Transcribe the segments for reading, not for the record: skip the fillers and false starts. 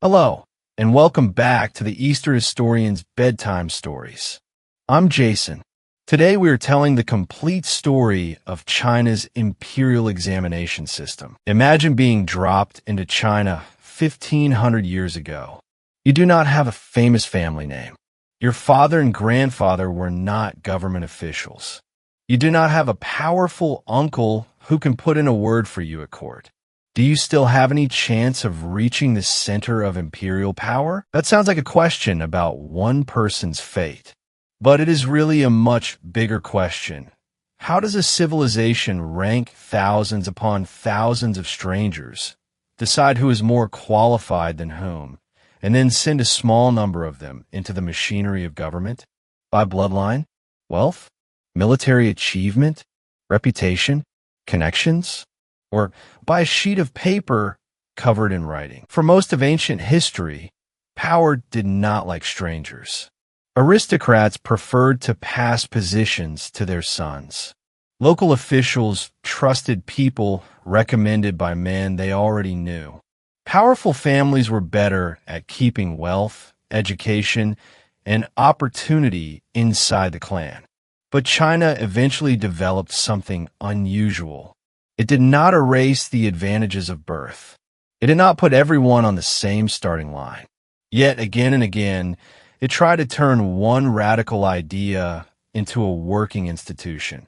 Hello, and welcome back to the Easter Historian's Bedtime Stories. I'm Jason. Today we are telling the complete story of China's imperial examination system. Imagine being dropped into China 1,500 years ago. You do not have a famous family name. Your father and grandfather were not government officials. You do not have a powerful uncle who can put in a word for you at court. Do you still have any chance of reaching the center of imperial power? That sounds like a question about one person's fate. But it is really a much bigger question. How does a civilization rank thousands upon thousands of strangers, decide who is more qualified than whom, and then send a small number of them into the machinery of government? By bloodline, wealth, military achievement, reputation, connections? Or by a sheet of paper covered in writing? For most of ancient history, power did not like strangers. Aristocrats preferred to pass positions to their sons. Local officials trusted people recommended by men they already knew. Powerful families were better at keeping wealth, education, and opportunity inside the clan. But China eventually developed something unusual. It did not erase the advantages of birth. It did not put everyone on the same starting line. Yet again and again, it tried to turn one radical idea into a working institution.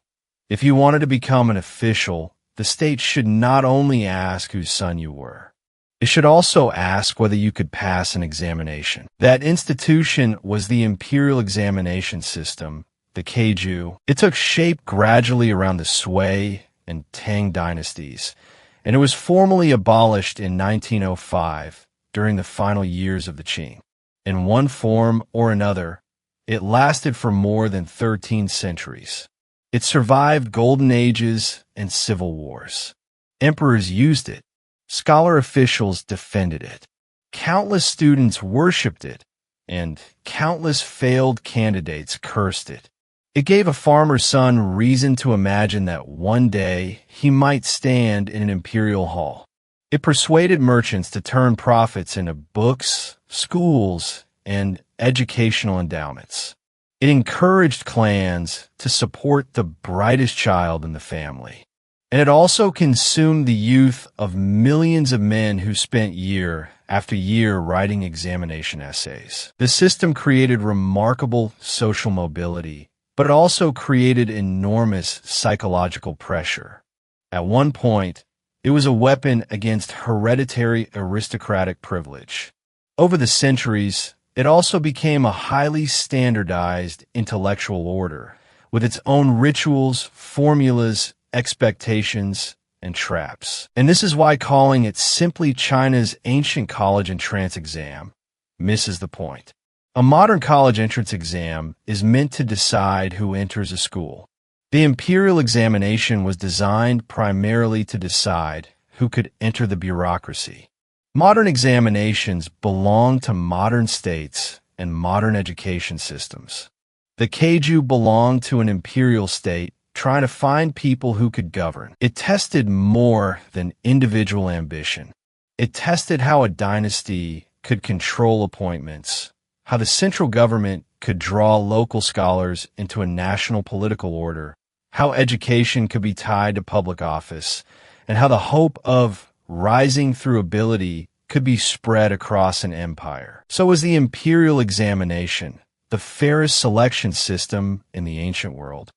If you wanted to become an official, the state should not only ask whose son you were. It should also ask whether you could pass an examination. That institution was the imperial examination system, the Keju. It took shape gradually around the Sui and Tang dynasties, and it was formally abolished in 1905 during the final years of the Qing. In one form or another, it lasted for more than 13 centuries. It survived golden ages and civil wars. Emperors used it. Scholar officials defended it. Countless students worshipped it, and countless failed candidates cursed it. It gave a farmer's son reason to imagine that one day he might stand in an imperial hall. It persuaded merchants to turn profits into books, schools, and educational endowments. It encouraged clans to support the brightest child in the family. And it also consumed the youth of millions of men who spent year after year writing examination essays. The system created remarkable social mobility, but it also created enormous psychological pressure. At one point, it was a weapon against hereditary aristocratic privilege. Over the centuries, it also became a highly standardized intellectual order, with its own rituals, formulas, expectations, and traps. And this is why calling it simply China's ancient college entrance exam misses the point. A modern college entrance exam is meant to decide who enters a school. The imperial examination was designed primarily to decide who could enter the bureaucracy. Modern examinations belong to modern states and modern education systems. The Keju belonged to an imperial state trying to find people who could govern. It tested more than individual ambition. It tested how a dynasty could control appointments, how the central government could draw local scholars into a national political order, how education could be tied to public office, and how the hope of rising through ability could be spread across an empire. So was the imperial examination the fairest selection system in the ancient world?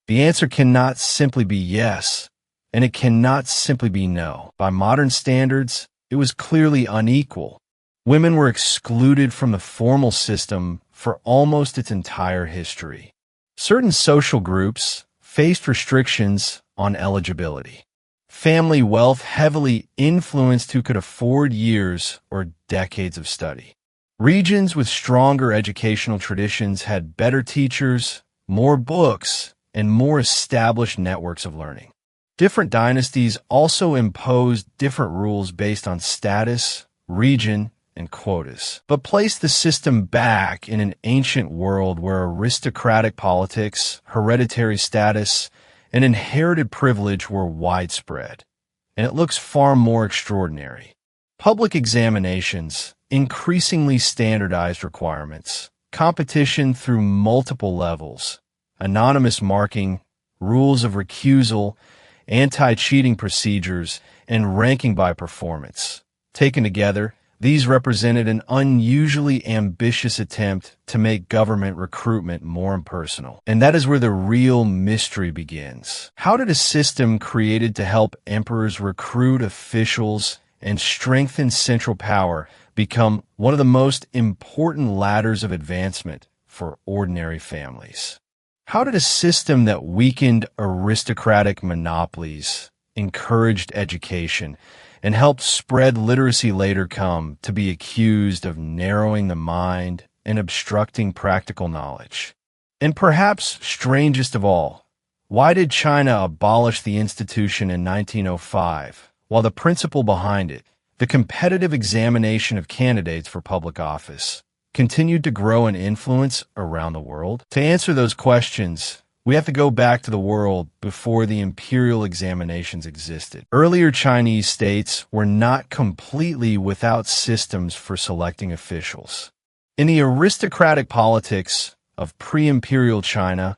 The answer cannot simply be yes, and it cannot simply be no. By modern standards, it was clearly unequal. Women were excluded from the formal system for almost its entire history. Certain social groups faced restrictions on eligibility. Family wealth heavily influenced who could afford years or decades of study. Regions with stronger educational traditions had better teachers, more books, and more established networks of learning. Different dynasties also imposed different rules based on status, region, and quotas, but placed the system back in an ancient world where aristocratic politics, hereditary status, and inherited privilege were widespread. And it looks far more extraordinary. Public examinations, increasingly standardized requirements, competition through multiple levels, anonymous marking, rules of recusal, anti-cheating procedures, and ranking by performance. Taken together, these represented an unusually ambitious attempt to make government recruitment more impersonal. And that is where the real mystery begins. How did a system created to help emperors recruit officials and strengthen central power become one of the most important ladders of advancement for ordinary families? How did a system that weakened aristocratic monopolies, encouraged education, and helped spread literacy later come to be accused of narrowing the mind and obstructing practical knowledge? And perhaps strangest of all, why did China abolish the institution in 1905, while the principle behind it, the competitive examination of candidates for public office, continued to grow in influence around the world? To answer those questions, we have to go back to the world before the imperial examinations existed. Earlier Chinese states were not completely without systems for selecting officials. In the aristocratic politics of pre-imperial China,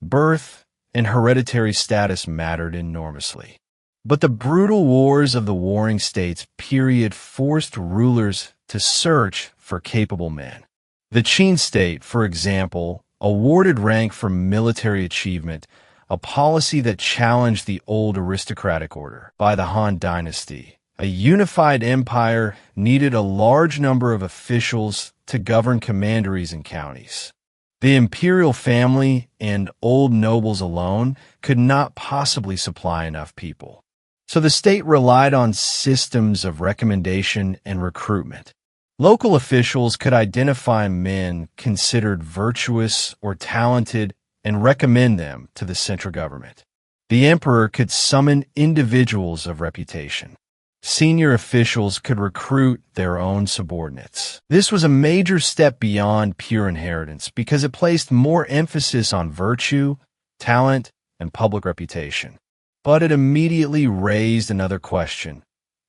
birth and hereditary status mattered enormously. But the brutal wars of the warring states period forced rulers to search for capable men. The Qing state, for example, awarded rank for military achievement, a policy that challenged the old aristocratic order. By the Han Dynasty, a unified empire needed a large number of officials to govern commanderies and counties. The imperial family and old nobles alone could not possibly supply enough people. So the state relied on systems of recommendation and recruitment. Local officials could identify men considered virtuous or talented and recommend them to the central government. The emperor could summon individuals of reputation. Senior officials could recruit their own subordinates. This was a major step beyond pure inheritance because it placed more emphasis on virtue, talent, and public reputation. But it immediately raised another question.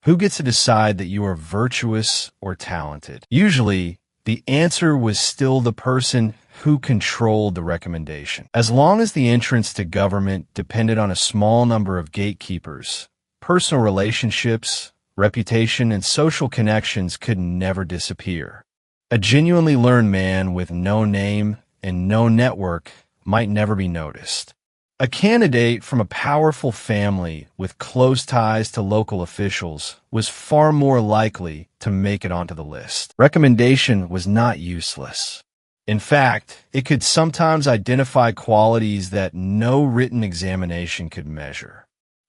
Who gets to decide that you are virtuous or talented? Usually, the answer was still the person who controlled the recommendation. As long as the entrance to government depended on a small number of gatekeepers, personal relationships, reputation, and social connections could never disappear. A genuinely learned man with no name and no network might never be noticed. A candidate from a powerful family with close ties to local officials was far more likely to make it onto the list. Recommendation was not useless. In fact, it could sometimes identify qualities that no written examination could measure.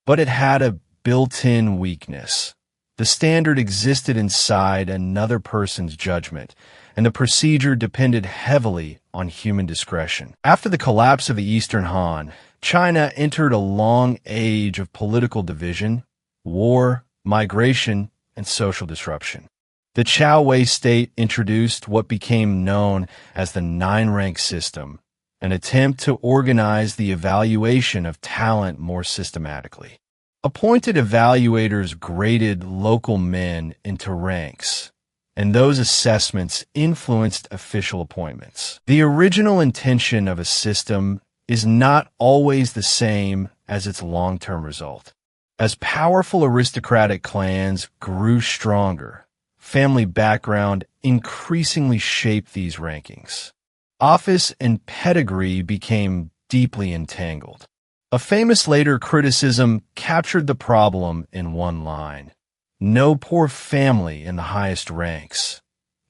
But it had a built-in weakness. The standard existed inside another person's judgment, and the procedure depended heavily on human discretion. After the collapse of the Eastern Han, China entered a long age of political division, war, migration, and social disruption. The Chow Wei state introduced what became known as the nine-rank system, an attempt to organize the evaluation of talent more systematically. Appointed evaluators graded local men into ranks, and those assessments influenced official appointments. The original intention of a system is not always the same as its long-term result. As powerful aristocratic clans grew stronger, family background increasingly shaped these rankings. Office and pedigree became deeply entangled. A famous later criticism captured the problem in one line: no poor family in the highest ranks,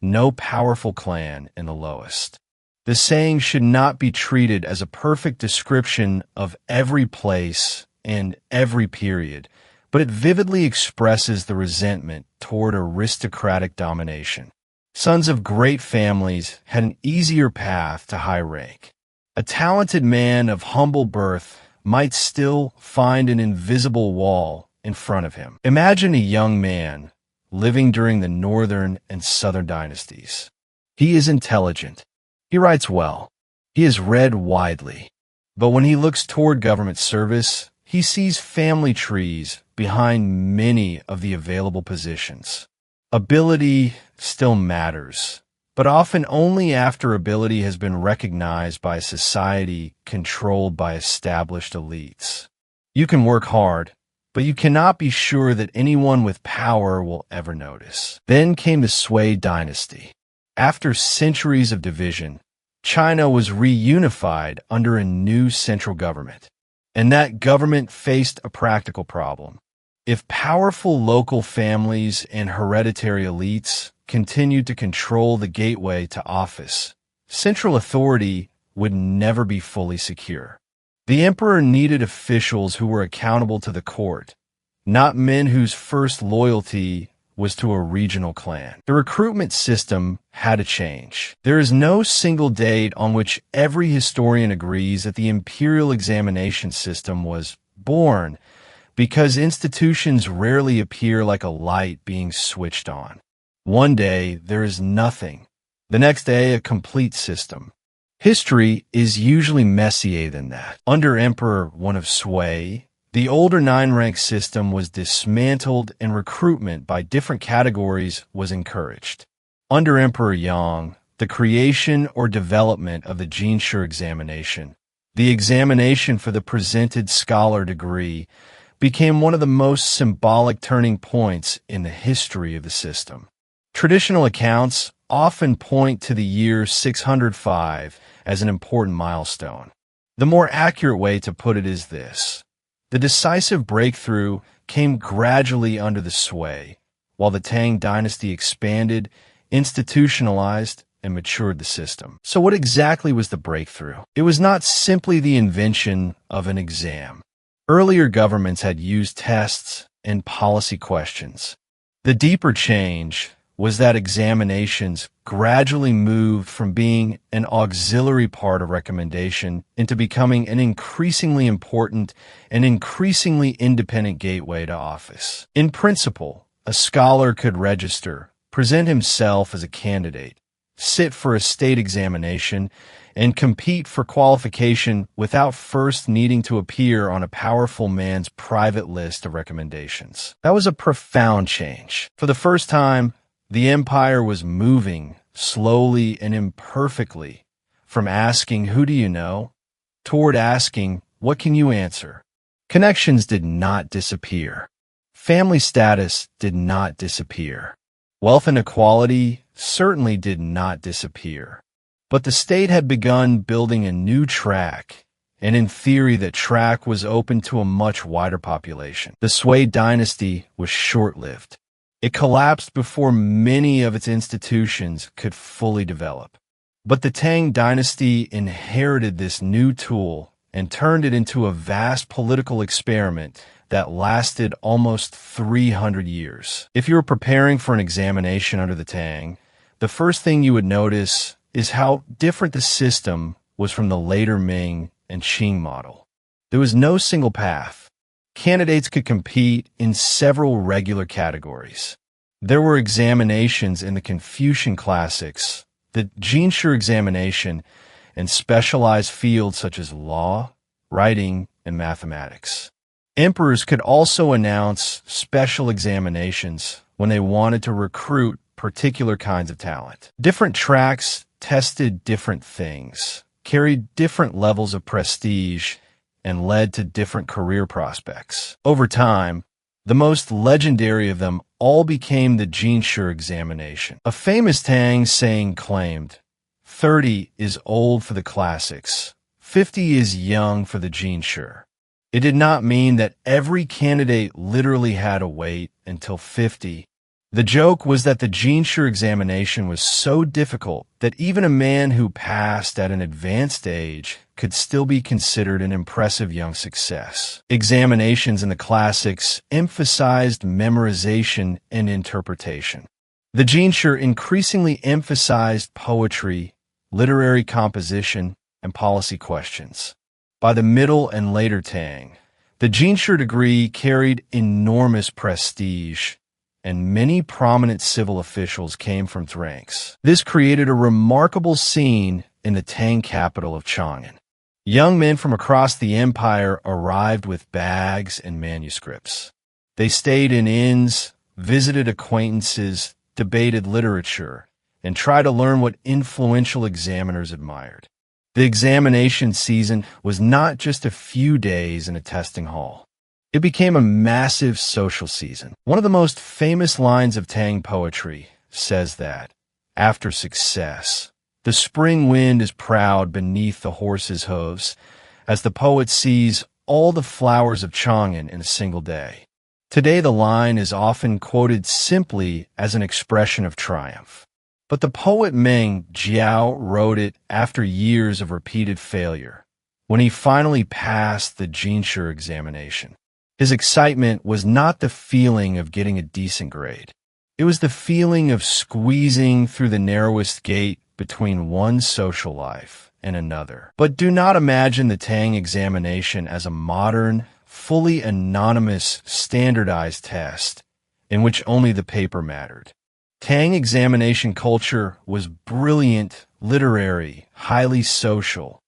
no powerful clan in the lowest. The saying should not be treated as a perfect description of every place and every period, but it vividly expresses the resentment toward aristocratic domination. Sons of great families had an easier path to high rank. A talented man of humble birth might still find an invisible wall in front of him. Imagine a young man living during the northern and southern dynasties. He is intelligent. He writes well. He has read widely. But when he looks toward government service, he sees family trees behind many of the available positions. Ability still matters, but often only after ability has been recognized by a society controlled by established elites. You can work hard, but you cannot be sure that anyone with power will ever notice. Then came the Sui dynasty. After centuries of division, China was reunified under a new central government. And that government faced a practical problem. If powerful local families and hereditary elites continued to control the gateway to office, central authority would never be fully secure. The emperor needed officials who were accountable to the court, not men whose first loyalty was to a regional clan. The recruitment system had to change. There is no single date on which every historian agrees that the imperial examination system was born, because institutions rarely appear like a light being switched on. One day, there is nothing. The next day, a complete system. History is usually messier than that. Under Emperor I of Sui, the older 9-rank system was dismantled and recruitment by different categories was encouraged. Under Emperor Yang, the creation or development of the Jinshi examination, the examination for the presented scholar degree, became one of the most symbolic turning points in the history of the system. Traditional accounts often point to the year 605 as an important milestone. The more accurate way to put it is this. The decisive breakthrough came gradually under the Sui, while the Tang dynasty expanded, institutionalized, and matured the system. So what exactly was the breakthrough? It was not simply the invention of an exam. Earlier governments had used tests and policy questions. The deeper change was that examinations gradually moved from being an auxiliary part of recommendation into becoming an increasingly important and increasingly independent gateway to office. In principle, a scholar could register, present himself as a candidate, sit for a state examination, and compete for qualification without first needing to appear on a powerful man's private list of recommendations. That was a profound change. For the first time, the empire was moving slowly and imperfectly from asking, "Who do you know?" toward asking, "What can you answer?" Connections did not disappear. Family status did not disappear. Wealth inequality certainly did not disappear. But the state had begun building a new track, and in theory that track was open to a much wider population. The Sui dynasty was short-lived. It collapsed before many of its institutions could fully develop. But the Tang dynasty inherited this new tool and turned it into a vast political experiment that lasted almost 300 years. If you were preparing for an examination under the Tang, the first thing you would notice is how different the system was from the later Ming and Qing model. There was no single path. Candidates could compete in several regular categories. There were examinations in the Confucian classics, the Jinshi examination, and specialized fields such as law, writing, and mathematics. Emperors could also announce special examinations when they wanted to recruit particular kinds of talent. Different tracks tested different things, carried different levels of prestige, and led to different career prospects. Over time, the most legendary of them all became the Jinshi examination. A famous Tang saying claimed, 30 is old for the classics, 50 is young for the Jinshi. It did not mean that every candidate literally had to wait until 50. The joke was that the Jinshi examination was so difficult that even a man who passed at an advanced age could still be considered an impressive young success. Examinations in the classics emphasized memorization and interpretation. The Jinshi increasingly emphasized poetry, literary composition, and policy questions. By the middle and later Tang, the Jinshi degree carried enormous prestige, and many prominent civil officials came from its ranks. This created a remarkable scene in the Tang capital of Chang'an. Young men from across the empire arrived with bags and manuscripts. They stayed in inns, visited acquaintances, debated literature, and try to learn what influential examiners admired. The examination season was not just a few days in a testing hall. It became a massive social season. One of the most famous lines of Tang poetry says that, after success, the spring wind is proud beneath the horse's hooves, as the poet sees all the flowers of Chang'an in a single day. Today the line is often quoted simply as an expression of triumph. But the poet Ming Jiao wrote it after years of repeated failure, when he finally passed the Jinshi examination. His excitement was not the feeling of getting a decent grade. It was the feeling of squeezing through the narrowest gate between one social life and another. But do not imagine the Tang examination as a modern, fully anonymous, standardized test in which only the paper mattered. Tang examination culture was brilliant, literary, highly social,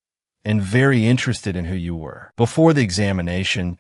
and very interested in who you were. Before the examination,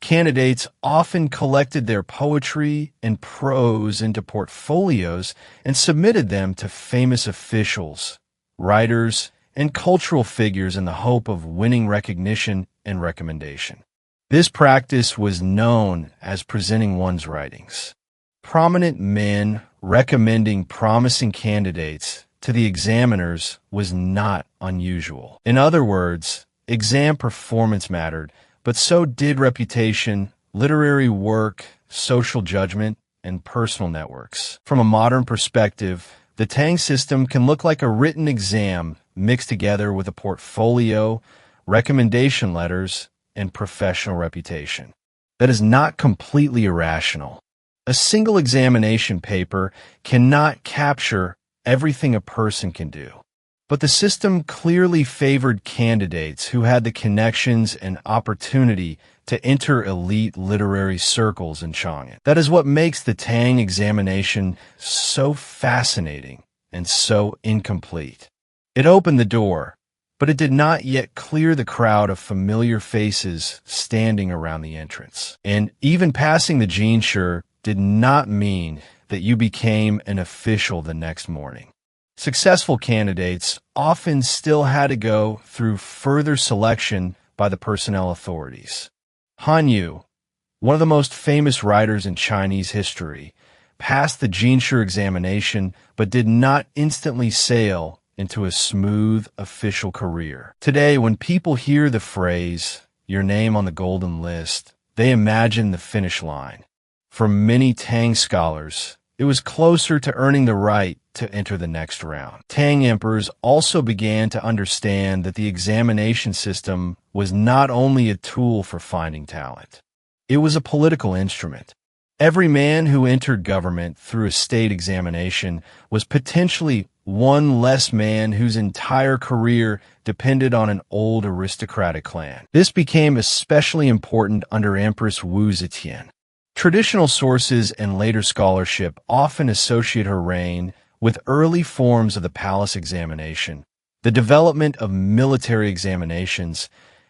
candidates often collected their poetry and prose into portfolios and submitted them to famous officials, writers, and cultural figures in the hope of winning recognition and recommendation. This practice was known as presenting one's writings. Prominent men recommending promising candidates to the examiners was not unusual. In other words, exam performance mattered, but so did reputation, literary work, social judgment, and personal networks. From a modern perspective, the Tang system can look like a written exam mixed together with a portfolio, recommendation letters, and professional reputation. That is not completely irrational. A single examination paper cannot capture everything a person can do. But the system clearly favored candidates who had the connections and opportunity to enter elite literary circles in Chang'an. That is what makes the Tang examination so fascinating and so incomplete. It opened the door, but it did not yet clear the crowd of familiar faces standing around the entrance. And even passing the Jinshi did not mean that you became an official the next morning. Successful candidates often still had to go through further selection by the personnel authorities. Han Yu, one of the most famous writers in Chinese history, passed the Jinshi examination but did not instantly sail into a smooth official career. Today, when people hear the phrase, "your name on the golden list," they imagine the finish line. For many Tang scholars, it was closer to earning the right to enter the next round. Tang emperors also began to understand that the examination system was not only a tool for finding talent. It was a political instrument. Every man who entered government through a state examination was potentially one less man whose entire career depended on an old aristocratic clan. This became especially important under Empress Wu Zetian. Traditional sources and later scholarship often associate her reign with early forms of the palace examination, the development of military examinations,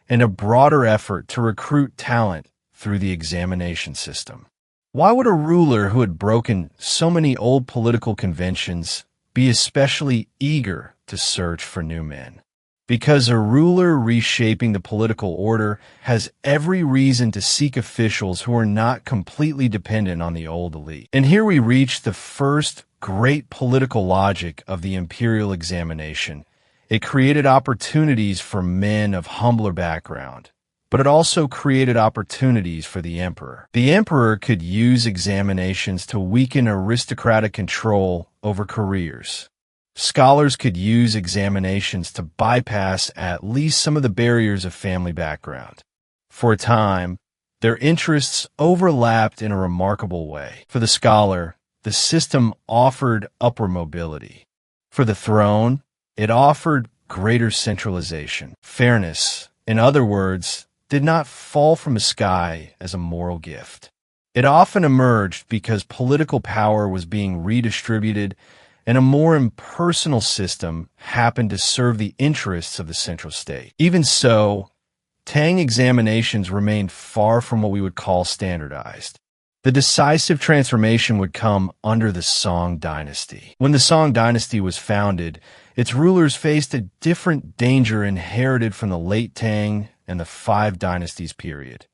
and a broader effort to recruit talent through the examination system. Why would a ruler who had broken so many old political conventions be especially eager to search for new men? Because a ruler reshaping the political order has every reason to seek officials who are not completely dependent on the old elite. And here we reach the first great political logic of the imperial examination. It created opportunities for men of humbler background, but it also created opportunities for the emperor. The emperor could use examinations to weaken aristocratic control over careers. Scholars could use examinations to bypass at least some of the barriers of family background. For a time, their interests overlapped in a remarkable way. For the scholar, the system offered upward mobility. For the throne, it offered greater centralization. Fairness, in other words, did not fall from the sky as a moral gift. It often emerged because political power was being redistributed and a more impersonal system happened to serve the interests of the central state. Even so, Tang examinations remained far from what we would call standardized. The decisive transformation would come under the Song dynasty. When the Song dynasty was founded, its rulers faced a different danger inherited from the late Tang and the Five Dynasties period.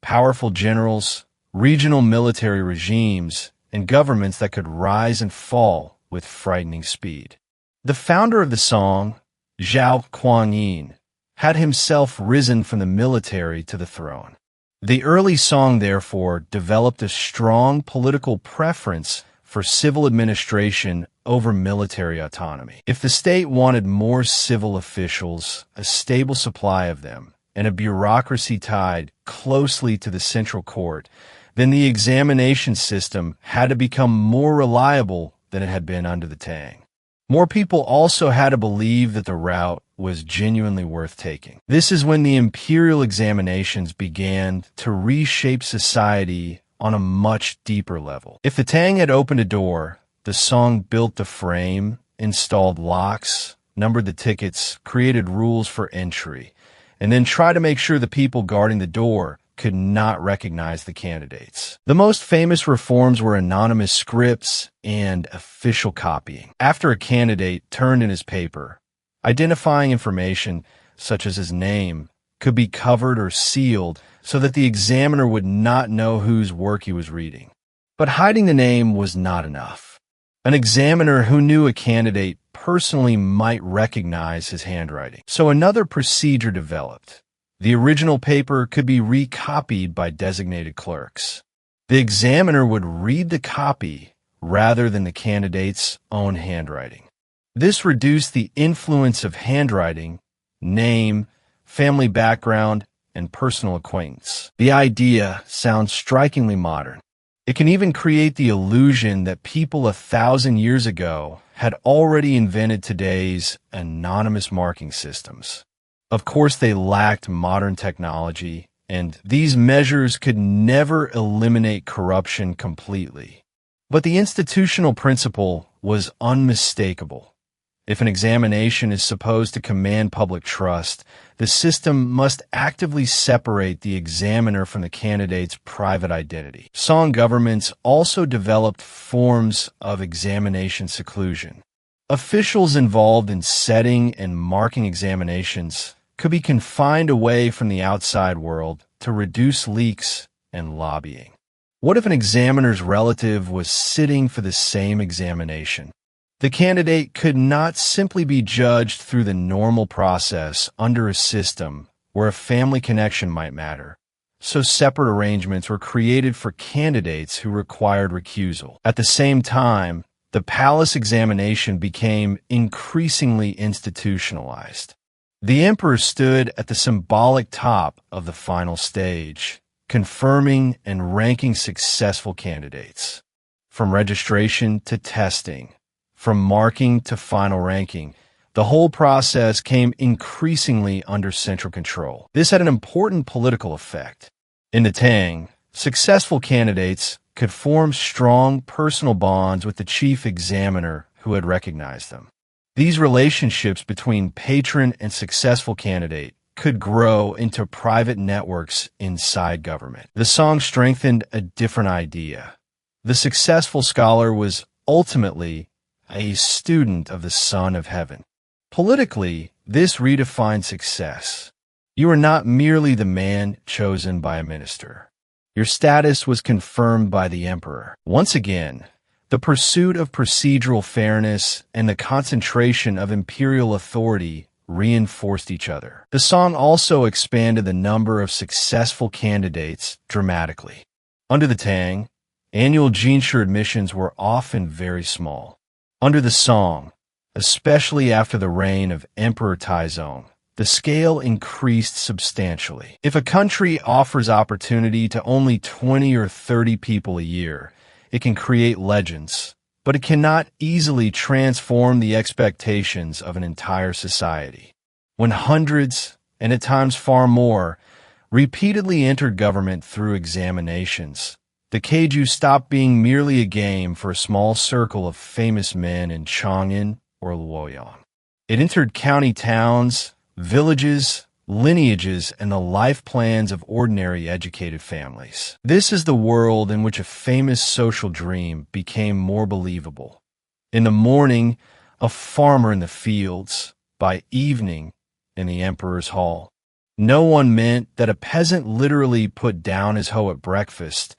Powerful generals, regional military regimes, and governments that could rise and fall with frightening speed. The founder of the Song, Zhao Kuangyin, had himself risen from the military to the throne. The early Song, therefore, developed a strong political preference for civil administration over military autonomy. If the state wanted more civil officials, a stable supply of them, and a bureaucracy tied closely to the central court, then the examination system had to become more reliable than it had been under the Tang. More people also had to believe that the route was genuinely worth taking. This is when the imperial examinations began to reshape society on a much deeper level. If the Tang had opened a door, the Song built the frame, installed locks, numbered the tickets, created rules for entry, and then tried to make sure the people guarding the door could not recognize the candidates. The most famous reforms were anonymous scripts and official copying. After a candidate turned in his paper, identifying information, such as his name, could be covered or sealed so that the examiner would not know whose work he was reading. But hiding the name was not enough. An examiner who knew a candidate personally might recognize his handwriting. So another procedure developed. The original paper could be recopied by designated clerks. The examiner would read the copy rather than the candidate's own handwriting. This reduced the influence of handwriting, name, family background, and personal acquaintance. The idea sounds strikingly modern. It can even create the illusion that people 1,000 years ago had already invented today's anonymous marking systems. Of course, they lacked modern technology, and these measures could never eliminate corruption completely. But the institutional principle was unmistakable. If an examination is supposed to command public trust, the system must actively separate the examiner from the candidate's private identity. Song governments also developed forms of examination seclusion. Officials involved in setting and marking examinations could be confined away from the outside world to reduce leaks and lobbying. What if an examiner's relative was sitting for the same examination? The candidate could not simply be judged through the normal process under a system where a family connection might matter, so separate arrangements were created for candidates who required recusal. At the same time, the palace examination became increasingly institutionalized. The emperor stood at the symbolic top of the final stage, confirming and ranking successful candidates. From registration to testing, from marking to final ranking, the whole process came increasingly under central control. This had an important political effect. In the Tang, successful candidates could form strong personal bonds with the chief examiner who had recognized them. These relationships between patron and successful candidate could grow into private networks inside government. The Song strengthened a different idea. The successful scholar was ultimately a student of the Son of Heaven. Politically, this redefined success. You are not merely the man chosen by a minister. Your status was confirmed by the emperor. Once again, the pursuit of procedural fairness and the concentration of imperial authority reinforced each other. The Song also expanded the number of successful candidates dramatically. Under the Tang, annual jinshi admissions were often very small. Under the Song, especially after the reign of Emperor Taizong, the scale increased substantially. If a country offers opportunity to only 20 or 30 people a year, it can create legends, but it cannot easily transform the expectations of an entire society. When hundreds, and at times far more, repeatedly entered government through examinations, the Keju stopped being merely a game for a small circle of famous men in Chang'an or Luoyang. It entered county towns, villages, lineages, and the life plans of ordinary educated families. This is the world in which a famous social dream became more believable. In the morning, a farmer in the fields. By evening, in the emperor's hall. No one meant that a peasant literally put down his hoe at breakfast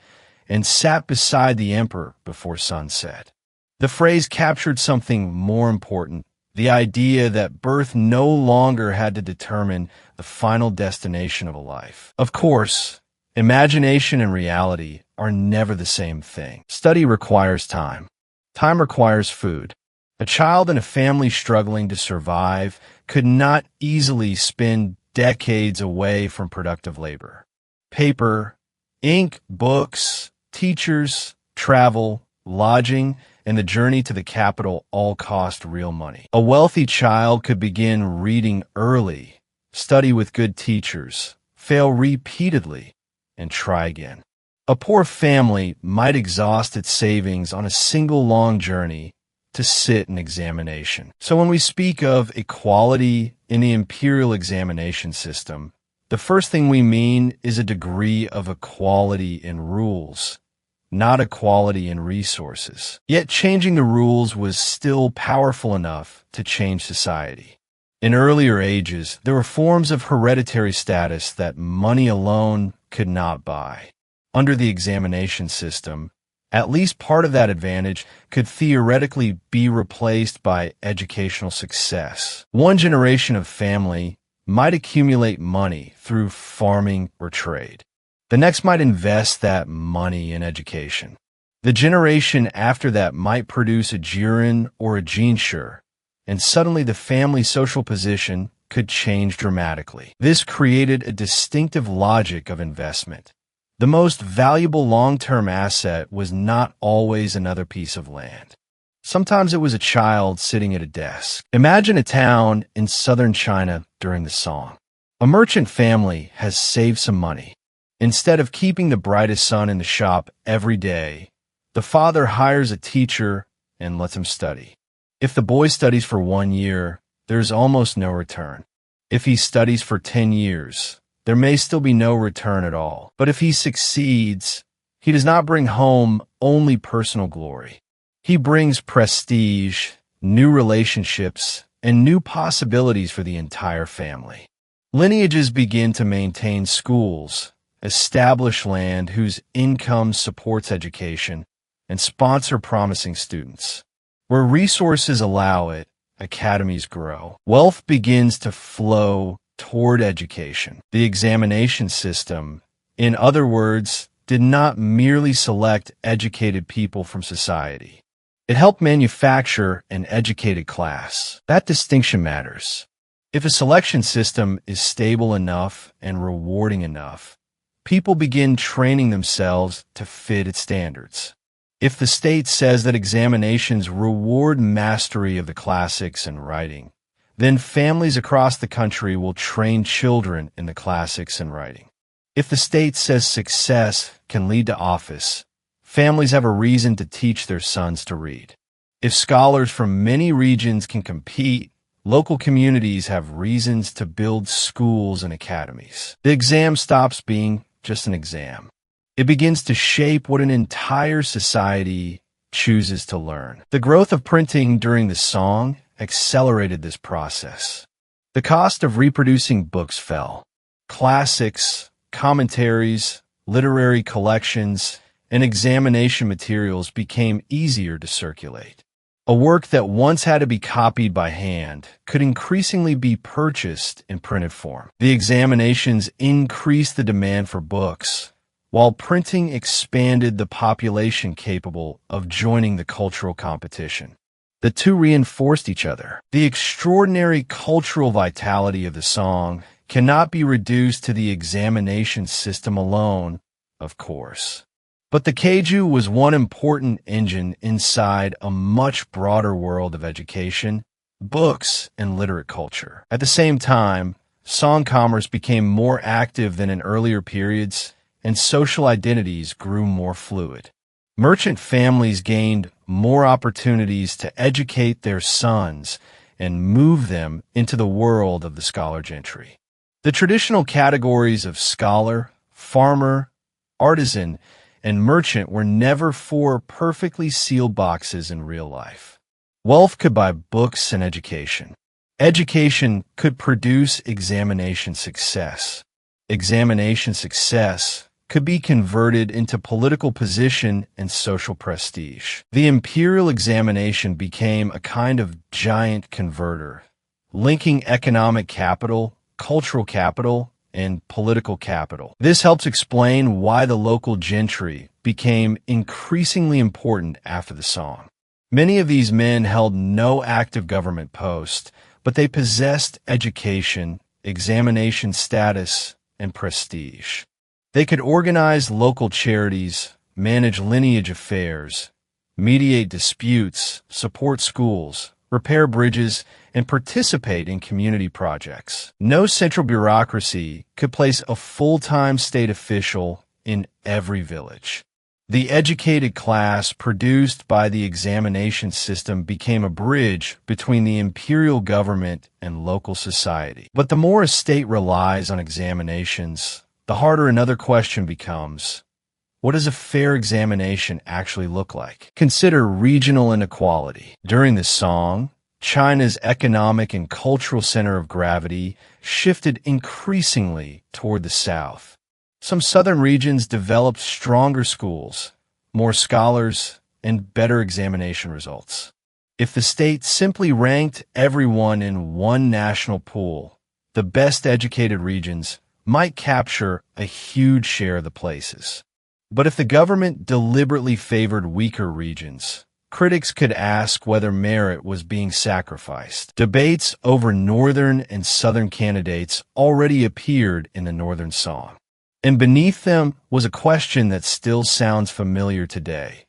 and sat beside the emperor before sunset. The phrase captured something more important, the idea that birth no longer had to determine the final destination of a life. Of course, imagination and reality are never the same thing. Study requires time. Time requires food. A child in a family struggling to survive could not easily spend decades away from productive labor. Paper, ink, books, teachers, travel, lodging, and the journey to the capital all cost real money. A wealthy child could begin reading early, study with good teachers, fail repeatedly, and try again. A poor family might exhaust its savings on a single long journey to sit an examination. So when we speak of equality in the imperial examination system, the first thing we mean is a degree of equality in rules, not equality in resources. Yet changing the rules was still powerful enough to change society. In earlier ages, there were forms of hereditary status that money alone could not buy. Under the examination system, at least part of that advantage could theoretically be replaced by educational success. One generation of family might accumulate money through farming or trade. The next might invest that money in education. The generation after that might produce a jiren or a jinshu, and suddenly the family social position could change dramatically. This created a distinctive logic of investment. The most valuable long-term asset was not always another piece of land. Sometimes it was a child sitting at a desk. Imagine a town in southern China during the Song. A merchant family has saved some money. Instead of keeping the brightest son in the shop every day, the father hires a teacher and lets him study. If the boy studies for 1 year, there's almost no return. If he studies for 10 years, there may still be no return at all. But if he succeeds, he does not bring home only personal glory. He brings prestige, new relationships, and new possibilities for the entire family. Lineages begin to maintain schools, establish land whose income supports education, and sponsor promising students. Where resources allow it, academies grow. Wealth begins to flow toward education. The examination system, in other words, did not merely select educated people from society. It helped manufacture an educated class. That distinction matters. If a selection system is stable enough and rewarding enough, people begin training themselves to fit its standards. If the state says that examinations reward mastery of the classics and writing, then families across the country will train children in the classics and writing. If the state says success can lead to office, families have a reason to teach their sons to read. If scholars from many regions can compete, local communities have reasons to build schools and academies. The exam stops being just an exam. It begins to shape what an entire society chooses to learn. The growth of printing during the Song accelerated this process. The cost of reproducing books fell. Classics, commentaries, literary collections, and examination materials became easier to circulate. A work that once had to be copied by hand could increasingly be purchased in printed form. The examinations increased the demand for books, while printing expanded the population capable of joining the cultural competition. The two reinforced each other. The extraordinary cultural vitality of the Song cannot be reduced to the examination system alone, of course. But the Keju was one important engine inside a much broader world of education, books, and literate culture. At the same time, Song commerce became more active than in earlier periods, and social identities grew more fluid. Merchant families gained more opportunities to educate their sons and move them into the world of the scholar gentry. The traditional categories of scholar, farmer, artisan, and merchant were never four perfectly sealed boxes in real life. Wealth could buy books and education. Education could produce examination success. Examination success could be converted into political position and social prestige. The imperial examination became a kind of giant converter, linking economic capital, cultural capital, and political capital. This helps explain why the local gentry became increasingly important after the Song. Many of these men held no active government post, but they possessed education, examination status, and prestige. They could organize local charities, manage lineage affairs, mediate disputes, support schools, repair bridges, and participate in community projects. No central bureaucracy could place a full-time state official in every village. The educated class produced by the examination system became a bridge between the imperial government and local society. But the more a state relies on examinations, the harder another question becomes: what does a fair examination actually look like? Consider regional inequality. During the Song, China's economic and cultural center of gravity shifted increasingly toward the south. Some southern regions developed stronger schools, more scholars, and better examination results. If the state simply ranked everyone in one national pool, the best educated regions might capture a huge share of the places. But if the government deliberately favored weaker regions, critics could ask whether merit was being sacrificed. Debates over northern and southern candidates already appeared in the Northern Song. And beneath them was a question that still sounds familiar today.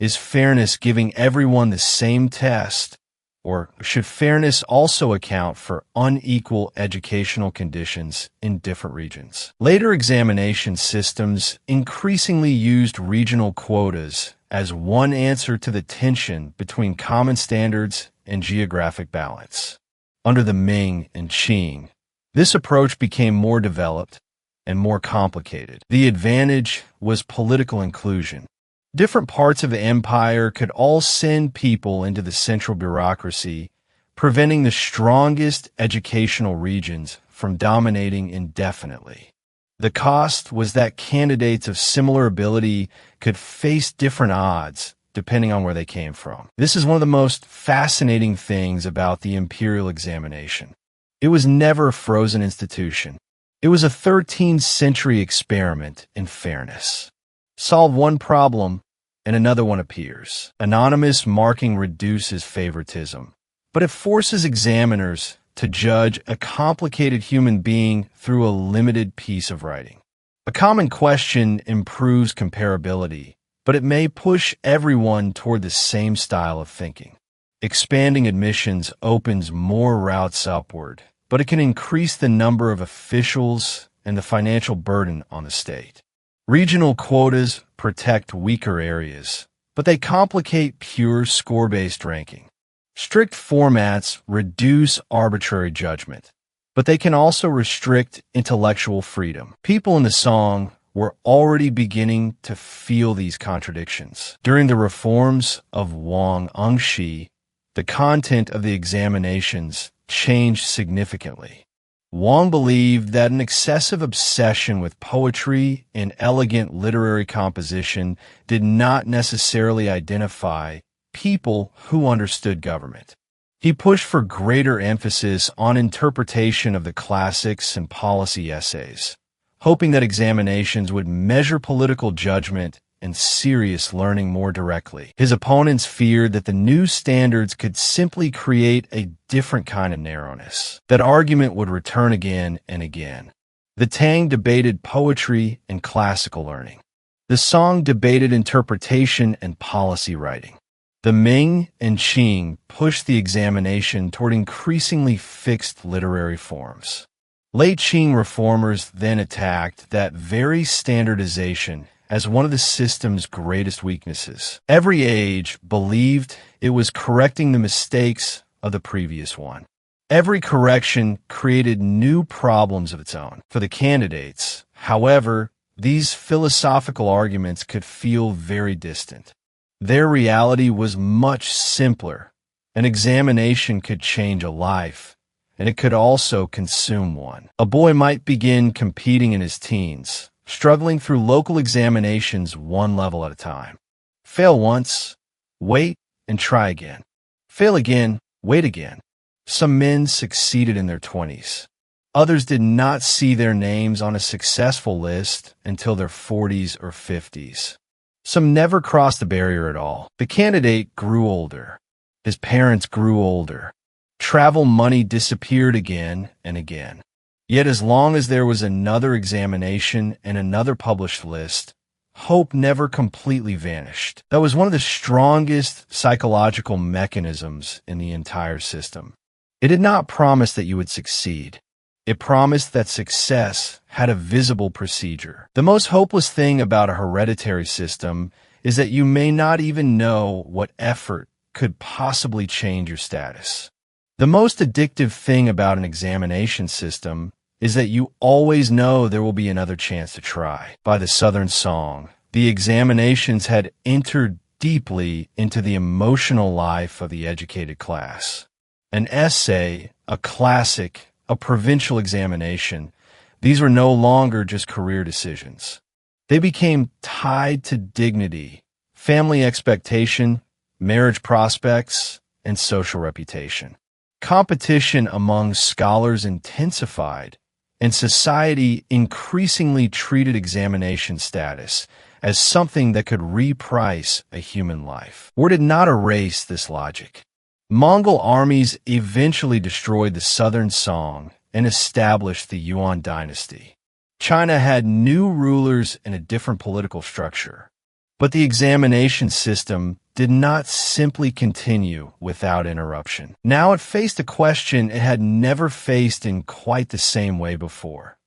Is fairness giving everyone the same test, or should fairness also account for unequal educational conditions in different regions? Later examination systems increasingly used regional quotas as one answer to the tension between common standards and geographic balance. Under the Ming and Qing, this approach became more developed and more complicated. The advantage was political inclusion. Different parts of the empire could all send people into the central bureaucracy, preventing the strongest educational regions from dominating indefinitely. The cost was that candidates of similar ability could face different odds depending on where they came from. This is one of the most fascinating things about the imperial examination. It was never a frozen institution. It was a 13th century experiment in fairness. Solve one problem, and another one appears. Anonymous marking reduces favoritism, but it forces examiners to judge a complicated human being through a limited piece of writing. A common question improves comparability, but it may push everyone toward the same style of thinking. Expanding admissions opens more routes upward, but it can increase the number of officials and the financial burden on the state. Regional quotas protect weaker areas, but they complicate pure score-based ranking. Strict formats reduce arbitrary judgment, but they can also restrict intellectual freedom. People in the Song were already beginning to feel these contradictions. During the reforms of Wang Angshi, the content of the examinations changed significantly. Wang believed that an excessive obsession with poetry and elegant literary composition did not necessarily identify people who understood government. He pushed for greater emphasis on interpretation of the classics and policy essays, hoping that examinations would measure political judgment and serious learning more directly. His opponents feared that the new standards could simply create a different kind of narrowness. That argument would return again and again. The Tang debated poetry and classical learning. The Song debated interpretation and policy writing. The Ming and Qing pushed the examination toward increasingly fixed literary forms. Late Qing reformers then attacked that very standardization as one of the system's greatest weaknesses. Every age believed it was correcting the mistakes of the previous one. Every correction created new problems of its own. For the candidates, however, these philosophical arguments could feel very distant. Their reality was much simpler. An examination could change a life, and it could also consume one. A boy might begin competing in his teens, struggling through local examinations one level at a time. Fail once, wait, and try again. Fail again, wait again. Some men succeeded in their 20s. Others did not see their names on a successful list until their 40s or 50s. Some never crossed the barrier at all. The candidate grew older. His parents grew older. Travel money disappeared again and again. Yet as long as there was another examination and another published list, hope never completely vanished. That was one of the strongest psychological mechanisms in the entire system. It did not promise that you would succeed. It promised that success had a visible procedure. The most hopeless thing about a hereditary system is that you may not even know what effort could possibly change your status. The most addictive thing about an examination system is that you always know there will be another chance to try. By the Southern Song, the examinations had entered deeply into the emotional life of the educated class. An essay, a classic, a provincial examination, these were no longer just career decisions. They became tied to dignity, family expectation, marriage prospects, and social reputation. Competition among scholars intensified, and society increasingly treated examination status as something that could reprice a human life. War did not erase this logic. Mongol armies eventually destroyed the Southern Song and established the Yuan dynasty. China had new rulers and a different political structure. But the examination system did not simply continue without interruption. Now it faced a question it had never faced in quite the same way before.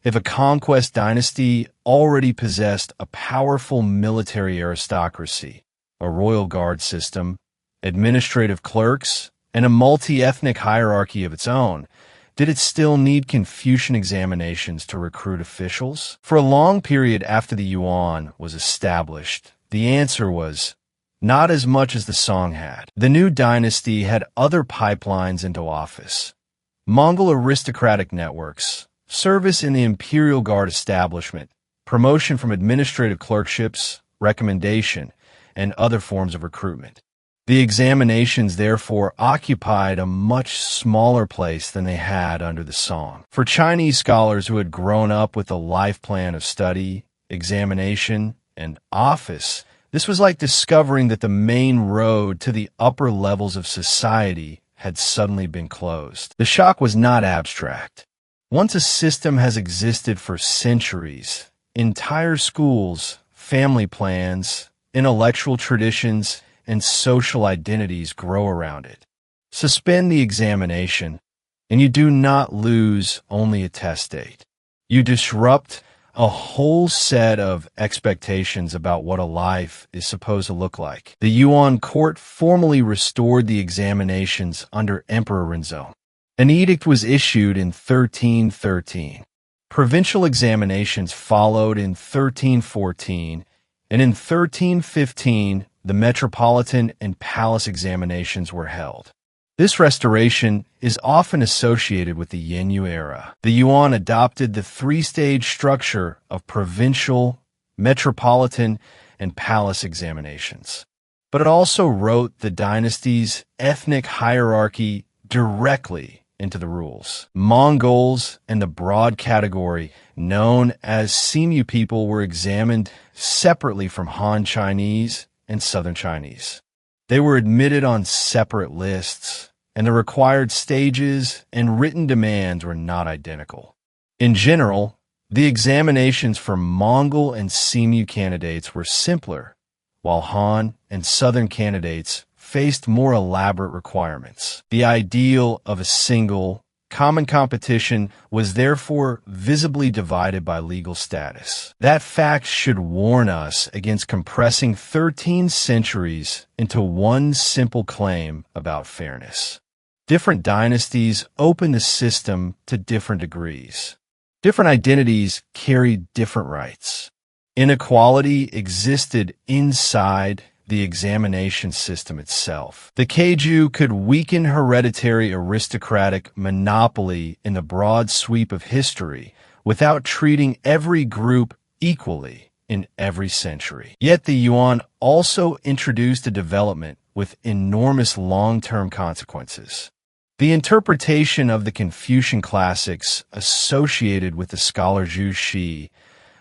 If a conquest dynasty already possessed a powerful military aristocracy, a royal guard system, administrative clerks, and a multi-ethnic hierarchy of its own, did it still need Confucian examinations to recruit officials? For a long period after the Yuan was established, the answer was not as much as the Song had. The new dynasty had other pipelines into office: Mongol aristocratic networks, service in the Imperial Guard establishment, promotion from administrative clerkships, recommendation, and other forms of recruitment. The examinations, therefore, occupied a much smaller place than they had under the Song. For Chinese scholars who had grown up with a life plan of study, examination, and office, this was like discovering that the main road to the upper levels of society had suddenly been closed. The shock was not abstract. Once a system has existed for centuries, entire schools, family plans, intellectual traditions, and social identities grow around it. Suspend the examination, and you do not lose only a test date. You disrupt a whole set of expectations about what a life is supposed to look like. The Yuan court formally restored the examinations under Emperor Renzong. An edict was issued in 1313. Provincial examinations followed in 1314, and in 1315, the metropolitan and palace examinations were held. This restoration is often associated with the Yenyu era. The Yuan adopted the three-stage structure of provincial, metropolitan, and palace examinations. But it also wrote the dynasty's ethnic hierarchy directly into the rules. Mongols and the broad category known as Simu people were examined separately from Han Chinese and Southern Chinese. They were admitted on separate lists, and the required stages and written demands were not identical. In general, the examinations for Mongol and Simu candidates were simpler, while Han and Southern candidates faced more elaborate requirements. The ideal of a single, common competition was therefore visibly divided by legal status. That fact should warn us against compressing 13 centuries into one simple claim about fairness. Different dynasties opened the system to different degrees. Different identities carried different rights. Inequality existed inside the examination system itself. The Keju could weaken hereditary aristocratic monopoly in the broad sweep of history without treating every group equally in every century. Yet the Yuan also introduced a development with enormous long-term consequences. The interpretation of the Confucian classics associated with the scholar Zhu Xi,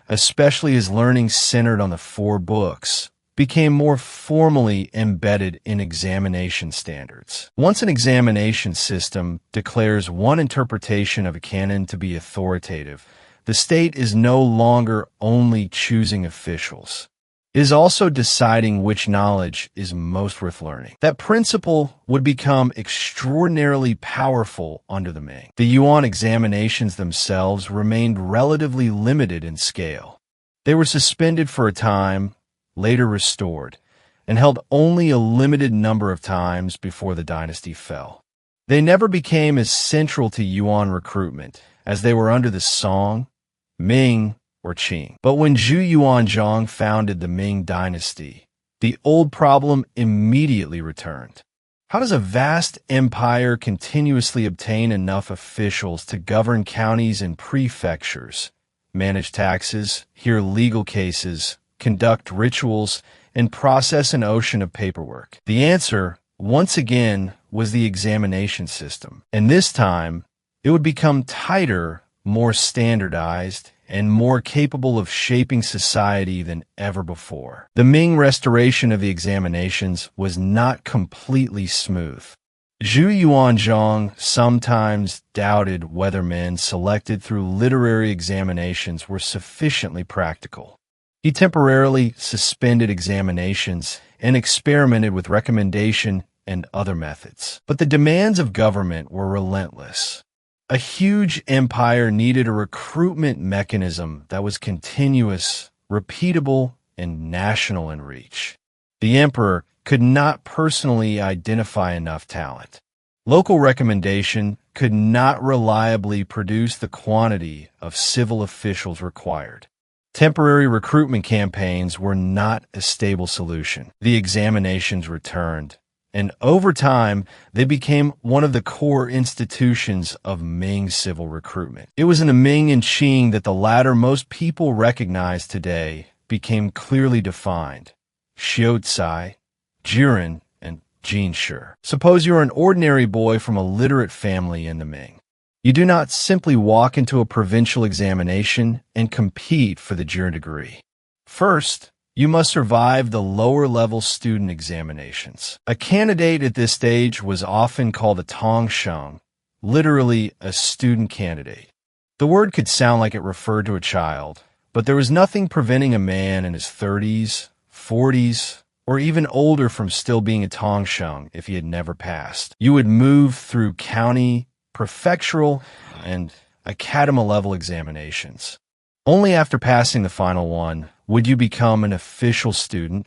especially as learning centered on the four books, became more formally embedded in examination standards. Once an examination system declares one interpretation of a canon to be authoritative, the state is no longer only choosing officials. It is also deciding which knowledge is most worth learning. That principle would become extraordinarily powerful under the Ming. The Yuan examinations themselves remained relatively limited in scale. They were suspended for a time, later restored, and held only a limited number of times before the dynasty fell. They never became as central to Yuan recruitment as they were under the Song, Ming, or Qing. But when Zhu Yuanzhang founded the Ming dynasty, the old problem immediately returned. How does a vast empire continuously obtain enough officials to govern counties and prefectures, manage taxes, hear legal cases, conduct rituals, and process an ocean of paperwork? The answer, once again, was the examination system. And this time, it would become tighter, more standardized, and more capable of shaping society than ever before. The Ming restoration of the examinations was not completely smooth. Zhu Yuanzhang sometimes doubted whether men selected through literary examinations were sufficiently practical. He temporarily suspended examinations and experimented with recommendation and other methods. But the demands of government were relentless. A huge empire needed a recruitment mechanism that was continuous, repeatable, and national in reach. The emperor could not personally identify enough talent. Local recommendation could not reliably produce the quantity of civil officials required. Temporary recruitment campaigns were not a stable solution. The examinations returned, and over time, they became one of the core institutions of Ming civil recruitment. It was in the Ming and Qing that the latter most people recognize today became clearly defined: Xiucai, Jiren, and Jinshi. Suppose you're an ordinary boy from a literate family in the Ming. You do not simply walk into a provincial examination and compete for the Jiren degree. First, you must survive the lower-level student examinations. A candidate at this stage was often called a tongsheng, literally a student candidate. The word could sound like it referred to a child, but there was nothing preventing a man in his 30s, 40s, or even older from still being a tongsheng if he had never passed. You would move through county, prefectural, and academy-level examinations. Only after passing the final one would you become an official student,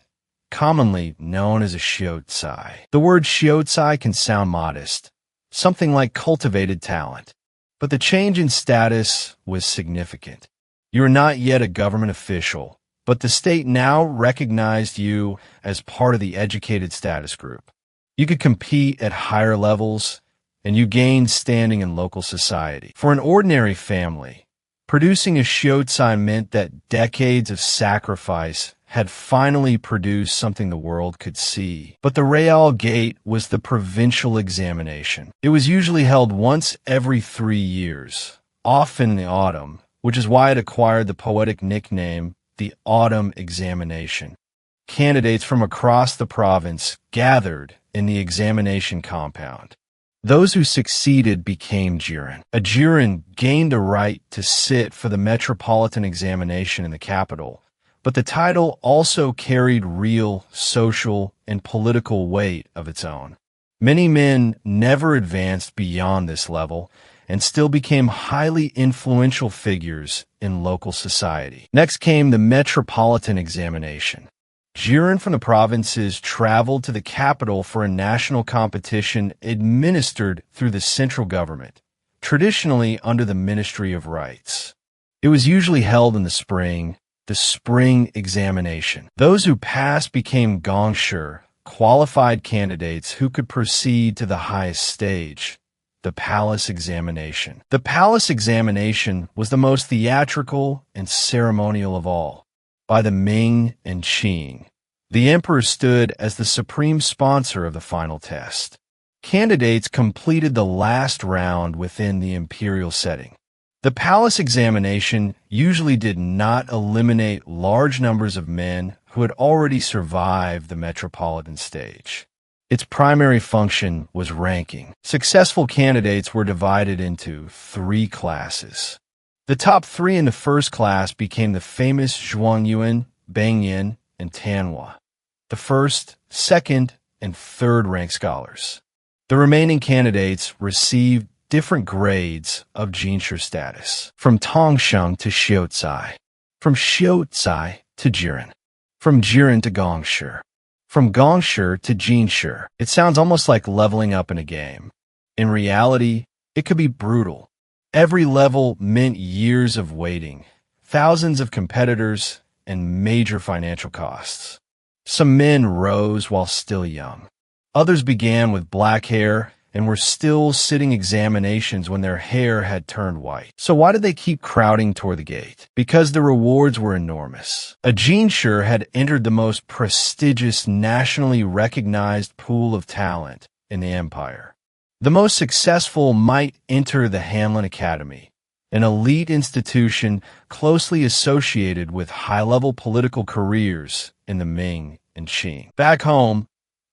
commonly known as a xiucai. The word xiucai can sound modest, something like cultivated talent, but the change in status was significant. You are not yet a government official, but the state now recognized you as part of the educated status group. You could compete at higher levels, and you gained standing in local society. For an ordinary family, producing a xiucai meant that decades of sacrifice had finally produced something the world could see. But the Real Gate was the provincial examination. It was usually held once every 3 years, often in the autumn, which is why it acquired the poetic nickname, the Autumn Examination. Candidates from across the province gathered in the examination compound. Those who succeeded became jiren. A jiren gained a right to sit for the metropolitan examination in the capital, but the title also carried real social and political weight of its own. Many men never advanced beyond this level and still became highly influential figures in local society. Next came the metropolitan examination. Jurors from the provinces traveled to the capital for a national competition administered through the central government, traditionally under the Ministry of Rites. It was usually held in the spring examination. Those who passed became gongshi, qualified candidates who could proceed to the highest stage, the palace examination. The palace examination was the most theatrical and ceremonial of all. By the Ming and Qing, the emperor stood as the supreme sponsor of the final test. Candidates completed the last round within the imperial setting. The palace examination usually did not eliminate large numbers of men who had already survived the metropolitan stage. Its primary function was ranking. Successful candidates were divided into 3 classes. The top 3 in the first class became the famous Zhuangyuan, Bangyan, and Tanhua, the first, second, and third rank scholars. The remaining candidates received different grades of jinshi status, from Tongsheng to Xiuzai, from Xiuzai to Jiren, from Jiren to Gongshi, from Gongshi to Jinshi. It sounds almost like leveling up in a game. In reality, it could be brutal. Every level meant years of waiting, thousands of competitors, and major financial costs. Some men rose while still young. Others began with black hair and were still sitting examinations when their hair had turned white. So why did they keep crowding toward the gate? Because the rewards were enormous. A jinshi had entered the most prestigious, nationally recognized pool of talent in the empire. The most successful might enter the Hanlin Academy, an elite institution closely associated with high-level political careers in the Ming and Qing. Back home,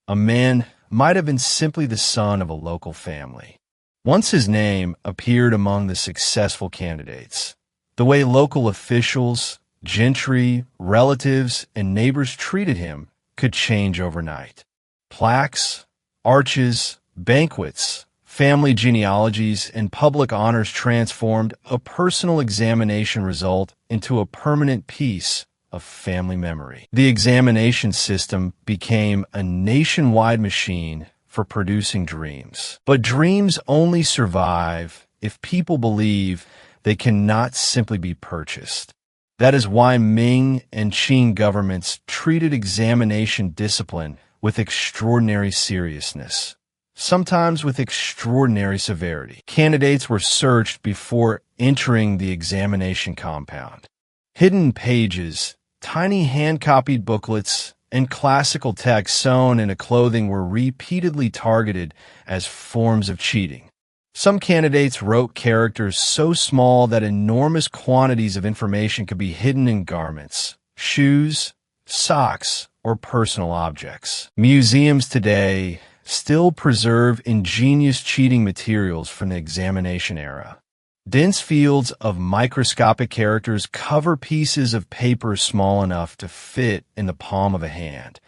a man might have been simply the son of a local family. Once his name appeared among the successful candidates, the way local officials, gentry, relatives, and neighbors treated him could change overnight. Plaques, arches, banquets, family genealogies, and public honors transformed a personal examination result into a permanent piece of family memory. The examination system became a nationwide machine for producing dreams. But dreams only survive if people believe they cannot simply be purchased. That is why Ming and Qing governments treated examination discipline with extraordinary seriousness, sometimes with extraordinary severity. Candidates were searched before entering the examination compound. Hidden pages, tiny hand-copied booklets, and classical texts sewn into clothing were repeatedly targeted as forms of cheating. Some candidates wrote characters so small that enormous quantities of information could be hidden in garments, shoes, socks, or personal objects. Museums today still preserve ingenious cheating materials from the examination era. Dense fields of microscopic characters cover pieces of paper small enough to fit in the palm of a hand,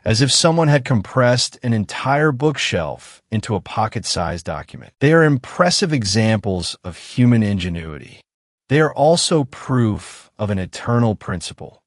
as if someone had compressed an entire bookshelf into a pocket-sized document. They are impressive examples of human ingenuity. They are also proof of an eternal principle.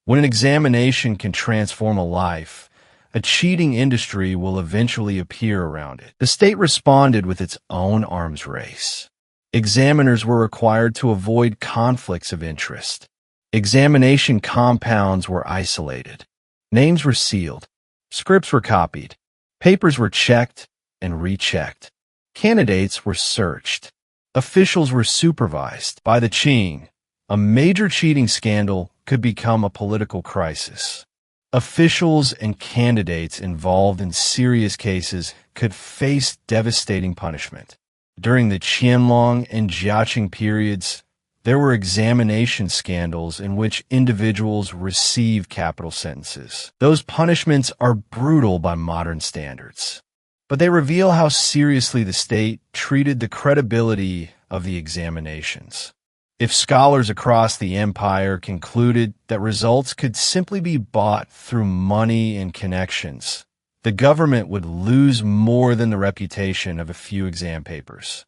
When an examination can transform a life, a cheating industry will eventually appear around it. The state responded with its own arms race. Examiners were required to avoid conflicts of interest. Examination compounds were isolated. Names were sealed. Scripts were copied. Papers were checked and rechecked. Candidates were searched. Officials were supervised. By the Qing, a major cheating scandal could become a political crisis. Officials and candidates involved in serious cases could face devastating punishment. During the Qianlong and Jiaqing periods, there were examination scandals in which individuals received capital sentences. Those punishments are brutal by modern standards, but they reveal how seriously the state treated the credibility of the examinations. If scholars across the empire concluded that results could simply be bought through money and connections, the government would lose more than the reputation of a few exam papers.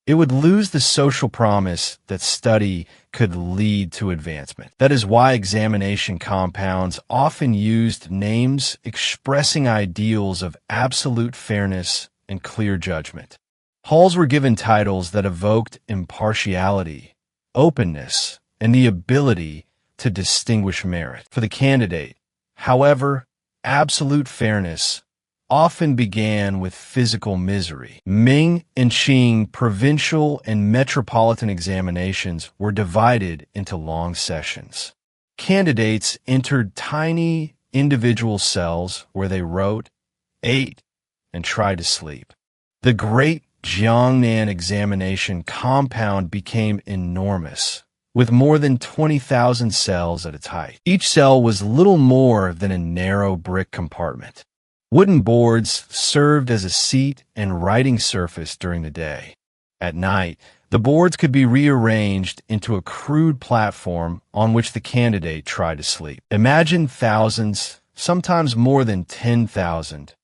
It would lose the social promise that study could lead to advancement. That is why examination compounds often used names expressing ideals of absolute fairness and clear judgment. Halls were given titles that evoked impartiality, openness, and the ability to distinguish merit. For the candidate, however, absolute fairness often began with physical misery. Ming and Qing provincial and metropolitan examinations were divided into long sessions. Candidates entered tiny individual cells where they wrote, ate, and tried to sleep. The Great Jiangnan examination compound became enormous, with more than 20,000 cells at its height. Each cell was little more than a narrow brick compartment. Wooden boards served as a seat and writing surface during the day. At night, the boards could be rearranged into a crude platform on which the candidate tried to sleep. Imagine thousands, sometimes more than 10,000,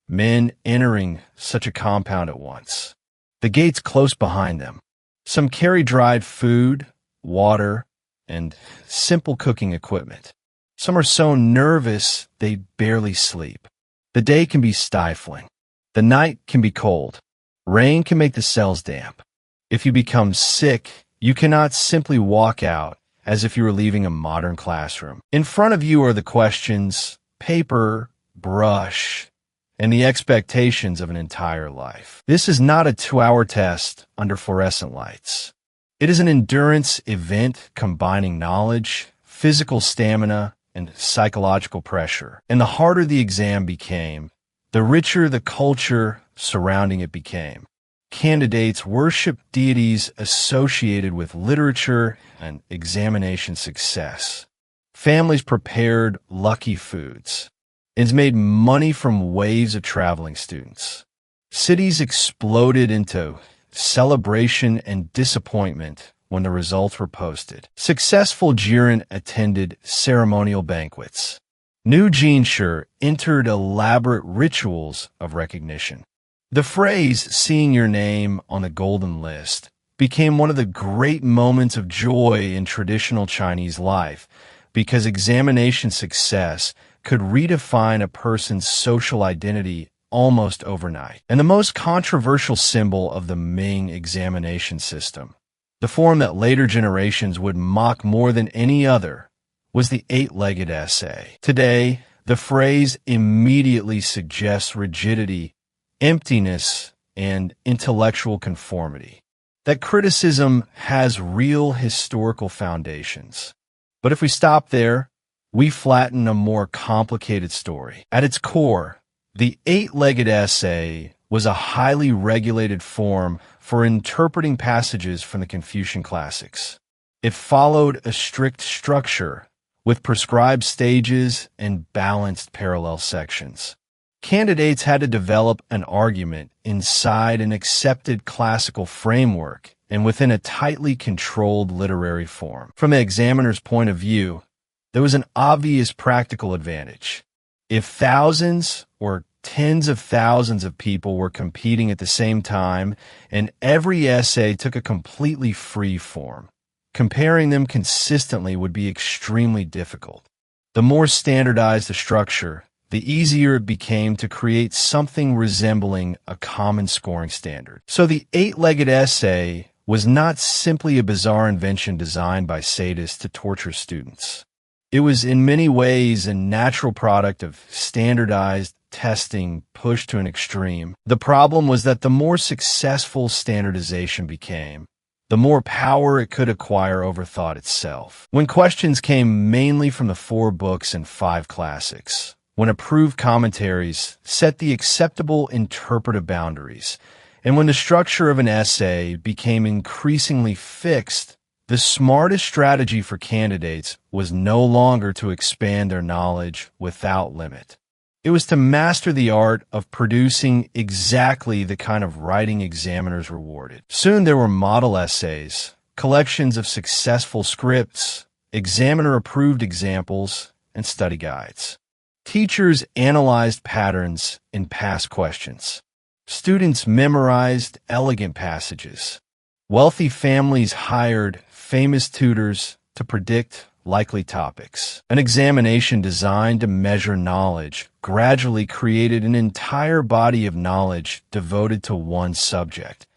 men entering such a compound at once. The gates close behind them. Some carry dried food, water, and simple cooking equipment. Some are so nervous they barely sleep. The day can be stifling. The night can be cold. Rain can make the cells damp. If you become sick, you cannot simply walk out as if you were leaving a modern classroom. In front of you are the questions, paper, brush, and the expectations of an entire life. This is not a 2-hour test under fluorescent lights. It is an endurance event combining knowledge, physical stamina, and psychological pressure. And the harder the exam became, the richer the culture surrounding it became. Candidates worshiped deities associated with literature and examination success. Families prepared lucky foods and made money from waves of traveling students. Cities exploded into celebration and disappointment when the results were posted. Successful Jiren attended ceremonial banquets. New Jinshi entered elaborate rituals of recognition. The phrase, seeing your name on the golden list, became one of the great moments of joy in traditional Chinese life because examination success could redefine a person's social identity almost overnight. And the most controversial symbol of the Ming examination system, the form that later generations would mock more than any other, was the 8-legged essay. Today, the phrase immediately suggests rigidity, emptiness, and intellectual conformity. That criticism has real historical foundations. But if we stop there, we flatten a more complicated story. At its core, the 8-legged essay was a highly regulated form for interpreting passages from the Confucian classics. It followed a strict structure with prescribed stages and balanced parallel sections. Candidates had to develop an argument inside an accepted classical framework and within a tightly controlled literary form. From the examiner's point of view, there was an obvious practical advantage. If thousands or tens of thousands of people were competing at the same time, and every essay took a completely free form, comparing them consistently would be extremely difficult. The more standardized the structure, the easier it became to create something resembling a common scoring standard. So the 8-legged essay was not simply a bizarre invention designed by sadists to torture students. It was in many ways a natural product of standardized testing pushed to an extreme. The problem was that the more successful standardization became, the more power it could acquire over thought itself. When questions came mainly from the 4 books and 5 classics, when approved commentaries set the acceptable interpretive boundaries, and when the structure of an essay became increasingly fixed, the smartest strategy for candidates was no longer to expand their knowledge without limit. It was to master the art of producing exactly the kind of writing examiners rewarded. Soon there were model essays, collections of successful scripts, examiner-approved examples, and study guides. Teachers analyzed patterns in past questions. Students memorized elegant passages. Wealthy families hired famous tutors to predict likely topics. An examination designed to measure knowledge gradually created an entire body of knowledge devoted to one subject: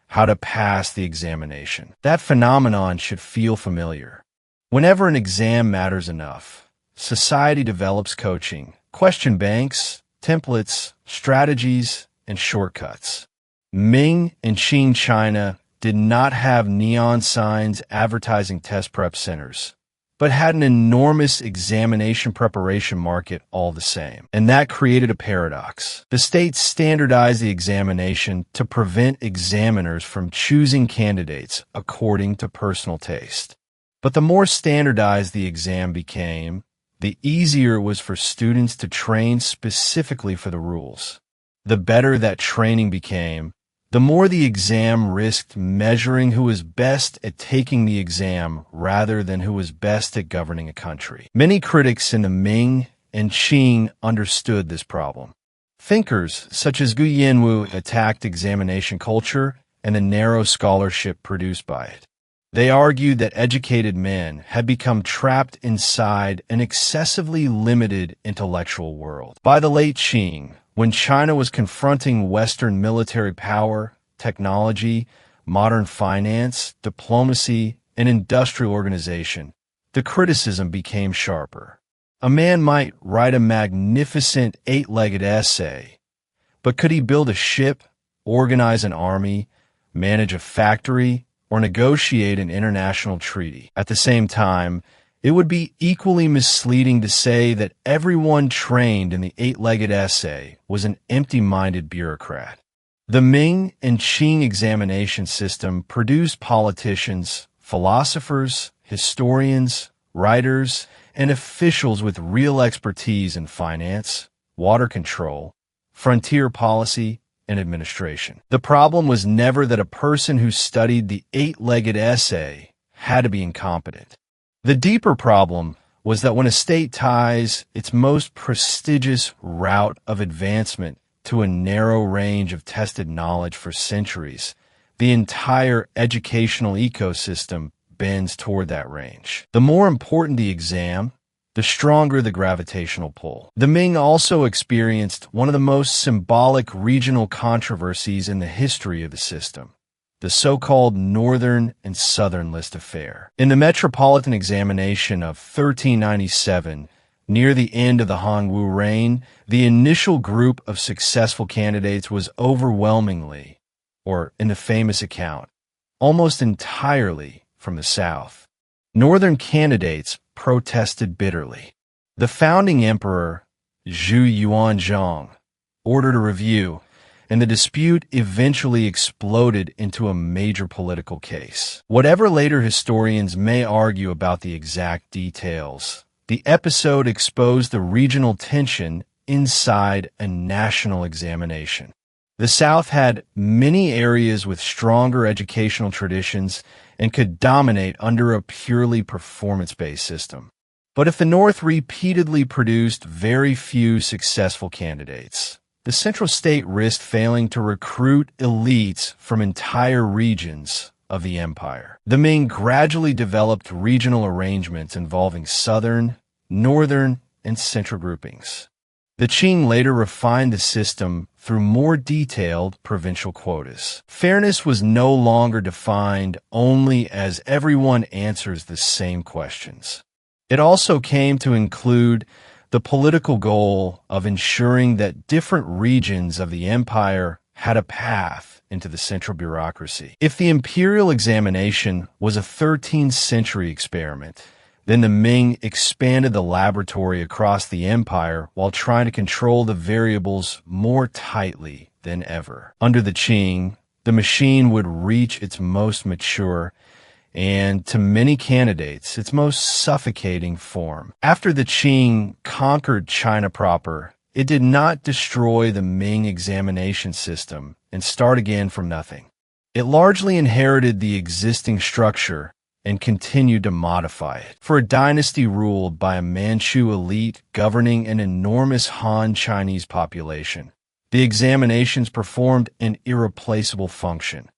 how to pass the examination. That phenomenon should feel familiar. Whenever an exam matters enough, society develops coaching, question banks, templates, strategies, and shortcuts. Ming and Qing China did not have neon signs advertising test prep centers, but had an enormous examination preparation market all the same. And that created a paradox. The state standardized the examination to prevent examiners from choosing candidates according to personal taste. But the more standardized the exam became, the easier it was for students to train specifically for the rules. The better that training became, the more the exam risked measuring who was best at taking the exam rather than who was best at governing a country. Many critics in the Ming and Qing understood this problem. Thinkers such as Gu Yanwu attacked examination culture and the narrow scholarship produced by it. They argued that educated men had become trapped inside an excessively limited intellectual world. By the late Qing, when China was confronting Western military power, technology, modern finance, diplomacy, and industrial organization, the criticism became sharper. A man might write a magnificent 8-legged essay, but could he build a ship, organize an army, manage a factory, or negotiate an international treaty? At the same time, it would be equally misleading to say that everyone trained in the 8-legged essay was an empty-minded bureaucrat. The Ming and Qing examination system produced politicians, philosophers, historians, writers, and officials with real expertise in finance, water control, frontier policy, and administration. The problem was never that a person who studied the 8-legged essay had to be incompetent. The deeper problem was that when a state ties its most prestigious route of advancement to a narrow range of tested knowledge for centuries, the entire educational ecosystem bends toward that range. The more important the exam, the stronger the gravitational pull. The Ming also experienced one of the most symbolic regional controversies in the history of the system: the so-called Northern and Southern List affair. In the Metropolitan Examination of 1397, near the end of the Hongwu reign, the initial group of successful candidates was overwhelmingly, or in the famous account, almost entirely from the South. Northern candidates protested bitterly. The founding emperor, Zhu Yuanzhang, ordered a review, and the dispute eventually exploded into a major political case. Whatever later historians may argue about the exact details, the episode exposed the regional tension inside a national examination. The South had many areas with stronger educational traditions and could dominate under a purely performance-based system. But if the North repeatedly produced very few successful candidates, the central state risked failing to recruit elites from entire regions of the empire. The Ming gradually developed regional arrangements involving southern, northern, and central groupings. The Qing later refined the system through more detailed provincial quotas. Fairness was no longer defined only as everyone answers the same questions. It also came to include the political goal of ensuring that different regions of the empire had a path into the central bureaucracy. If the imperial examination was a 13th century experiment, then the Ming expanded the laboratory across the empire while trying to control the variables more tightly than ever. Under the Qing, the machine would reach its most mature and, to many candidates, its most suffocating form. After the Qing conquered China proper, it did not destroy the Ming examination system and start again from nothing. It largely inherited the existing structure and continued to modify it. For a dynasty ruled by a Manchu elite governing an enormous Han Chinese population, the examinations performed an irreplaceable function: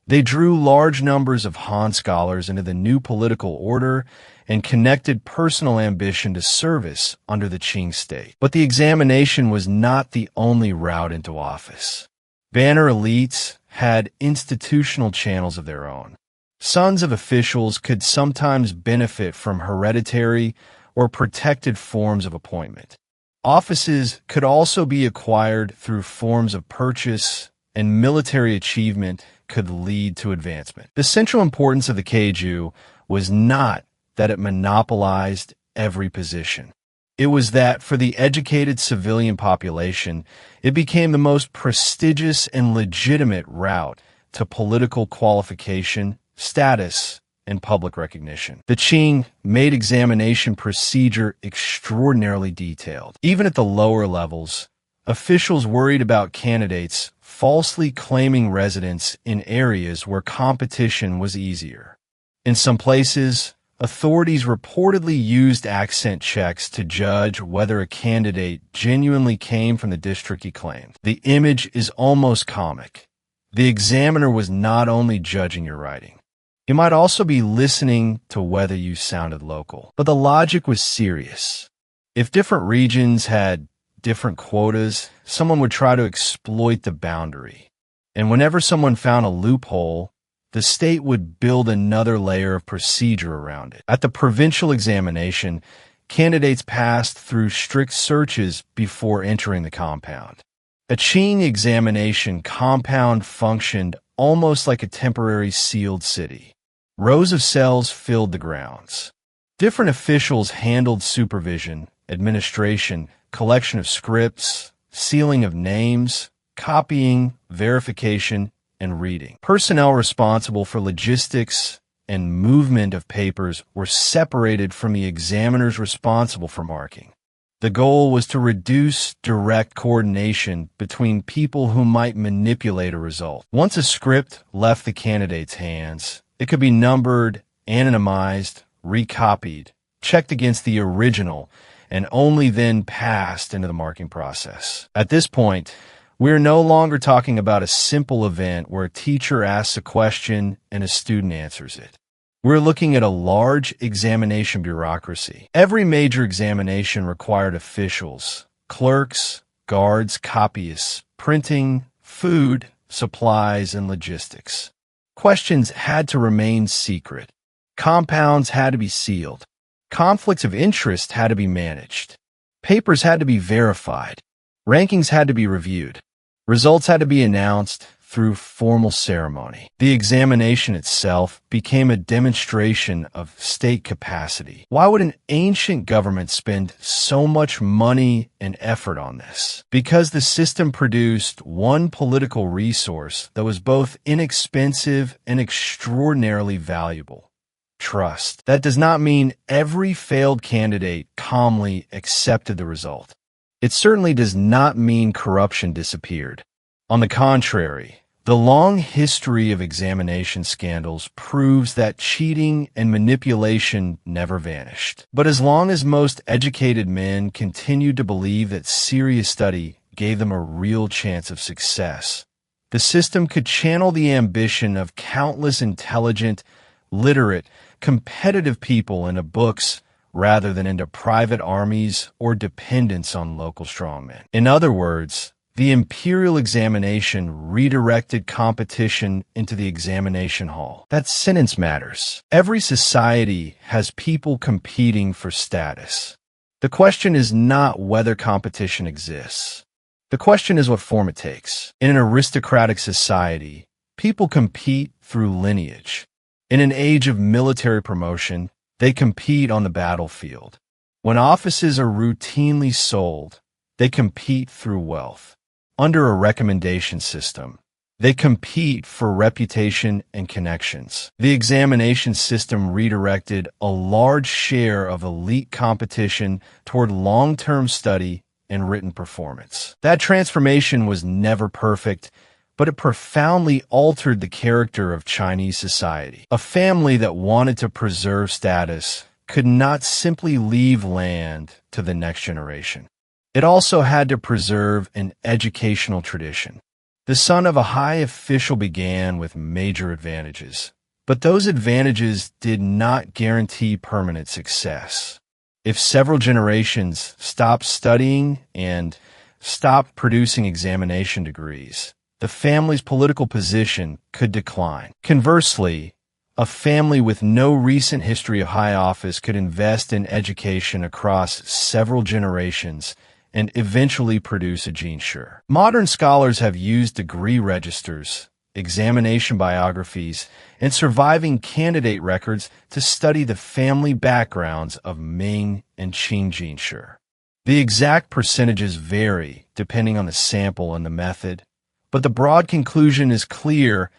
They drew large numbers of Han scholars into the new political order and connected personal ambition to service under the Qing state. But the examination was not the only route into office. Banner elites had institutional channels of their own. Sons of officials could sometimes benefit from hereditary or protected forms of appointment. Offices could also be acquired through forms of purchase, and military achievement could lead to advancement. The central importance of the Keju was not that it monopolized every position. It was that for the educated civilian population, it became the most prestigious and legitimate route to political qualification, status, and public recognition. The Qing made examination procedure extraordinarily detailed. Even at the lower levels, officials worried about candidates falsely claiming residence in areas where competition was easier. In some places, authorities reportedly used accent checks to judge whether a candidate genuinely came from the district he claimed. The image is almost comic. The examiner was not only judging your writing. He might also be listening to whether you sounded local. But the logic was serious. If different regions had different quotas, someone would try to exploit the boundary. And whenever someone found a loophole, the state would build another layer of procedure around it. At the provincial examination, candidates passed through strict searches before entering the compound. A Qing examination compound functioned almost like a temporary sealed city. Rows of cells filled the grounds. Different officials handled supervision, administration, collection of scripts, sealing of names, copying, verification, and reading. Personnel responsible for logistics and movement of papers were separated from the examiners responsible for marking. The goal was to reduce direct coordination between people who might manipulate a result. Once a script left the candidate's hands, it could be numbered, anonymized, recopied, checked against the original, and only then passed into the marking process. At this point, we're no longer talking about a simple event where a teacher asks a question and a student answers it. We're looking at a large examination bureaucracy. Every major examination required officials, clerks, guards, copyists, printing, food, supplies, and logistics. Questions had to remain secret. Compounds had to be sealed. Conflicts of interest had to be managed. Papers had to be verified. Rankings had to be reviewed. Results had to be announced through formal ceremony. The examination itself became a demonstration of state capacity. Why would an ancient government spend so much money and effort on this? Because the system produced one political resource that was both inexpensive and extraordinarily valuable: trust. That does not mean every failed candidate calmly accepted the result. It certainly does not mean corruption disappeared. On the contrary, the long history of examination scandals proves that cheating and manipulation never vanished. But as long as most educated men continued to believe that serious study gave them a real chance of success, the system could channel the ambition of countless intelligent, literate, competitive people into books rather than into private armies or dependence on local strongmen. In other words, the imperial examination redirected competition into the examination hall. That sentence matters. Every society has people competing for status. The question is not whether competition exists. The question is what form it takes. In an aristocratic society, people compete through lineage. In an age of military promotion, they compete on the battlefield. When offices are routinely sold, they compete through wealth. Under a recommendation system, they compete for reputation and connections. The examination system redirected a large share of elite competition toward long-term study and written performance. That transformation was never perfect, but it profoundly altered the character of Chinese society. A family that wanted to preserve status could not simply leave land to the next generation. It also had to preserve an educational tradition. The son of a high official began with major advantages, but those advantages did not guarantee permanent success. If several generations stopped studying and stopped producing examination degrees, the family's political position could decline. Conversely, a family with no recent history of high office could invest in education across several generations and eventually produce a jinshi. Modern scholars have used degree registers, examination biographies, and surviving candidate records to study the family backgrounds of Ming and Qing jinshi. The exact percentages vary depending on the sample and the method, but the broad conclusion is clear.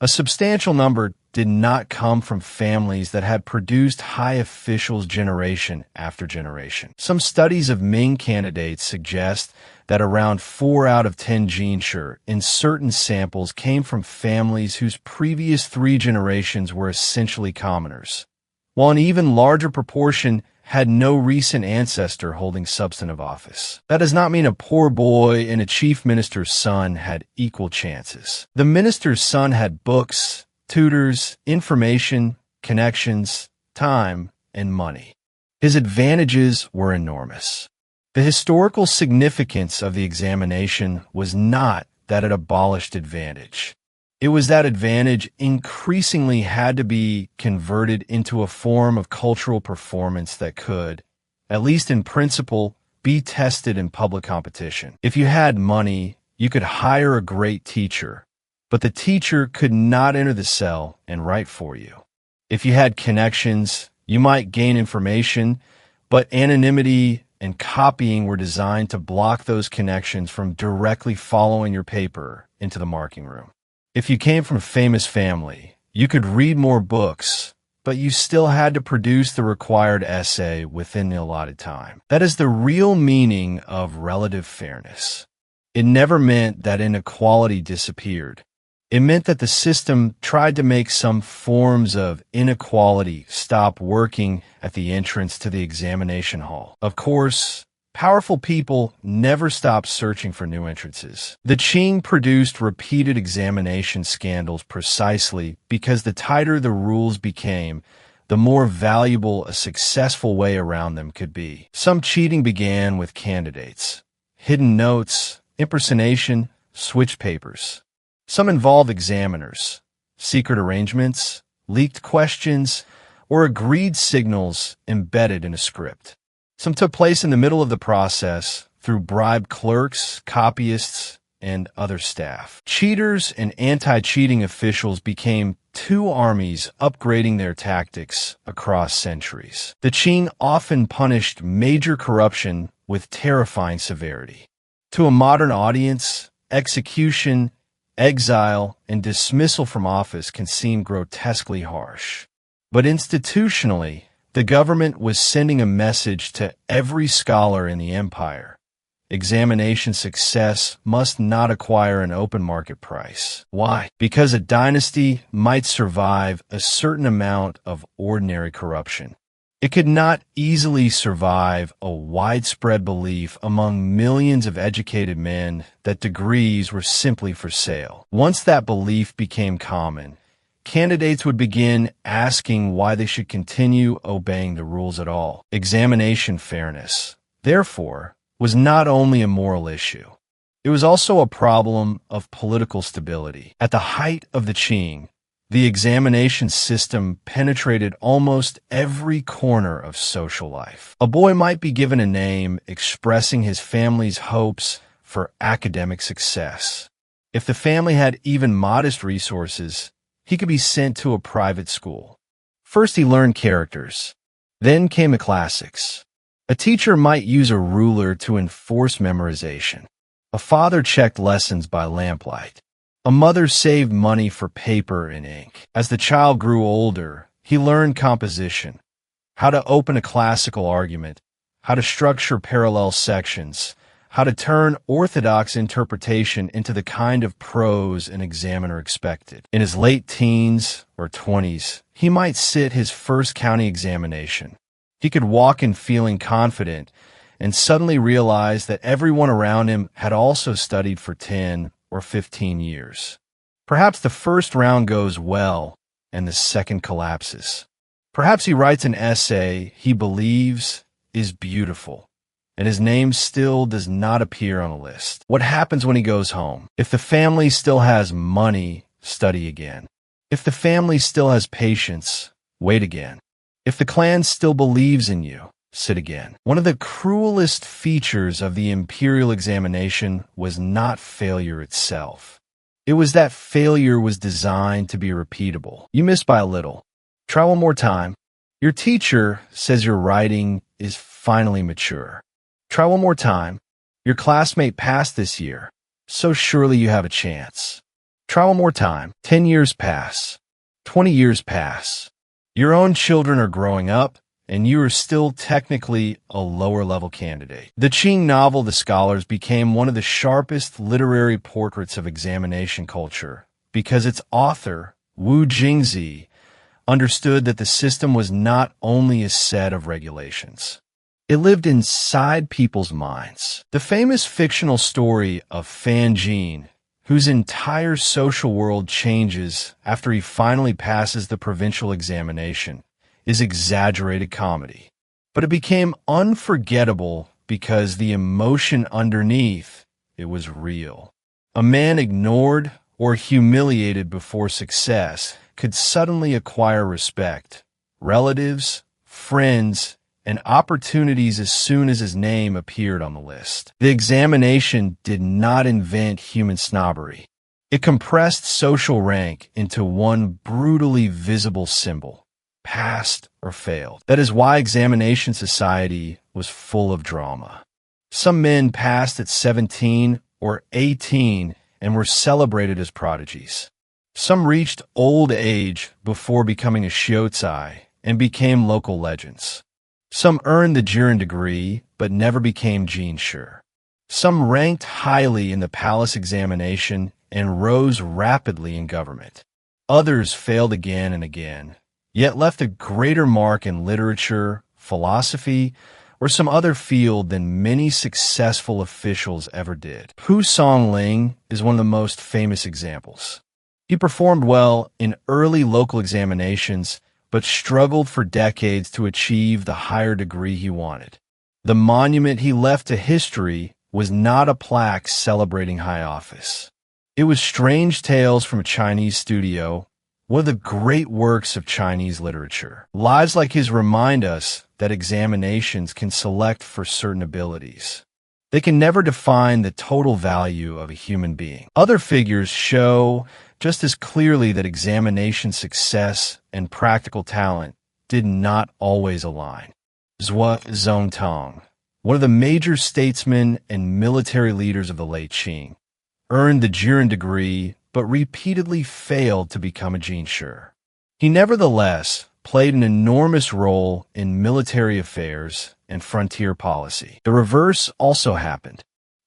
A substantial number did not come from families that had produced high officials generation after generation. Some studies of Ming candidates suggest that around 4 out of 10 jinshi in certain samples came from families whose previous 3 generations were essentially commoners, while an even larger proportion had no recent ancestor holding substantive office. That does not mean a poor boy and a chief minister's son had equal chances. The minister's son had books, tutors, information, connections, time, and money. His advantages were enormous. The historical significance of the examination was not that it abolished advantage. It was that advantage increasingly had to be converted into a form of cultural performance that could, at least in principle, be tested in public competition. If you had money, you could hire a great teacher, but the teacher could not enter the cell and write for you. If you had connections, you might gain information, but anonymity and copying were designed to block those connections from directly following your paper into the marking room. If you came from a famous family, you could read more books, but you still had to produce the required essay within the allotted time. That is the real meaning of relative fairness. It never meant that inequality disappeared. It meant that the system tried to make some forms of inequality stop working at the entrance to the examination hall. Of course, powerful people never stopped searching for new entrances. The Qing produced repeated examination scandals precisely because the tighter the rules became, the more valuable a successful way around them could be. Some cheating began with candidates, hidden notes, impersonation, switch papers. Some involved examiners, secret arrangements, leaked questions, or agreed signals embedded in a script. Some took place in the middle of the process through bribed clerks, copyists, and other staff. Cheaters and anti-cheating officials became 2 armies upgrading their tactics across centuries. The Qing often punished major corruption with terrifying severity. To a modern audience, execution, exile, and dismissal from office can seem grotesquely harsh. But institutionally, the government was sending a message to every scholar in the empire. Examination success must not acquire an open market price. Why? Because a dynasty might survive a certain amount of ordinary corruption. It could not easily survive a widespread belief among millions of educated men that degrees were simply for sale. Once that belief became common, candidates would begin asking why they should continue obeying the rules at all. Examination fairness, therefore, was not only a moral issue. It was also a problem of political stability. At the height of the Qing, the examination system penetrated almost every corner of social life. A boy might be given a name expressing his family's hopes for academic success. If the family had even modest resources, he could be sent to a private school. First, he learned characters. Then came the classics. A teacher might use a ruler to enforce memorization. A father checked lessons by lamplight. A mother saved money for paper and ink. As the child grew older, he learned composition, how to open a classical argument, how to structure parallel sections, how to turn orthodox interpretation into the kind of prose an examiner expected. In his late teens or 20s, he might sit his first county examination. He could walk in feeling confident and suddenly realize that everyone around him had also studied for 10 or 15 years. Perhaps the first round goes well and the second collapses. Perhaps he writes an essay he believes is beautiful, and his name still does not appear on a list. What happens when he goes home? If the family still has money, study again. If the family still has patience, wait again. If the clan still believes in you, sit again. One of the cruelest features of the imperial examination was not failure itself. It was that failure was designed to be repeatable. You missed by a little. Try one more time. Your teacher says your writing is finally mature. Try one more time. Your classmate passed this year, so surely you have a chance. Try one more time. 10 years pass. 20 years pass. Your own children are growing up, and you are still technically a lower-level candidate. The Qing novel The Scholars became one of the sharpest literary portraits of examination culture because its author, Wu Jingzi, understood that the system was not only a set of regulations. It lived inside people's minds. The famous fictional story of Fan Jin, whose entire social world changes after he finally passes the provincial examination, is exaggerated comedy. But it became unforgettable because the emotion underneath it was real. A man ignored or humiliated before success could suddenly acquire respect, relatives, friends, and opportunities as soon as his name appeared on the list. The examination did not invent human snobbery. It compressed social rank into one brutally visible symbol: passed or failed. That is why examination society was full of drama. Some men passed at 17 or 18 and were celebrated as prodigies. Some reached old age before becoming a shiozai and became local legends. Some earned the Jiren degree but never became jinshi. Some ranked highly in the palace examination and rose rapidly in government. Others failed again and again, yet left a greater mark in literature, philosophy, or some other field than many successful officials ever did. Pu Songling is one of the most famous examples. He performed well in early local examinations, but struggled for decades to achieve the higher degree he wanted. The monument he left to history was not a plaque celebrating high office. It was Strange Tales from a Chinese Studio, one of the great works of Chinese literature. Lives like his remind us that examinations can select for certain abilities. They can never define the total value of a human being. Other figures show just as clearly that examination success and practical talent did not always align. Sui and Tang, one of the major statesmen and military leaders of the late Qing, earned the Jiren degree but repeatedly failed to become a jinshi. He nevertheless played an enormous role in military affairs and frontier policy. The reverse also happened.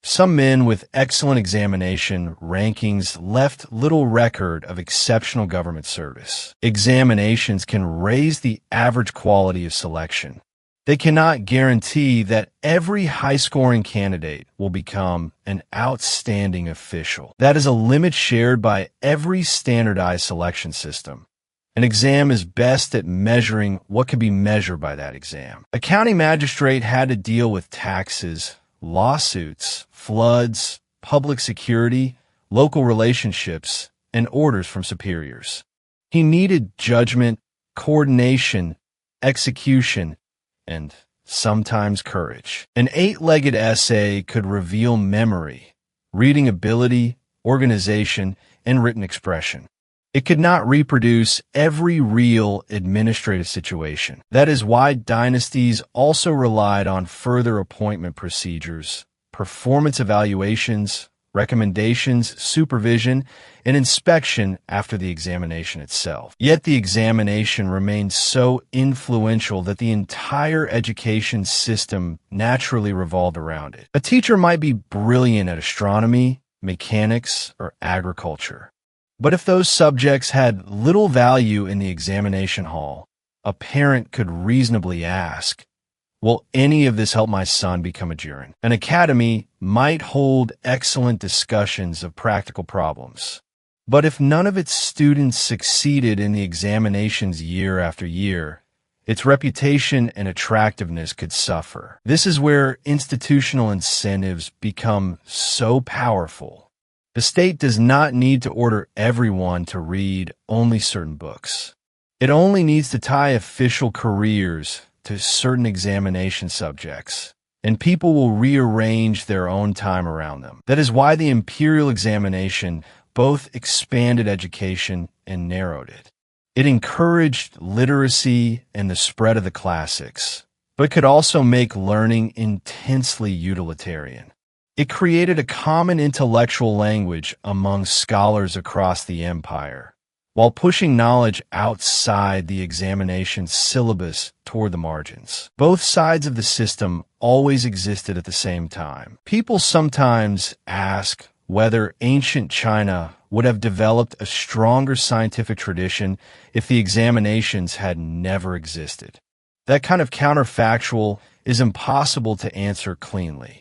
Some men with excellent examination rankings left little record of exceptional government service. Examinations can raise the average quality of selection. They cannot guarantee that every high-scoring candidate will become an outstanding official. That is a limit shared by every standardized selection system. An exam is best at measuring what can be measured by that exam. A county magistrate had to deal with taxes, lawsuits, floods, public security, local relationships, and orders from superiors. He needed judgment, coordination, execution, and sometimes courage. An 8-legged essay could reveal memory, reading ability, organization, and written expression. It could not reproduce every real administrative situation. That is why dynasties also relied on further appointment procedures, performance evaluations, recommendations, supervision, and inspection after the examination itself. Yet the examination remained so influential that the entire education system naturally revolved around it. A teacher might be brilliant at astronomy, mechanics, or agriculture. But if those subjects had little value in the examination hall, a parent could reasonably ask, Will any of this help my son become a jurist? An academy might hold excellent discussions of practical problems. But if none of its students succeeded in the examinations year after year, its reputation and attractiveness could suffer. This is where institutional incentives become so powerful. The state does not need to order everyone to read only certain books. It only needs to tie official careers to certain examination subjects, and people will rearrange their own time around them. That is why the imperial examination both expanded education and narrowed it. It encouraged literacy and the spread of the classics, but could also make learning intensely utilitarian. It created a common intellectual language among scholars across the empire, while pushing knowledge outside the examination syllabus toward the margins. Both sides of the system always existed at the same time. People sometimes ask whether ancient China would have developed a stronger scientific tradition if the examinations had never existed. That kind of counterfactual is impossible to answer cleanly.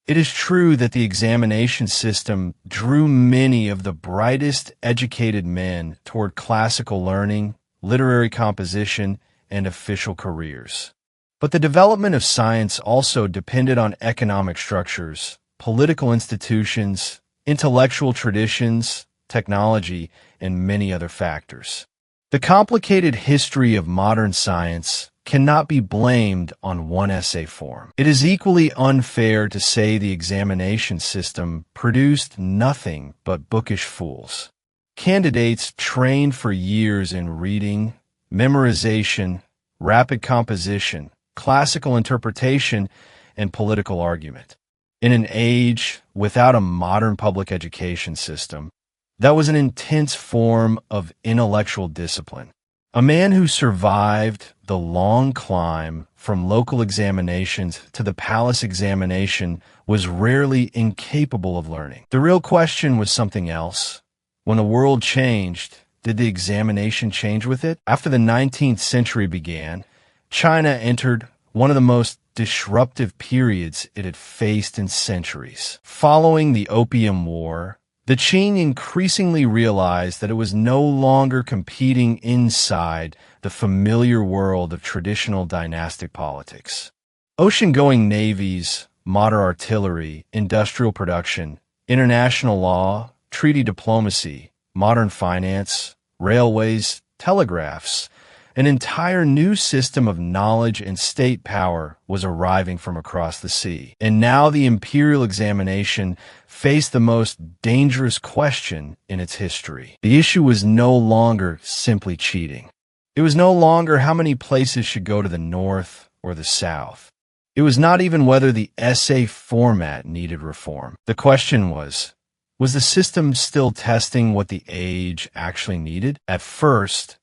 It is true that the examination system drew many of the brightest educated men toward classical learning, literary composition, and official careers. But the development of science also depended on economic structures, political institutions, intellectual traditions, technology, and many other factors. The complicated history of modern science cannot be blamed on one essay form. It is equally unfair to say the examination system produced nothing but bookish fools. Candidates trained for years in reading, memorization, rapid composition, classical interpretation, and political argument. In an age without a modern public education system, that was an intense form of intellectual discipline. A man who survived the long climb from local examinations to the palace examination was rarely incapable of learning. The real question was something else. When the world changed, did the examination change with it? After the 19th century began, China entered one of the most disruptive periods it had faced in centuries. Following the Opium War, the Qing increasingly realized that it was no longer competing inside the familiar world of traditional dynastic politics. Ocean-going navies, modern artillery, industrial production, international law, treaty diplomacy, modern finance, railways, telegraphs, an entire new system of knowledge and state power was arriving from across the sea. And now the imperial examination faced the most dangerous question in its history. The issue was no longer simply cheating. It was no longer how many places should go to the north or the south. It was not even whether the essay format needed reform. The question was the system still testing what the age actually needed? At first,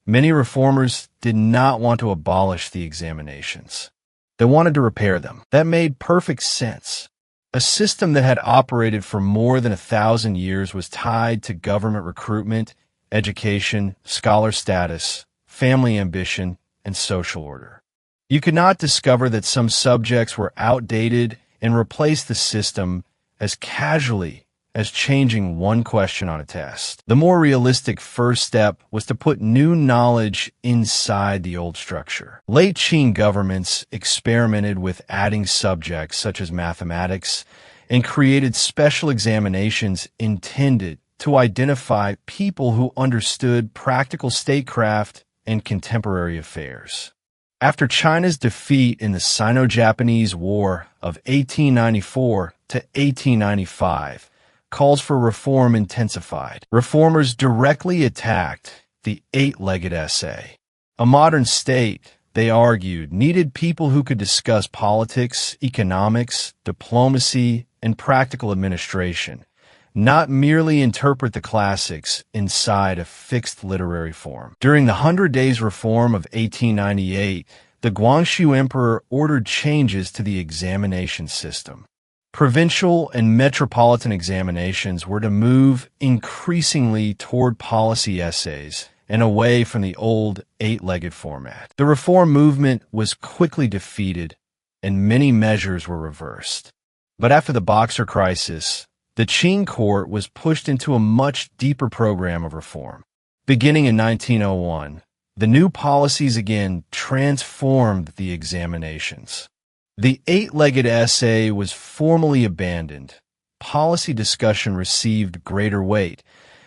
many reformers did not want to abolish the examinations. They wanted to repair them. That made perfect sense. A system that had operated for more than 1,000 years was tied to government recruitment, education, scholar status, family ambition, and social order. You could not discover that some subjects were outdated and replace the system as casually as changing one question on a test. The more realistic first step was to put new knowledge inside the old structure. Late Qing governments experimented with adding subjects such as mathematics and created special examinations intended to identify people who understood practical statecraft and contemporary affairs. After China's defeat in the Sino-Japanese War of 1894 to 1895, calls for reform intensified. Reformers directly attacked the eight-legged essay. A modern state, they argued, needed people who could discuss politics, economics, diplomacy, and practical administration, not merely interpret the classics inside a fixed literary form. During the 100 Days Reform of 1898, the Guangxu Emperor ordered changes to the examination system. Provincial and metropolitan examinations were to move increasingly toward policy essays and away from the old eight-legged format. The reform movement was quickly defeated and many measures were reversed. But after the Boxer crisis, the Qing court was pushed into a much deeper program of reform. Beginning in 1901, the new policies again transformed the examinations. The eight-legged essay was formally abandoned. Policy discussion received greater weight,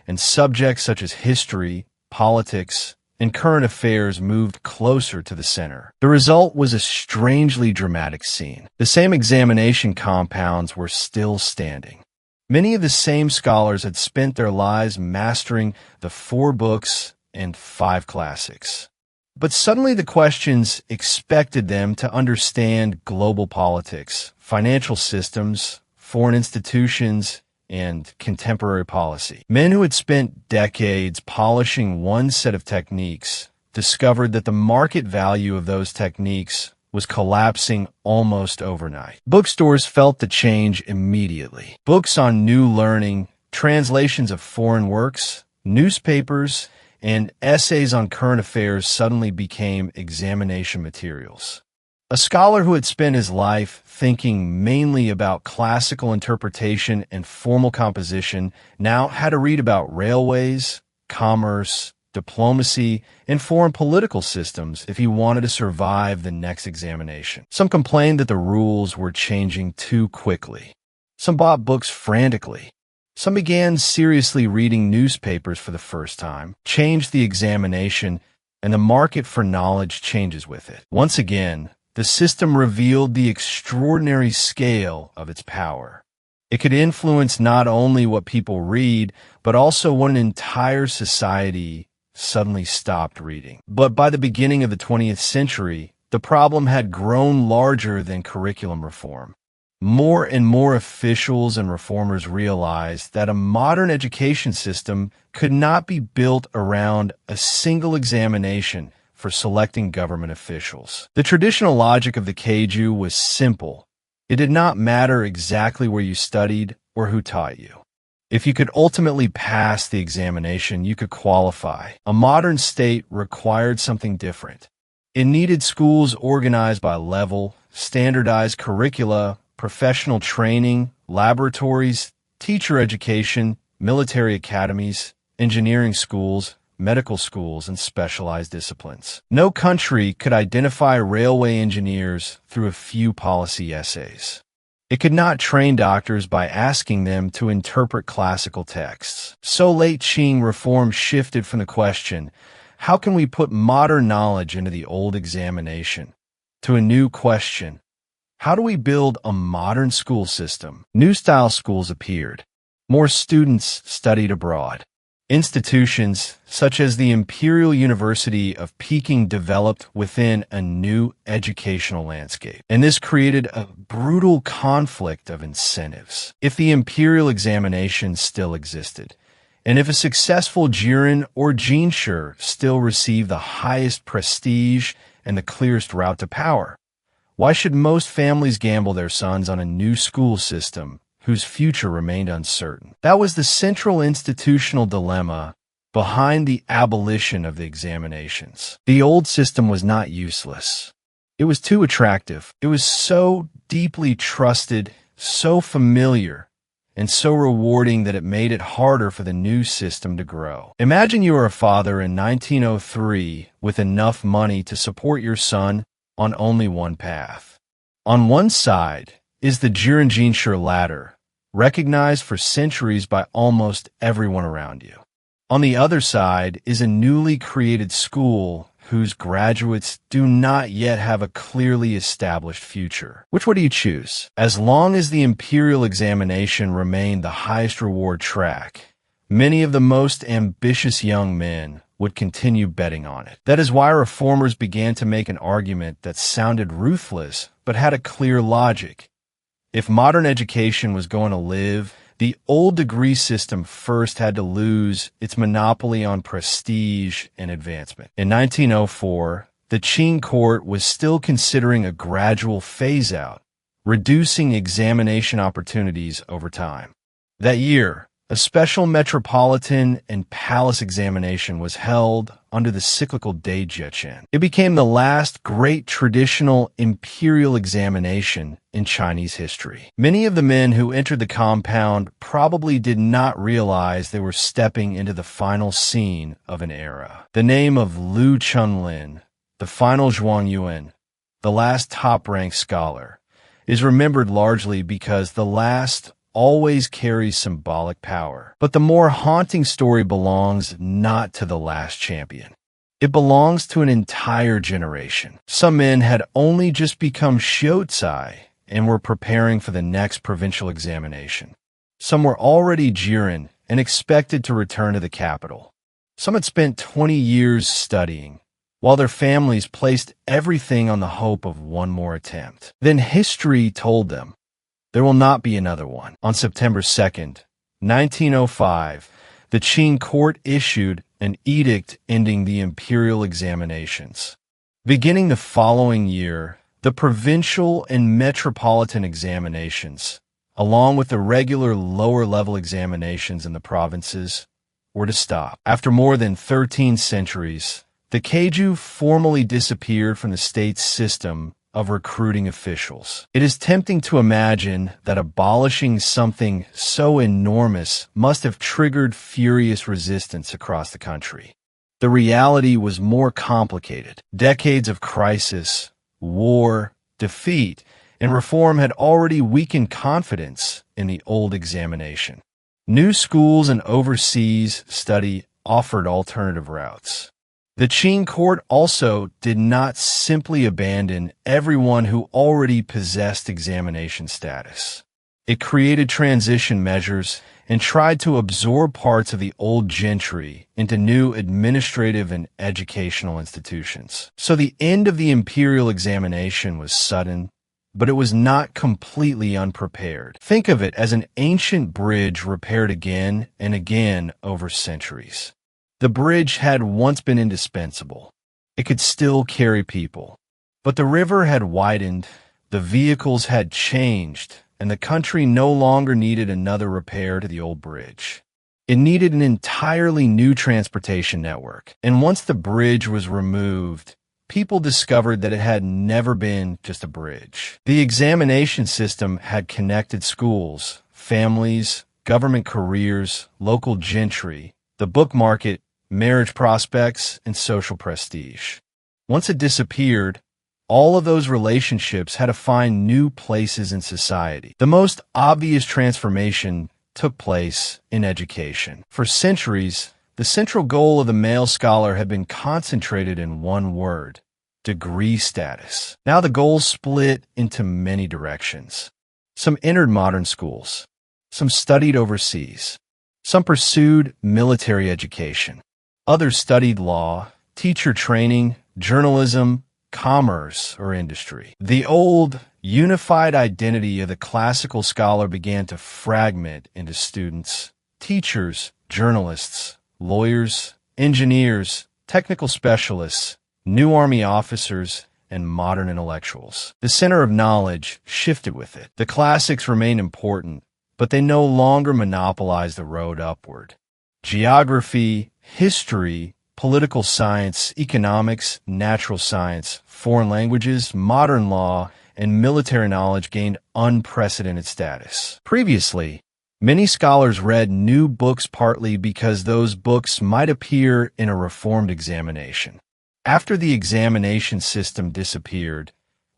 and subjects such as history, politics, and current affairs moved closer to the center. The result was a strangely dramatic scene. The same examination compounds were still standing. Many of the same scholars had spent their lives mastering the 4 books and 5 classics. But suddenly the questions expected them to understand global politics, financial systems, foreign institutions, and contemporary policy. Men who had spent decades polishing one set of techniques discovered that the market value of those techniques was collapsing almost overnight. Bookstores felt the change immediately. Books on new learning, translations of foreign works, newspapers, and essays on current affairs suddenly became examination materials. A scholar who had spent his life thinking mainly about classical interpretation and formal composition now had to read about railways, commerce, diplomacy, and foreign political systems if he wanted to survive the next examination. Some complained that the rules were changing too quickly. Some bought books frantically. Some began seriously reading newspapers for the first time, changed the examination, and the market for knowledge changes with it. Once again, the system revealed the extraordinary scale of its power. It could influence not only what people read, but also what an entire society suddenly stopped reading. But by the beginning of the 20th century, the problem had grown larger than curriculum reform. More and more officials and reformers realized that a modern education system could not be built around a single examination for selecting government officials. The traditional logic of the Keju was simple. It did not matter exactly where you studied or who taught you. If you could ultimately pass the examination, you could qualify. A modern state required something different. It needed schools organized by level, standardized curricula, professional training, laboratories, teacher education, military academies, engineering schools, medical schools, and specialized disciplines. No country could identify railway engineers through a few policy essays. It could not train doctors by asking them to interpret classical texts. So late Qing reform shifted from the question, how can we put modern knowledge into the old examination, to a new question, how do we build a modern school system? New style schools appeared. More students studied abroad. Institutions such as the Imperial University of Peking developed within a new educational landscape. And this created a brutal conflict of incentives. If the imperial examination still existed, and if a successful Jiren or Jinshi still received the highest prestige and the clearest route to power, why should most families gamble their sons on a new school system whose future remained uncertain? That was the central institutional dilemma behind the abolition of the examinations. The old system was not useless. It was too attractive. It was so deeply trusted, so familiar, and so rewarding that it made it harder for the new system to grow. Imagine you are a father in 1903 with enough money to support your son on only one path. On one side is the Jiren Jinshi ladder, recognized for centuries by almost everyone around you. On the other side is a newly created school whose graduates do not yet have a clearly established future. Which one do you choose? As long as the imperial examination remained the highest reward track, many of the most ambitious young men would continue betting on it. That is why reformers began to make an argument that sounded ruthless but had a clear logic. If modern education was going to live, the old degree system first had to lose its monopoly on prestige and advancement. In 1904, the Qing court was still considering a gradual phase-out, reducing examination opportunities over time. That year, a special metropolitan and palace examination was held under the cyclical Daijichen. It became the last great traditional imperial examination in Chinese history. Many of the men who entered the compound probably did not realize they were stepping into the final scene of an era. The name of Lu Chunlin, the final Zhuang Yuan, the last top-ranked scholar, is remembered largely because the last always carries symbolic power. But the more haunting story belongs not to the last champion. It belongs to an entire generation. Some men had only just become Shiozai and were preparing for the next provincial examination. Some were already Jiren and expected to return to the capital. Some had spent 20 years studying, while their families placed everything on the hope of one more attempt. Then history told them, there will not be another one. On September 2nd, 1905, the Qing court issued an edict ending the imperial examinations. Beginning the following year, the provincial and metropolitan examinations, along with the regular lower-level examinations in the provinces, were to stop. After more than 13 centuries, the Keju formally disappeared from the state's system of recruiting officials. It is tempting to imagine that abolishing something so enormous must have triggered furious resistance across the country. The reality was more complicated. Decades of crisis, war, defeat, and reform had already weakened confidence in the old examination. New schools and overseas study offered alternative routes. The Qing court also did not simply abandon everyone who already possessed examination status. It created transition measures and tried to absorb parts of the old gentry into new administrative and educational institutions. So the end of the imperial examination was sudden, but it was not completely unprepared. Think of it as an ancient bridge repaired again and again over centuries. The bridge had once been indispensable. It could still carry people. But the river had widened, the vehicles had changed, and the country no longer needed another repair to the old bridge. It needed an entirely new transportation network. And once the bridge was removed, people discovered that it had never been just a bridge. The examination system had connected schools, families, government careers, local gentry, the book market, marriage prospects, and social prestige. Once it disappeared, all of those relationships had to find new places in society. The most obvious transformation took place in education. For centuries, the central goal of the male scholar had been concentrated in one word: degree status. Now the goal split into many directions. Some entered modern schools. Some studied overseas. Some pursued military education. Others studied law, teacher training, journalism, commerce, or industry. The old, unified identity of the classical scholar began to fragment into students, teachers, journalists, lawyers, engineers, technical specialists, new army officers, and modern intellectuals. The center of knowledge shifted with it. The classics remained important, but they no longer monopolized the road upward. Geography, history, political science, economics, natural science, foreign languages, modern law, and military knowledge gained unprecedented status. Previously, many scholars read new books partly because those books might appear in a reformed examination. After the examination system disappeared,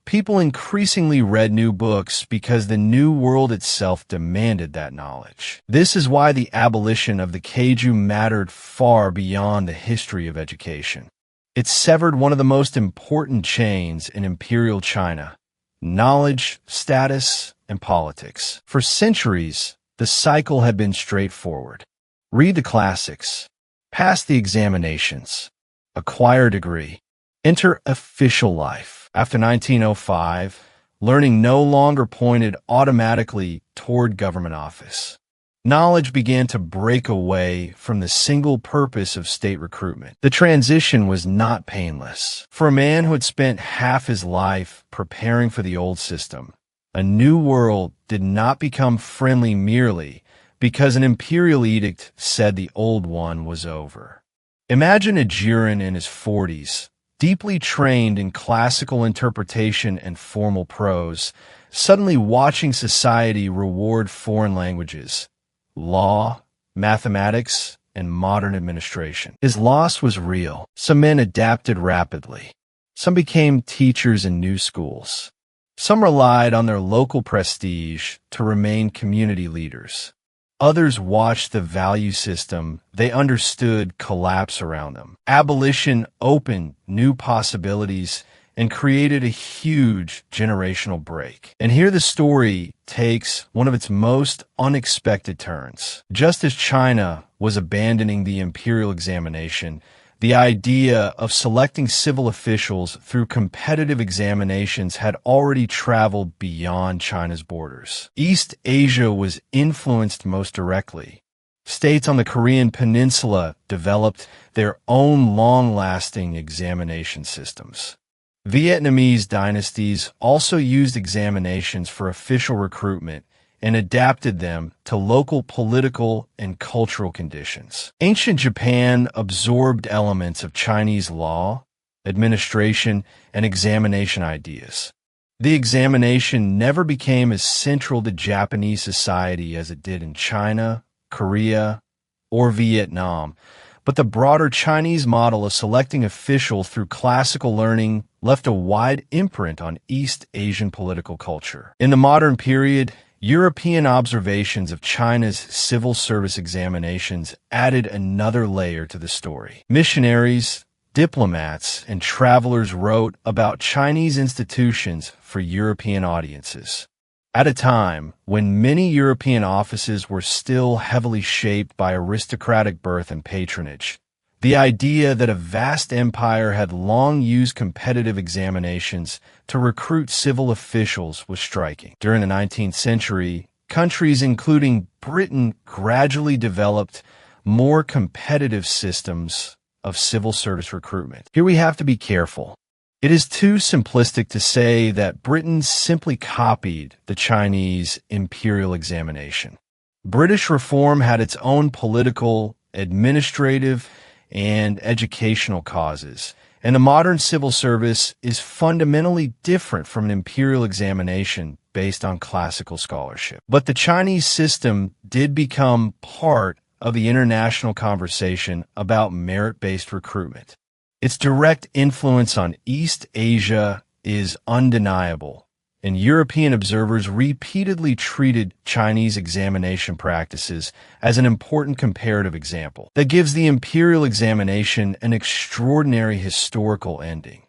people increasingly read new books because the new world itself demanded that knowledge. This is why the abolition of the Keju mattered far beyond the history of education. It severed one of the most important chains in imperial China: knowledge, status, and politics. For centuries, the cycle had been straightforward. Read the classics, pass the examinations, acquire a degree, enter official life. After 1905, learning no longer pointed automatically toward government office. Knowledge began to break away from the single purpose of state recruitment. The transition was not painless. For a man who had spent half his life preparing for the old system, a new world did not become friendly merely because an imperial edict said the old one was over. Imagine a Jiren in his 40s, deeply trained in classical interpretation and formal prose, suddenly watching society reward foreign languages, law, mathematics, and modern administration. His loss was real. Some men adapted rapidly. Some became teachers in new schools. Some relied on their local prestige to remain community leaders. Others watched the value system they understood collapse around them. Abolition opened new possibilities and created a huge generational break. And here the story takes one of its most unexpected turns. Just as China was abandoning the imperial examination, the idea of selecting civil officials through competitive examinations had already traveled beyond China's borders. East Asia was influenced most directly. States on the Korean peninsula developed their own long-lasting examination systems. Vietnamese dynasties also used examinations for official recruitment and adapted them to local political and cultural conditions. Ancient Japan absorbed elements of Chinese law, administration, and examination ideas. The examination never became as central to Japanese society as it did in China, Korea, or Vietnam, but the broader Chinese model of selecting officials through classical learning left a wide imprint on East Asian political culture. In the modern period, European observations of China's civil service examinations added another layer to the story. Missionaries, diplomats, and travelers wrote about Chinese institutions for European audiences. At a time when many European offices were still heavily shaped by aristocratic birth and patronage, the idea that a vast empire had long used competitive examinations to recruit civil officials was striking. During the 19th century, countries including Britain gradually developed more competitive systems of civil service recruitment. Here we have to be careful. It is too simplistic to say that Britain simply copied the Chinese imperial examination. British reform had its own political, administrative, and educational causes, and the modern civil service is fundamentally different from an imperial examination based on classical scholarship. But the Chinese system did become part of the international conversation about merit-based recruitment. Its direct influence on East Asia is undeniable, and European observers repeatedly treated Chinese examination practices as an important comparative example that gives the imperial examination an extraordinary historical ending.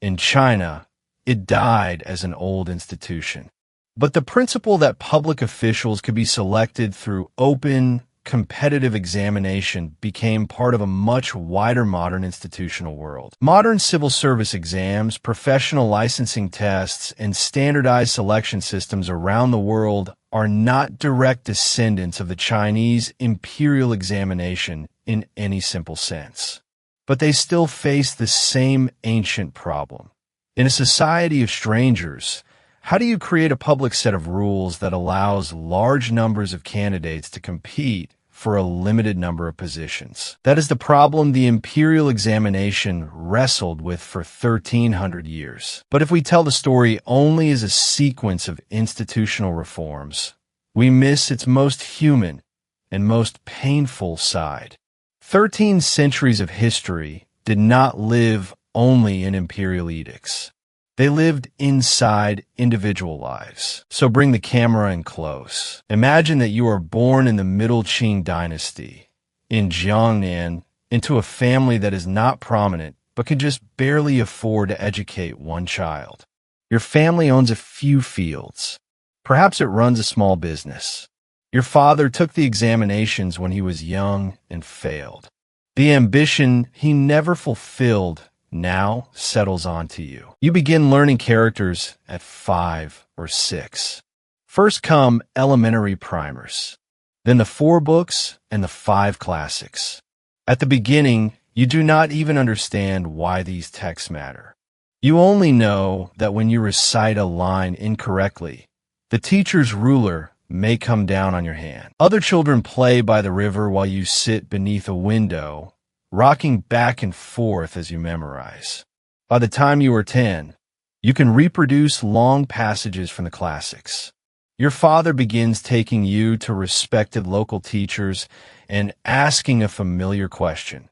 In China, it died as an old institution. But the principle that public officials could be selected through open, competitive examination became part of a much wider modern institutional world. Modern civil service exams, professional licensing tests, and standardized selection systems around the world are not direct descendants of the Chinese imperial examination in any simple sense. But they still face the same ancient problem. In a society of strangers, how do you create a public set of rules that allows large numbers of candidates to compete for a limited number of positions? That is the problem the imperial examination wrestled with for 1,300 years. But if we tell the story only as a sequence of institutional reforms, we miss its most human and most painful side. 13 centuries of history did not live only in imperial edicts. They lived inside individual lives. So bring the camera in close. Imagine that you are born in the Middle Qing dynasty in Jiangnan into a family that is not prominent but can just barely afford to educate one child. Your family owns a few fields. Perhaps it runs a small business. Your father took the examinations when he was young and failed. The ambition he never fulfilled now settles onto you. You begin learning characters at 5 or 6. First come elementary primers, then the 4 books and the 5 classics. At the beginning, you do not even understand why these texts matter. You only know that when you recite a line incorrectly, the teacher's ruler may come down on your hand. Other children play by the river while you sit beneath a window, rocking back and forth as you memorize. By the time you are 10, you can reproduce long passages from the classics. Your father begins taking you to respected local teachers and asking a familiar question.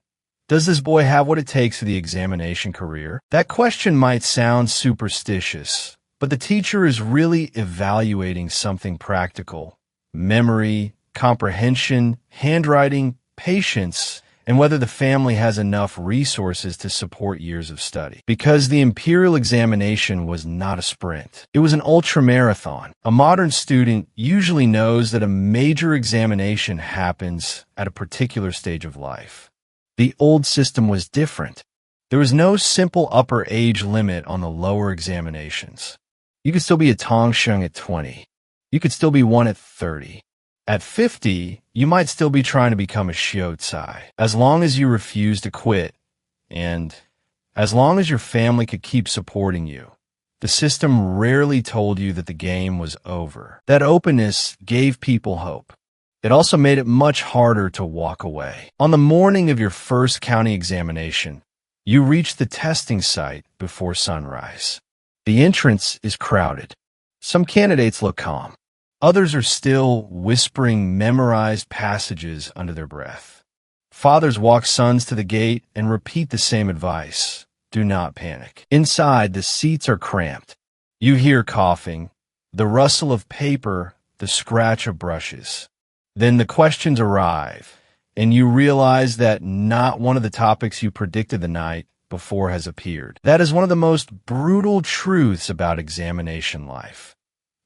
Does this boy have what it takes for the examination career? That question might sound superstitious, but the teacher is really evaluating something practical: memory, comprehension, handwriting, patience, and whether the family has enough resources to support years of study. Because the Imperial examination was not a sprint. It was an ultramarathon. A modern student usually knows that a major examination happens at a particular stage of life. The old system was different. There was no simple upper age limit on the lower examinations. You could still be a Tongsheng at 20. You could still be one at 30. At 50, you might still be trying to become a Shiozai, as long as you refuse to quit, and as long as your family could keep supporting you. The system rarely told you that the game was over. That openness gave people hope. It also made it much harder to walk away. On the morning of your first county examination, you reach the testing site before sunrise. The entrance is crowded. Some candidates look calm. Others are still whispering memorized passages under their breath. Fathers walk sons to the gate and repeat the same advice: do not panic. Inside, the seats are cramped. You hear coughing, the rustle of paper, the scratch of brushes. Then the questions arrive, and you realize that not one of the topics you predicted the night before has appeared. That is one of the most brutal truths about examination life.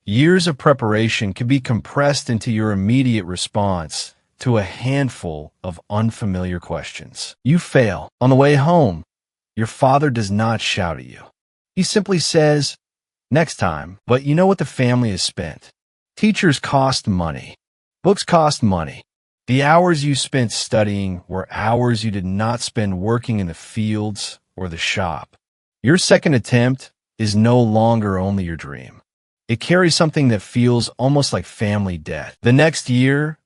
Years of preparation can be compressed into your immediate response to a handful of unfamiliar questions. You fail. On the way home, your father does not shout at you. He simply says, "Next time." But you know what the family has spent. Teachers cost money. Books cost money. The hours you spent studying were hours you did not spend working in the fields or the shop. Your second attempt is no longer only your dream. It carries something that feels almost like family debt. The next year,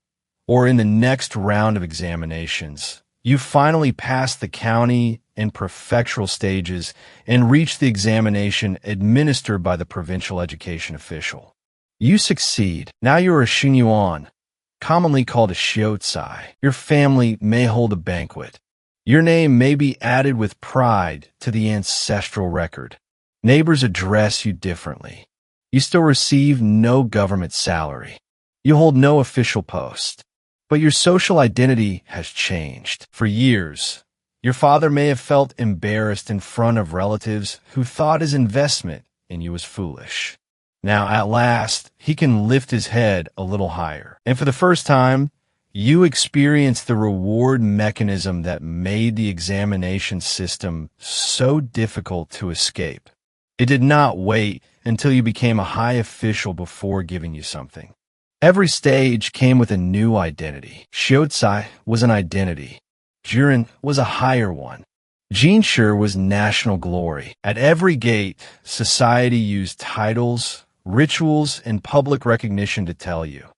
or in the next round of examinations, you finally pass the county and prefectural stages and reach the examination administered by the provincial education official. You succeed. Now you are a Xingyuan, commonly called a Shiozai. Your family may hold a banquet. Your name may be added with pride to the ancestral record. Neighbors address you differently. You still receive no government salary. You hold no official post. But your social identity has changed. For years, your father may have felt embarrassed in front of relatives who thought his investment in you was foolish. Now, at last, he can lift his head a little higher. And for the first time, you experience the reward mechanism that made the examination system so difficult to escape. It did not wait until you became a high official before giving you something. Every stage came with a new identity. Shiozai was an identity. Juren was a higher one. Jinshi was national glory. At every gate, society used titles, rituals, and public recognition to tell you,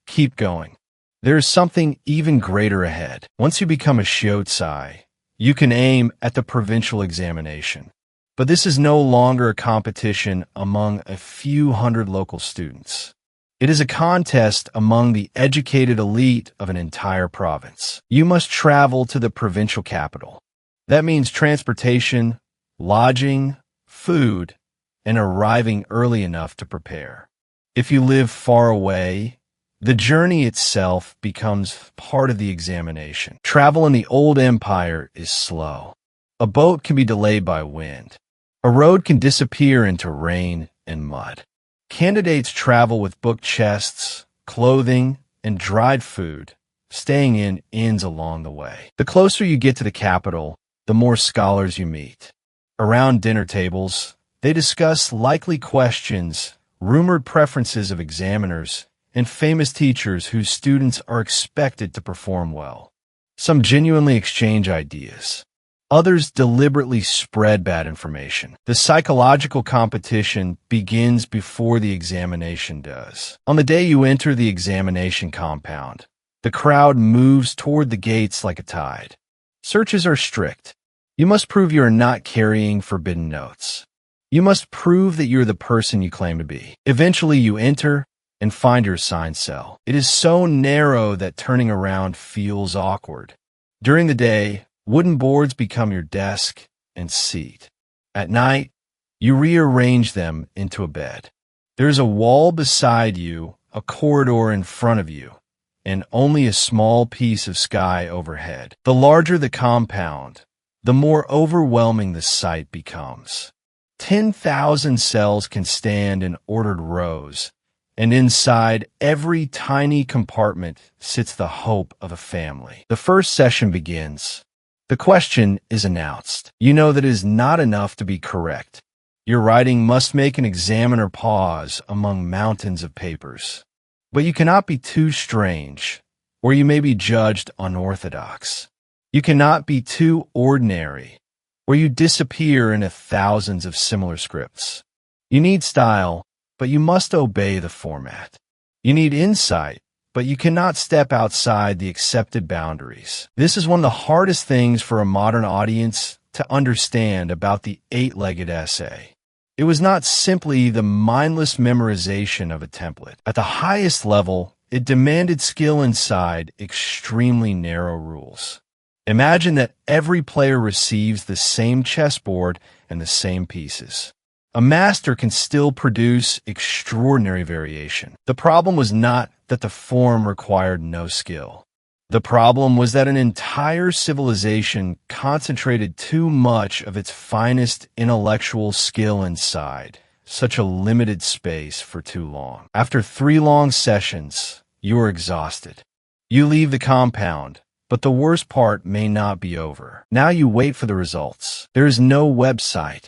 keep going. There is something even greater ahead. Once you become a Shiozai, you can aim at the provincial examination. But this is no longer a competition among a few hundred local students. It is a contest among the educated elite of an entire province. You must travel to the provincial capital. That means transportation, lodging, food, and arriving early enough to prepare. If you live far away, the journey itself becomes part of the examination. Travel in the old empire is slow. A boat can be delayed by wind. A road can disappear into rain and mud. Candidates travel with book chests, clothing, and dried food, staying in inns along the way. The closer you get to the capital, the more scholars you meet. Around dinner tables, they discuss likely questions, rumored preferences of examiners, and famous teachers whose students are expected to perform well. Some genuinely exchange ideas. Others deliberately spread bad information. The psychological competition begins before the examination does. On the day you enter the examination compound, the crowd moves toward the gates like a tide. Searches are strict. You must prove you are not carrying forbidden notes. You must prove that you're the person you claim to be. Eventually, you enter and find your assigned cell. It is so narrow that turning around feels awkward. During the day, wooden boards become your desk and seat. At night, you rearrange them into a bed. There's a wall beside you, a corridor in front of you, and only a small piece of sky overhead. The larger the compound, the more overwhelming the sight becomes. 10,000 cells can stand in ordered rows, and inside every tiny compartment sits the hope of a family. The first session begins. The question is announced. You know that it is not enough to be correct. Your writing must make an examiner pause among mountains of papers. But you cannot be too strange, or you may be judged unorthodox. You cannot be too ordinary, or you disappear into thousands of similar scripts. You need style, but you must obey the format. You need insight, but you cannot step outside the accepted boundaries. This is one of the hardest things for a modern audience to understand about the eight-legged essay. It was not simply the mindless memorization of a template. At the highest level, it demanded skill inside extremely narrow rules. Imagine that every player receives the same chessboard and the same pieces. A master can still produce extraordinary variation. The problem was not that the form required no skill. The problem was that an entire civilization concentrated too much of its finest intellectual skill inside such a limited space for too long. After 3 long sessions, you are exhausted. You leave the compound, but the worst part may not be over. Now you wait for the results. There is no website,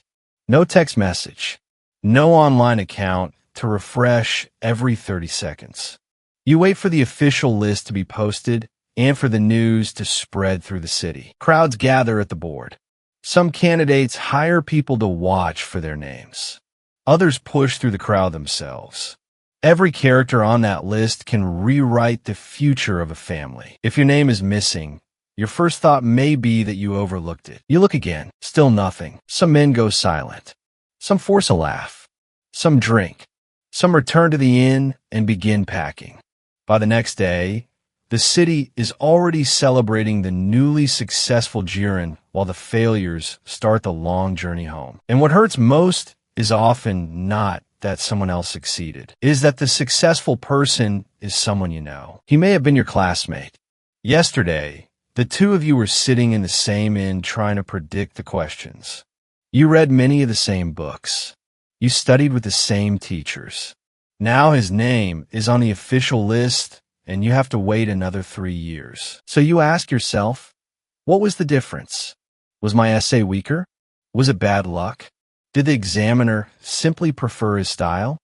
no text message, no online account to refresh every 30 seconds. You wait for the official list to be posted and for the news to spread through the city. Crowds gather at the board. Some candidates hire people to watch for their names. Others push through the crowd themselves. Every character on that list can rewrite the future of a family. If your name is missing, your first thought may be that you overlooked it. You look again, still nothing. Some men go silent. Some force a laugh. Some drink. Some return to the inn and begin packing. By the next day, the city is already celebrating the newly successful Jiren while the failures start the long journey home. And what hurts most is often not that someone else succeeded. It is that the successful person is someone you know. He may have been your classmate. Yesterday, the two of you were sitting in the same inn trying to predict the questions. You read many of the same books. You studied with the same teachers. Now his name is on the official list, and you have to wait another 3 years. So you ask yourself, what was the difference? Was my essay weaker? Was it bad luck? Did the examiner simply prefer his style?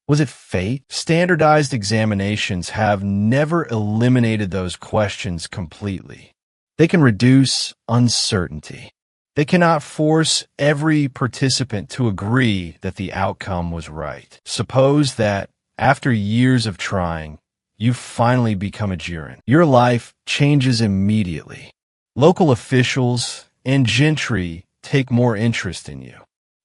Was it fate? Standardized examinations have never eliminated those questions completely. They can reduce uncertainty. They cannot force every participant to agree that the outcome was right. Suppose that, after years of trying, you finally become a Jiren. Your life changes immediately. Local officials and gentry take more interest in you.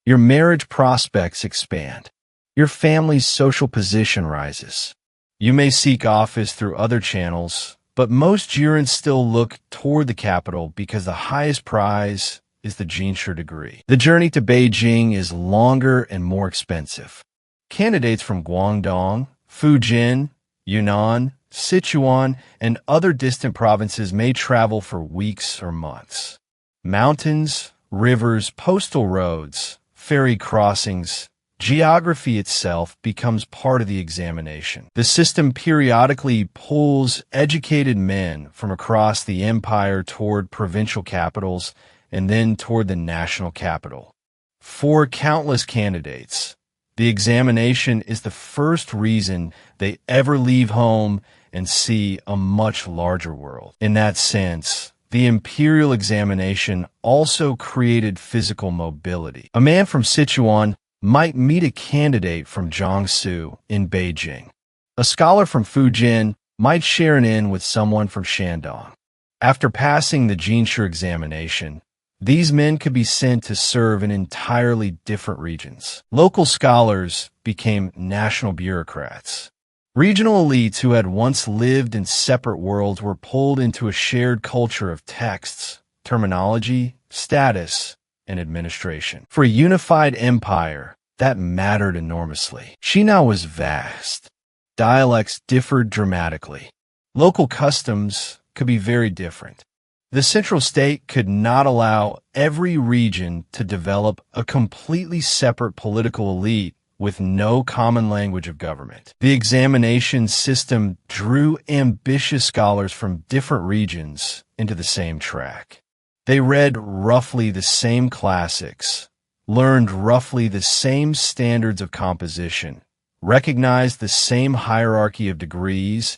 Your marriage prospects expand. Your family's social position rises. You may seek office through other channels, but most Jirens still look toward the capital because the highest prize is the Jinshu degree. The journey to Beijing is longer and more expensive. Candidates from Guangdong, Fujian, Yunnan, Sichuan, and other distant provinces may travel for weeks or months. Mountains, rivers, postal roads, ferry crossings, geography itself becomes part of the examination. The system periodically pulls educated men from across the empire toward provincial capitals and then toward the national capital. For countless candidates, the examination is the first reason they ever leave home and see a much larger world. In that sense, the imperial examination also created physical mobility. A man from Sichuan might meet a candidate from Jiangsu in Beijing. A scholar from Fujian might share an inn with someone from Shandong. After passing the Jinshi examination, these men could be sent to serve in entirely different regions. Local scholars became national bureaucrats. Regional elites who had once lived in separate worlds were pulled into a shared culture of texts, terminology, status, and administration. For a unified empire, that mattered enormously. China was vast. Dialects differed dramatically. Local customs could be very different. The central state could not allow every region to develop a completely separate political elite with no common language of government. The examination system drew ambitious scholars from different regions into the same track. They read roughly the same classics, learned roughly the same standards of composition, recognized the same hierarchy of degrees,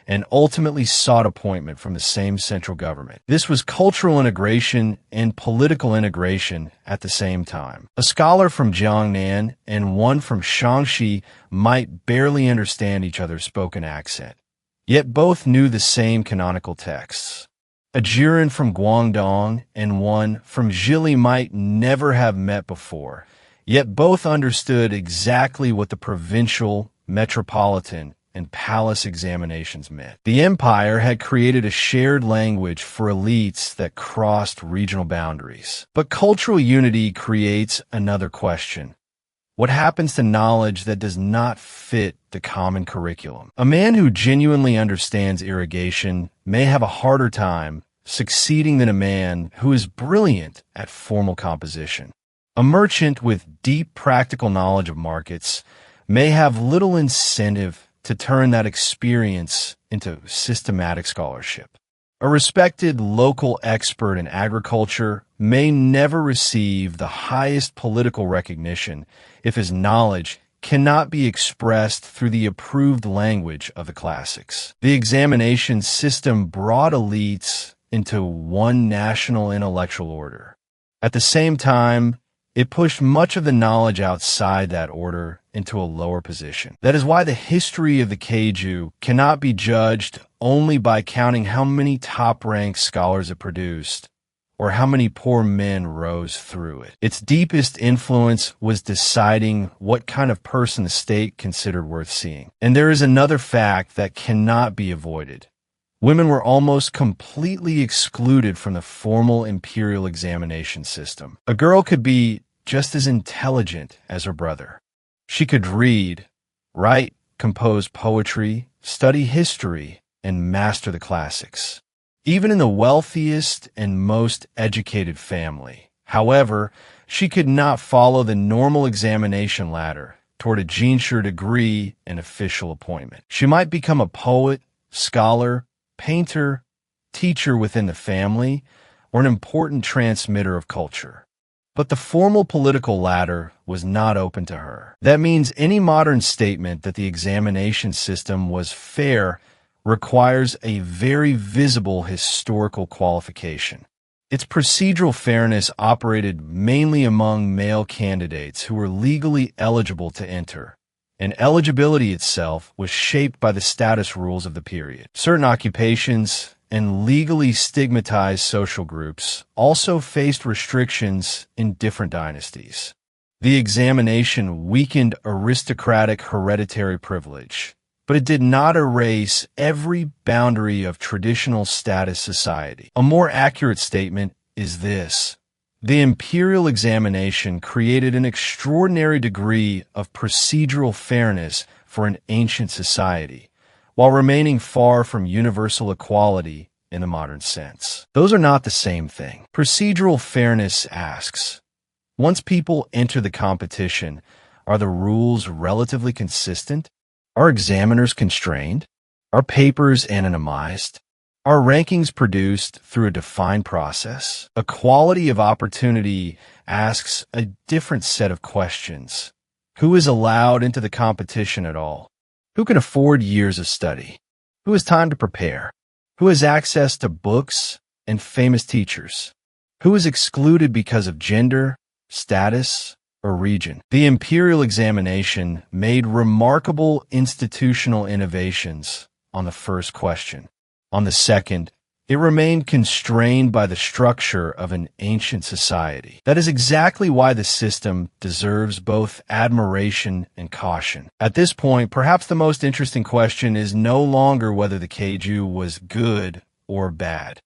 and ultimately sought appointment from the same central government. This was cultural integration and political integration at the same time. A scholar from Jiangnan and one from Shaanxi might barely understand each other's spoken accent, yet both knew the same canonical texts. A Jiren from Guangdong and one from Zhili might never have met before, yet both understood exactly what the provincial, metropolitan, and palace examinations meant. The empire had created a shared language for elites that crossed regional boundaries. But cultural unity creates another question. What happens to knowledge that does not fit the common curriculum? A man who genuinely understands irrigation may have a harder time succeeding than a man who is brilliant at formal composition. A merchant with deep practical knowledge of markets may have little incentive to turn that experience into systematic scholarship. A respected local expert in agriculture may never receive the highest political recognition if his knowledge cannot be expressed through the approved language of the classics. The examination system brought elites into one national intellectual order. At the same time, it pushed much of the knowledge outside that order into a lower position. That is why the history of the Keju cannot be judged only by counting how many top-ranked scholars it produced or how many poor men rose through it. Its deepest influence was deciding what kind of person the state considered worth seeing. And there is another fact that cannot be avoided. Women were almost completely excluded from the formal imperial examination system. A girl could be just as intelligent as her brother. She could read, write, compose poetry, study history, and master the classics. Even in the wealthiest and most educated family. However, she could not follow the normal examination ladder toward a Jinshi degree and official appointment. She might become a poet, scholar, painter, teacher within the family, or an important transmitter of culture. But the formal political ladder was not open to her. That means any modern statement that the examination system was fair requires a very visible historical qualification. Its procedural fairness operated mainly among male candidates who were legally eligible to enter, and eligibility itself was shaped by the status rules of the period. Certain occupations and legally stigmatized social groups also faced restrictions in different dynasties. The examination weakened aristocratic hereditary privilege, but it did not erase every boundary of traditional status society. A more accurate statement is this: the imperial examination created an extraordinary degree of procedural fairness for an ancient society, while remaining far from universal equality in the modern sense. Those are not the same thing. Procedural fairness asks, once people enter the competition, are the rules relatively consistent? Are examiners constrained? Are papers anonymized? Are rankings produced through a defined process? Equality of opportunity asks a different set of questions. Who is allowed into the competition at all? Who can afford years of study? Who has time to prepare? Who has access to books and famous teachers? Who is excluded because of gender, status, or region? The imperial examination made remarkable institutional innovations on the first question. On the second, It remained constrained by the structure of an ancient society. That is exactly why the system deserves both admiration and caution. At this point, perhaps the most interesting question is no longer whether the Keju was good or bad.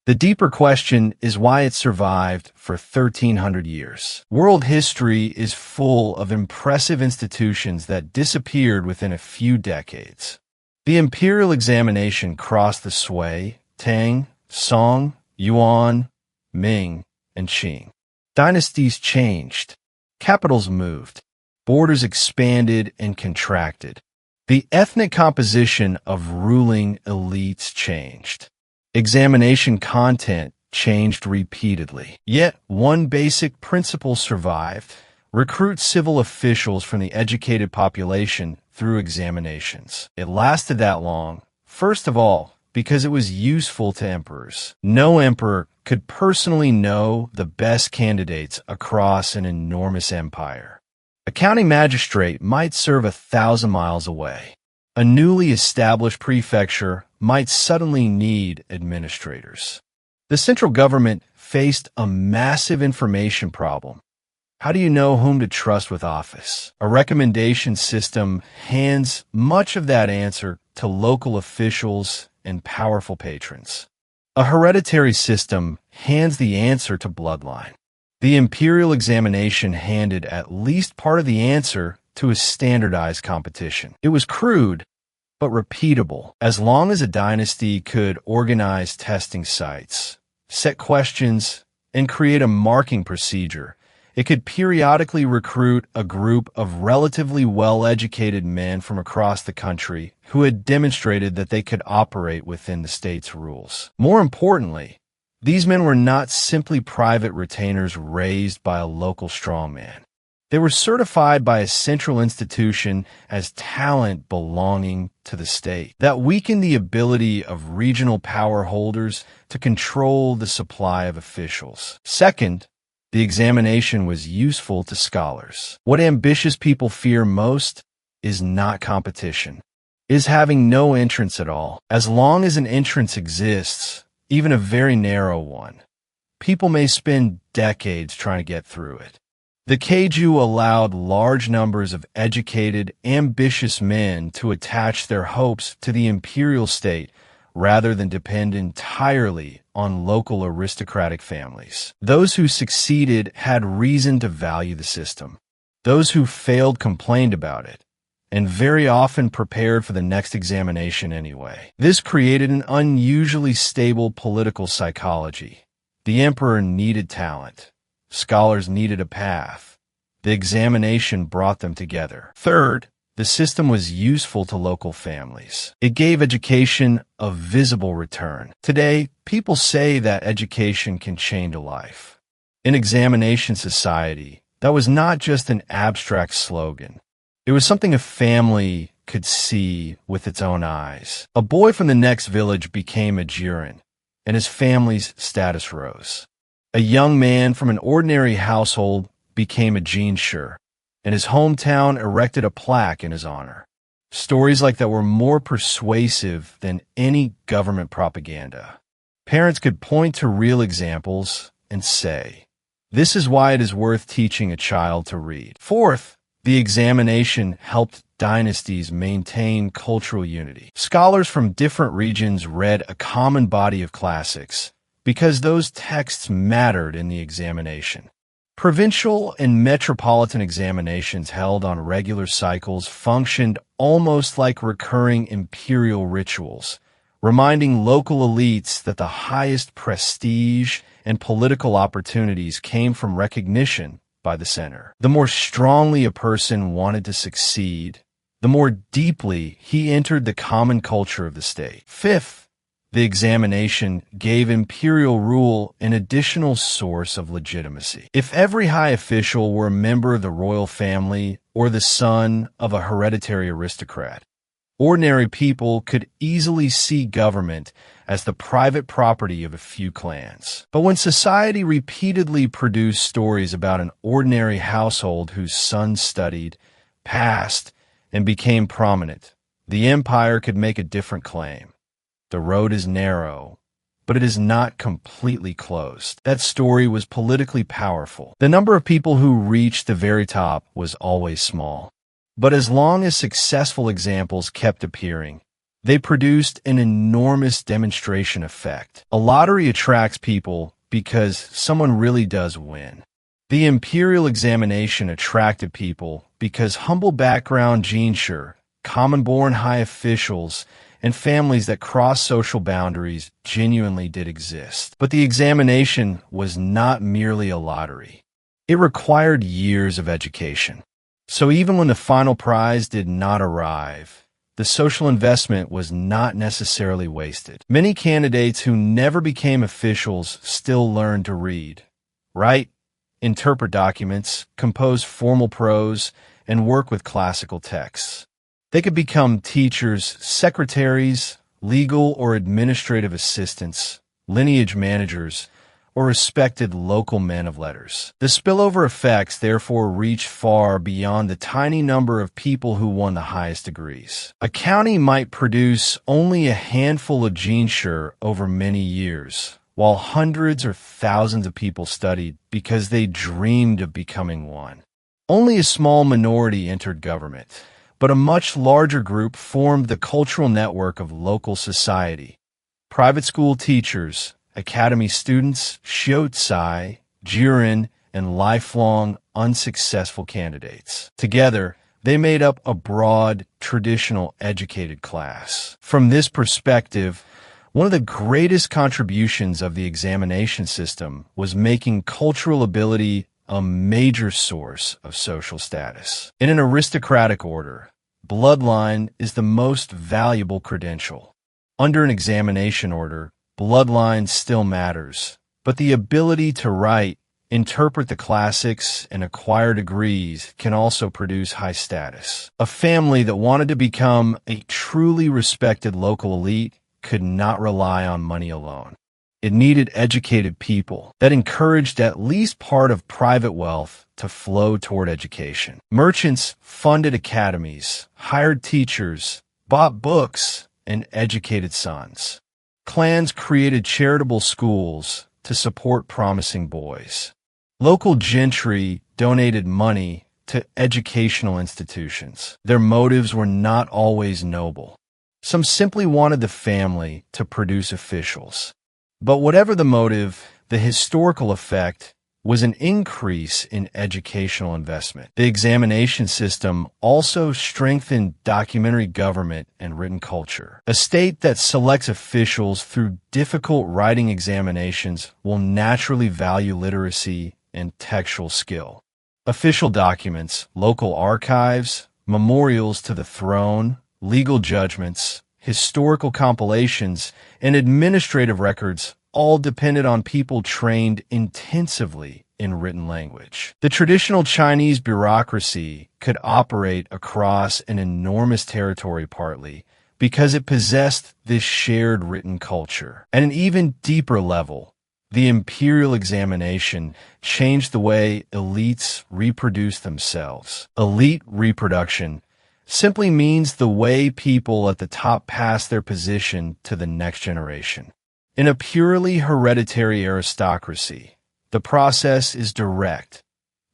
The deeper question is why it survived for 1,300 years. World history is full of impressive institutions that disappeared within a few decades. The imperial examination crossed the Sui, Tang, Song, Yuan, Ming, and Qing. Dynasties changed. Capitals moved. Borders expanded and contracted. The ethnic composition of ruling elites changed. Examination content changed repeatedly. Yet one basic principle survived: recruit civil officials from the educated population through examinations. It lasted that long, first of all, because it was useful to emperors. No emperor could personally know the best candidates across an enormous empire. A county magistrate might serve 1,000 miles away. A newly established prefecture might suddenly need administrators. The central government faced a massive information problem. How do you know whom to trust with office? A recommendation system hands much of that answer to local officials and powerful patrons. A hereditary system hands the answer to bloodline. The imperial examination handed at least part of the answer to a standardized competition. It was crude, but repeatable. As long as a dynasty could organize testing sites, set questions, and create a marking procedure, it could periodically recruit a group of relatively well-educated men from across the country who had demonstrated that they could operate within the state's rules. More importantly, these men were not simply private retainers raised by a local strongman. They were certified by a central institution as talent belonging to the state. That weakened the ability of regional power holders to control the supply of officials. Second, the examination was useful to scholars. What ambitious people fear most is not competition, is having no entrance at all. As long as an entrance exists, even a very narrow one, people may spend decades trying to get through it. The Keju allowed large numbers of educated, ambitious men to attach their hopes to the imperial state rather than depend entirely on local aristocratic families. Those who succeeded had reason to value the system. Those who failed complained about it, and very often prepared for the next examination anyway. This created an unusually stable political psychology. The emperor needed talent. Scholars needed a path. The examination brought them together. Third, the system was useful to local families. It gave education a visible return. Today, people say that education can change a life. In examination society, that was not just an abstract slogan. It was something a family could see with its own eyes. A boy from the next village became a jiren, and his family's status rose. A young man from an ordinary household became a jinshi, and his hometown erected a plaque in his honor. Stories like that were more persuasive than any government propaganda. Parents could point to real examples and say, "This is why it is worth teaching a child to read." Fourth, the examination helped dynasties maintain cultural unity. Scholars from different regions read a common body of classics because those texts mattered in the examination. Provincial and metropolitan examinations held on regular cycles functioned almost like recurring imperial rituals, reminding local elites that the highest prestige and political opportunities came from recognition by the center. The more strongly a person wanted to succeed, the more deeply he entered the common culture of the state. Fifth, the examination gave imperial rule an additional source of legitimacy. If every high official were a member of the royal family or the son of a hereditary aristocrat, ordinary people could easily see government as the private property of a few clans. But when society repeatedly produced stories about an ordinary household whose son studied, passed, and became prominent, the empire could make a different claim. The road is narrow, but it is not completely closed. That story was politically powerful. The number of people who reached the very top was always small. But as long as successful examples kept appearing, they produced an enormous demonstration effect. A lottery attracts people because someone really does win. The imperial examination attracted people because humble background genshur, common-born high officials, and families that cross social boundaries genuinely did exist. But the examination was not merely a lottery. It required years of education. So even when the final prize did not arrive, the social investment was not necessarily wasted. Many candidates who never became officials still learned to read, write, interpret documents, compose formal prose, and work with classical texts. They could become teachers, secretaries, legal or administrative assistants, lineage managers, or respected local men of letters. The spillover effects therefore reach far beyond the tiny number of people who won the highest degrees. A county might produce only a handful of genshur over many years, while hundreds or thousands of people studied because they dreamed of becoming one. Only a small minority entered government, but a much larger group formed the cultural network of local society. Private school teachers, academy students, shiotsi, jiren, and lifelong unsuccessful candidates. Together, they made up a broad, traditional educated class. From this perspective, one of the greatest contributions of the examination system was making cultural ability a major source of social status. In an aristocratic order, bloodline is the most valuable credential. Under an examination order, bloodline still matters, but the ability to write, interpret the classics, and acquire degrees can also produce high status. A family that wanted to become a truly respected local elite could not rely on money alone. It needed educated people that encouraged at least part of private wealth to flow toward education. Merchants funded academies, hired teachers, bought books, and educated sons. Clans created charitable schools to support promising boys. Local gentry donated money to educational institutions. Their motives were not always noble. Some simply wanted the family to produce officials. But whatever the motive, the historical effect was an increase in educational investment. The examination system also strengthened documentary government and written culture. A state that selects officials through difficult writing examinations will naturally value literacy and textual skill. Official documents, local archives, memorials to the throne, legal judgments, historical compilations, and administrative records all depended on people trained intensively in written language. The traditional Chinese bureaucracy could operate across an enormous territory partly because it possessed this shared written culture. At an even deeper level, the imperial examination changed the way elites reproduce themselves. Elite reproduction simply means the way people at the top pass their position to the next generation. In a purely hereditary aristocracy, the process is direct.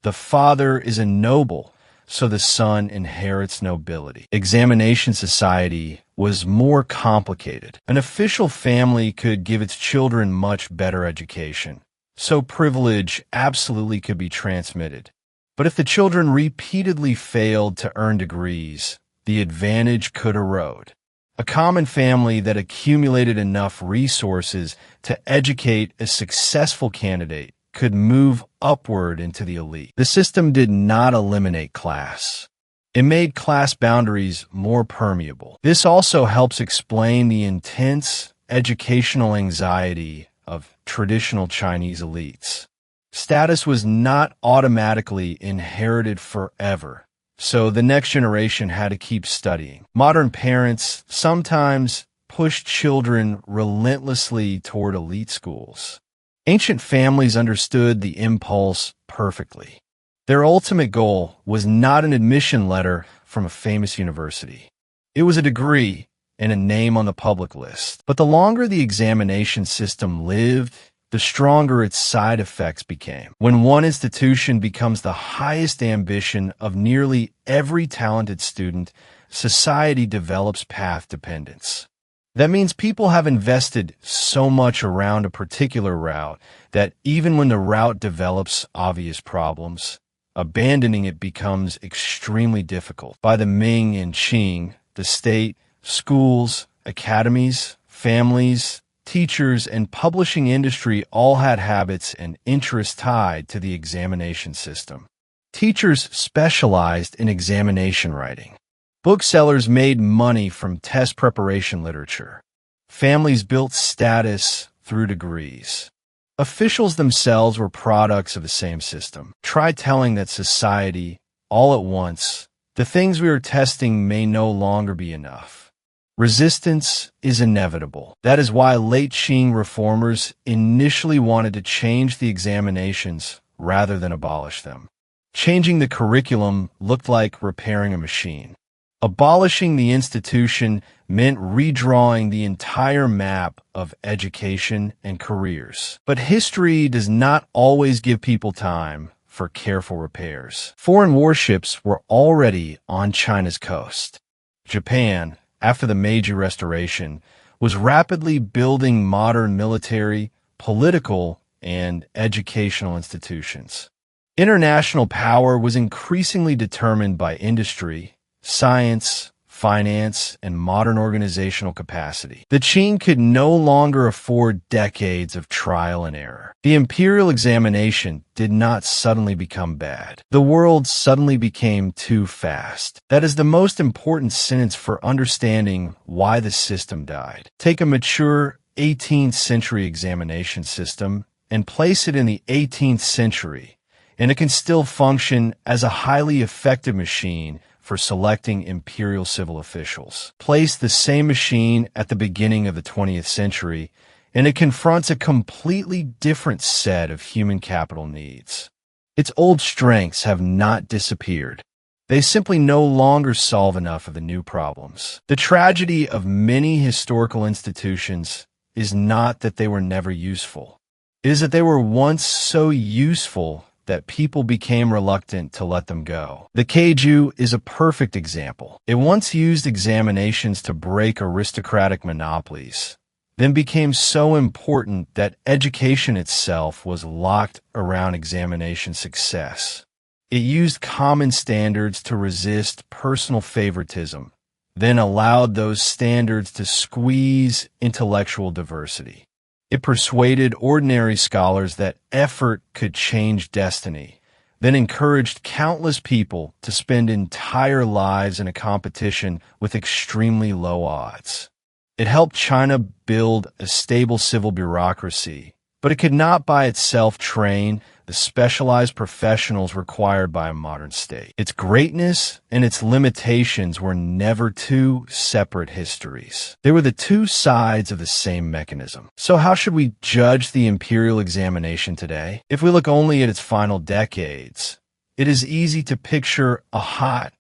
The father is a noble, so the son inherits nobility. Examination society was more complicated. An official family could give its children much better education, so privilege absolutely could be transmitted. But if the children repeatedly failed to earn degrees, the advantage could erode. A common family that accumulated enough resources to educate a successful candidate could move upward into the elite. The system did not eliminate class. It made class boundaries more permeable. This also helps explain the intense educational anxiety of traditional Chinese elites. Status was not automatically inherited forever, so the next generation had to keep studying. Modern parents sometimes pushed children relentlessly toward elite schools. Ancient families understood the impulse perfectly. Their ultimate goal was not an admission letter from a famous university. It was a degree, and a name on the public list. But the longer the examination system lived, the stronger its side effects became. When one institution becomes the highest ambition of nearly every talented student, society develops path dependence. That means people have invested so much around a particular route that even when the route develops obvious problems, abandoning it becomes extremely difficult. By the Ming and Qing, the state, schools, academies, families, teachers, and publishing industry all had habits and interests tied to the examination system. Teachers specialized in examination writing. Booksellers made money from test preparation literature. Families built status through degrees. Officials themselves were products of the same system. Try telling that society, all at once, the things we are testing may no longer be enough. Resistance is inevitable. That is why late Qing reformers initially wanted to change the examinations rather than abolish them. Changing the curriculum looked like repairing a machine. Abolishing the institution meant redrawing the entire map of education and careers. But history does not always give people time for careful repairs. Foreign warships were already on China's coast. Japan, after the Meiji Restoration, was rapidly building modern military, political, and educational institutions. International power was increasingly determined by industry, science, finance, and modern organizational capacity. The Qing could no longer afford decades of trial and error. The imperial examination did not suddenly become bad. The world suddenly became too fast. That is the most important sentence for understanding why the system died. Take a mature 18th century examination system and place it in the 18th century, and it can still function as a highly effective machine for selecting imperial civil officials. Place the same machine at the beginning of the 20th century, and it confronts a completely different set of human capital needs. Its old strengths have not disappeared. They simply no longer solve enough of the new problems. The tragedy of many historical institutions is not that they were never useful. It is that they were once so useful that people became reluctant to let them go. The Keju is a perfect example. It once used examinations to break aristocratic monopolies, then became so important that education itself was locked around examination success. It used common standards to resist personal favoritism, then allowed those standards to squeeze intellectual diversity. It persuaded ordinary scholars that effort could change destiny, then encouraged countless people to spend entire lives in a competition with extremely low odds. It helped China build a stable civil bureaucracy, but it could not by itself train the specialized professionals required by a modern state. Its greatness and its limitations were never two separate histories. They were the two sides of the same mechanism. So how should we judge the imperial examination today? If we look only at its final decades, it is easy to picture a hot,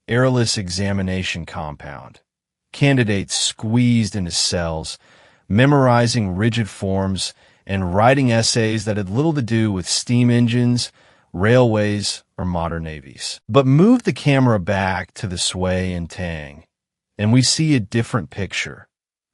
airless examination compound. Candidates squeezed into cells, memorizing rigid forms, and writing essays that had little to do with steam engines, railways, or modern navies. But move the camera back to the Sui and Tang, and we see a different picture.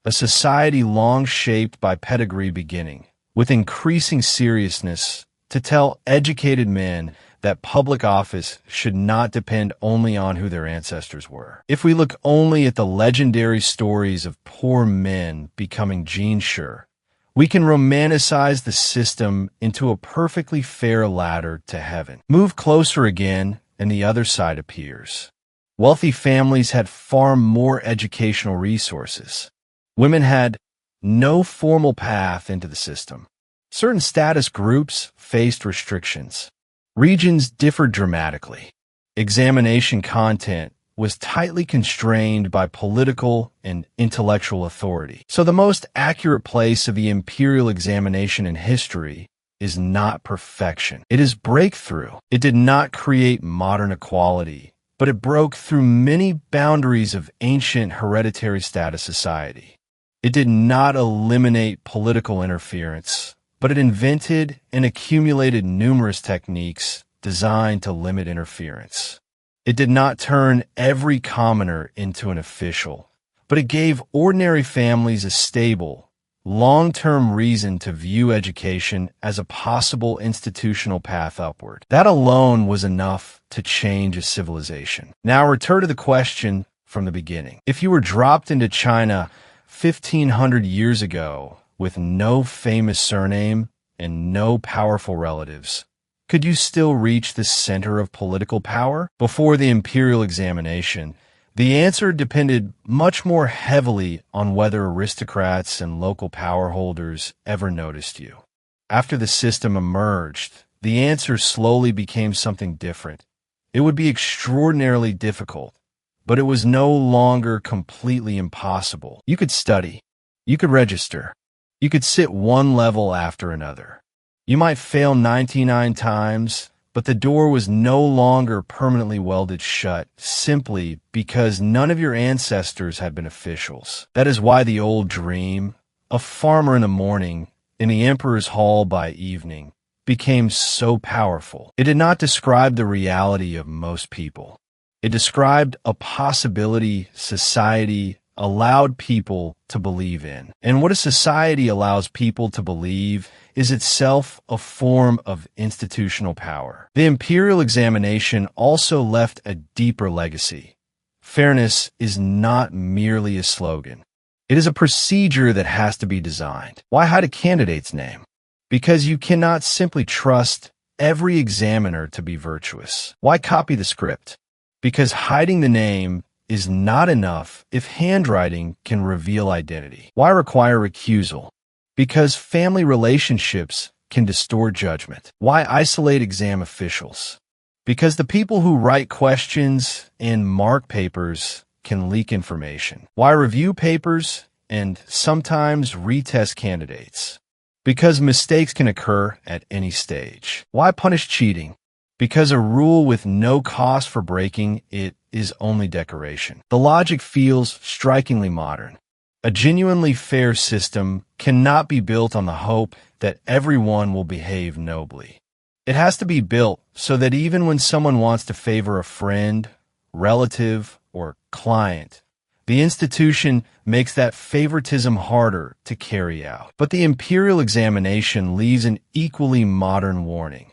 A society long shaped by pedigree beginning, with increasing seriousness, to tell educated men that public office should not depend only on who their ancestors were. If we look only at the legendary stories of poor men becoming gene-sure, we can romanticize the system into a perfectly fair ladder to heaven. Move closer again, and the other side appears. Wealthy families had far more educational resources. Women had no formal path into the system. Certain status groups faced restrictions. Regions differed dramatically. Examination content was tightly constrained by political and intellectual authority. So the most accurate place of the imperial examination in history is not perfection. It is breakthrough. It did not create modern equality, but it broke through many boundaries of ancient hereditary status society. It did not eliminate political interference, but it invented and accumulated numerous techniques designed to limit interference. It did not turn every commoner into an official, but it gave ordinary families a stable, long-term reason to view education as a possible institutional path upward. That alone was enough to change a civilization. Now return to the question from the beginning. If you were dropped into China 1,500 years ago with no famous surname and no powerful relatives, could you still reach the center of political power? Before the imperial examination, the answer depended much more heavily on whether aristocrats and local power holders ever noticed you. After the system emerged, the answer slowly became something different. It would be extraordinarily difficult, but it was no longer completely impossible. You could study. You could register. You could sit one level after another. You might fail 99 times, but the door was no longer permanently welded shut simply because none of your ancestors had been officials. That is why the old dream, a farmer in the morning, in the emperor's hall by evening, became so powerful. It did not describe the reality of most people. It described a possibility society allowed people to believe in. And what a society allows people to believe is itself a form of institutional power. The imperial examination also left a deeper legacy. Fairness is not merely a slogan. It is a procedure that has to be designed. Why hide a candidate's name? Because you cannot simply trust every examiner to be virtuous. Why copy the script? Because hiding the name is not enough if handwriting can reveal identity. Why require recusal? Because family relationships can distort judgment. Why isolate exam officials? Because the people who write questions and mark papers can leak information. Why review papers and sometimes retest candidates? Because mistakes can occur at any stage. Why punish cheating? Because a rule with no cost for breaking it is only decoration. The logic feels strikingly modern. A genuinely fair system cannot be built on the hope that everyone will behave nobly. It has to be built so that even when someone wants to favor a friend, relative, or client, the institution makes that favoritism harder to carry out. But the imperial examination leaves an equally modern warning.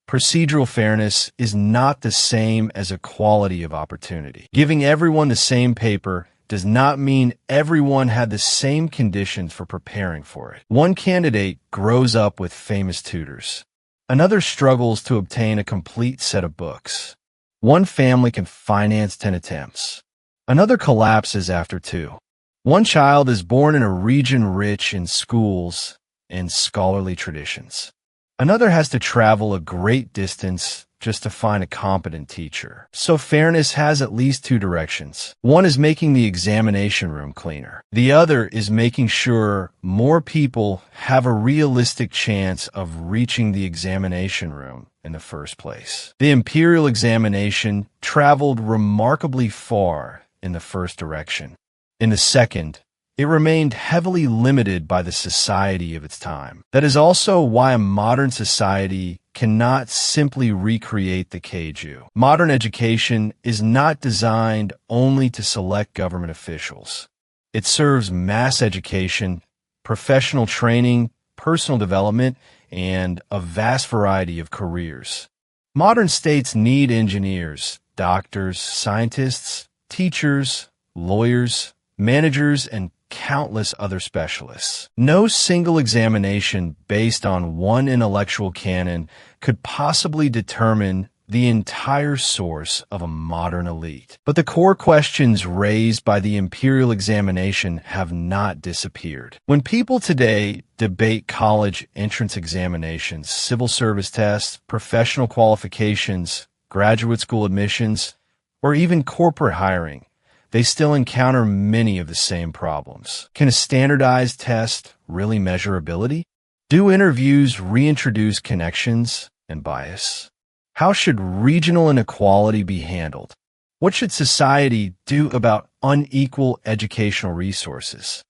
Procedural fairness is not the same as equality of opportunity. Giving everyone the same paper does not mean everyone had the same conditions for preparing for it. One candidate grows up with famous tutors. Another struggles to obtain a complete set of books. One family can finance 10 attempts. Another collapses after 2. One child is born in a region rich in schools and scholarly traditions. Another has to travel a great distance just to find a competent teacher. So fairness has at least 2 directions. One is making the examination room cleaner. The other is making sure more people have a realistic chance of reaching the examination room in the first place. The imperial examination traveled remarkably far in the first direction. In the second, it remained heavily limited by the society of its time. That is also why a modern society cannot simply recreate the Keju. Modern education is not designed only to select government officials. It serves mass education, professional training, personal development, and a vast variety of careers. Modern states need engineers, doctors, scientists, teachers, lawyers, managers, and countless other specialists. No single examination based on one intellectual canon could possibly determine the entire source of a modern elite. But the core questions raised by the imperial examination have not disappeared. When people today debate college entrance examinations, civil service tests, professional qualifications, graduate school admissions, or even corporate hiring, they still encounter many of the same problems. Can a standardized test really measure ability? Do interviews reintroduce connections and bias? How should regional inequality be handled? What should society do about unequal educational resources?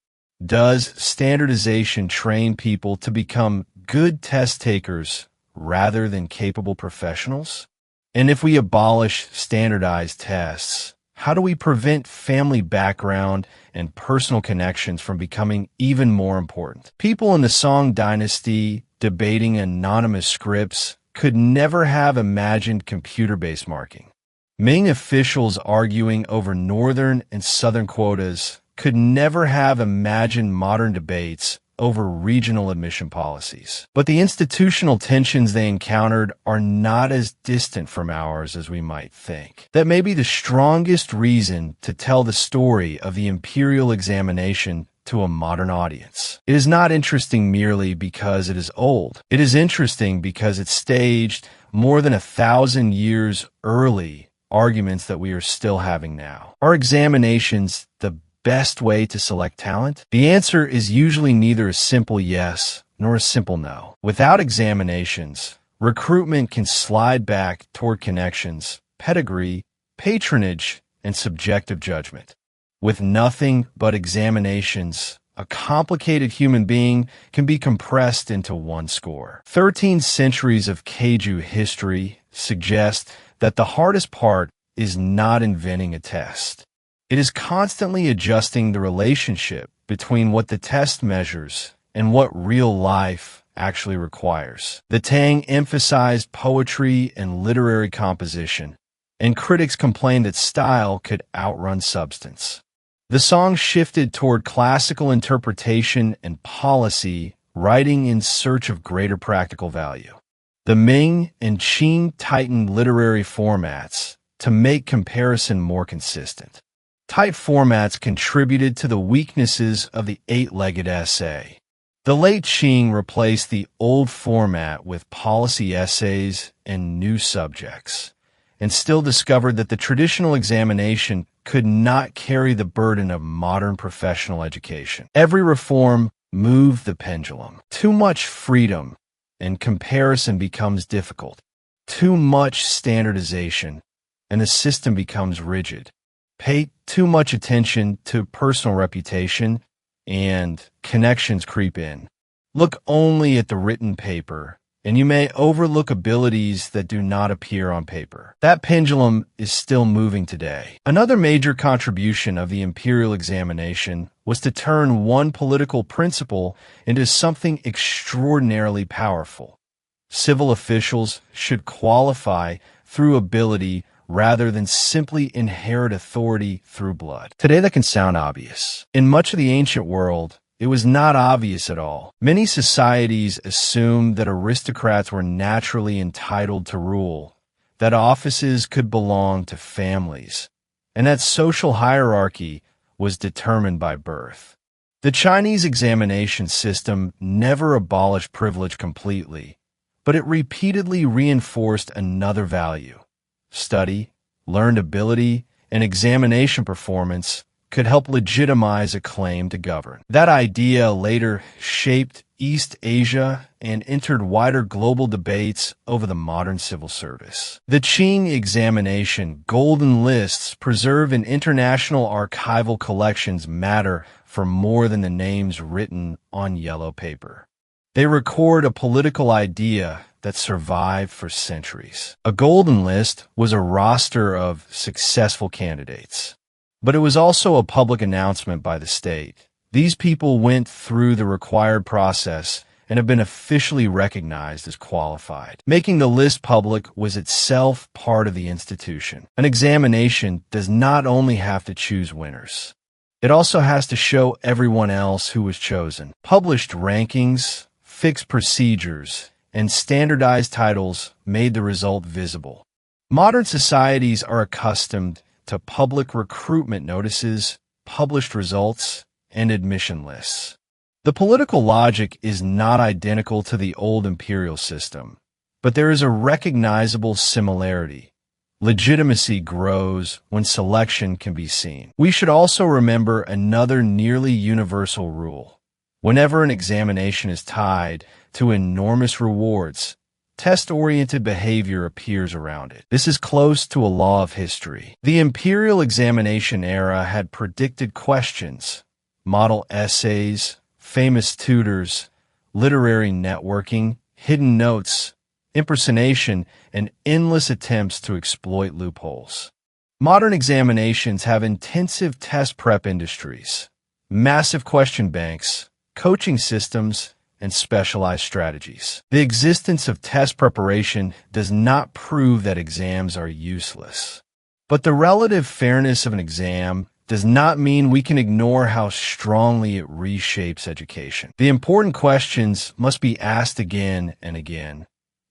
Does standardization train people to become good test takers rather than capable professionals? And if we abolish standardized tests, how do we prevent family background and personal connections from becoming even more important? People in the Song dynasty debating anonymous scripts could never have imagined computer-based marking. Ming officials arguing over northern and southern quotas could never have imagined modern debates over regional admission policies. But the institutional tensions they encountered are not as distant from ours as we might think. That may be the strongest reason to tell the story of the imperial examination to a modern audience. It is not interesting merely because it is old. It is interesting because it staged more than 1,000 years early arguments that we are still having now. Are examinations the best way to select talent? The answer is usually neither a simple yes nor a simple no. Without examinations, recruitment can slide back toward connections, pedigree, patronage, and subjective judgment. With nothing but examinations, a complicated human being can be compressed into one score. 13 centuries of Keju history suggest that the hardest part is not inventing a test. It is constantly adjusting the relationship between what the test measures and what real life actually requires. The Tang emphasized poetry and literary composition, and critics complained that style could outrun substance. The Song shifted toward classical interpretation and policy, writing in search of greater practical value. The Ming and Qing tightened literary formats to make comparison more consistent. Tight formats contributed to the weaknesses of the eight-legged essay. The late Qing replaced the old format with policy essays and new subjects, and still discovered that the traditional examination could not carry the burden of modern professional education. Every reform moved the pendulum. Too much freedom and comparison becomes difficult. Too much standardization, and the system becomes rigid. Pay too much attention to personal reputation, and connections creep in. Look only at the written paper, and you may overlook abilities that do not appear on paper. That pendulum is still moving today. Another major contribution of the imperial examination was to turn one political principle into something extraordinarily powerful. Civil officials should qualify through ability rather than simply inherit authority through blood. Today that can sound obvious. In much of the ancient world, it was not obvious at all. Many societies assumed that aristocrats were naturally entitled to rule, that offices could belong to families, and that social hierarchy was determined by birth. The Chinese examination system never abolished privilege completely, but it repeatedly reinforced another value. Study, learned ability, and examination performance could help legitimize a claim to govern. That idea later shaped East Asia and entered wider global debates over the modern civil service. The Qing examination golden lists preserved in international archival collections matter for more than the names written on yellow paper. They record a political idea that survived for centuries. A golden list was a roster of successful candidates, but it was also a public announcement by the state. These people went through the required process and have been officially recognized as qualified. Making the list public was itself part of the institution. An examination does not only have to choose winners. It also has to show everyone else who was chosen. Published rankings, fixed procedures, and standardized titles made the result visible. Modern societies are accustomed to public recruitment notices, published results, and admission lists. The political logic is not identical to the old imperial system, but there is a recognizable similarity. Legitimacy grows when selection can be seen. We should also remember another nearly universal rule. Whenever an examination is tied to enormous rewards, test-oriented behavior appears around it. This is close to a law of history. The imperial examination era had predicted questions, model essays, famous tutors, literary networking, hidden notes, impersonation, and endless attempts to exploit loopholes. Modern examinations have intensive test prep industries, massive question banks, coaching systems, and specialized strategies. The existence of test preparation does not prove that exams are useless. But the relative fairness of an exam does not mean we can ignore how strongly it reshapes education. The important questions must be asked again and again.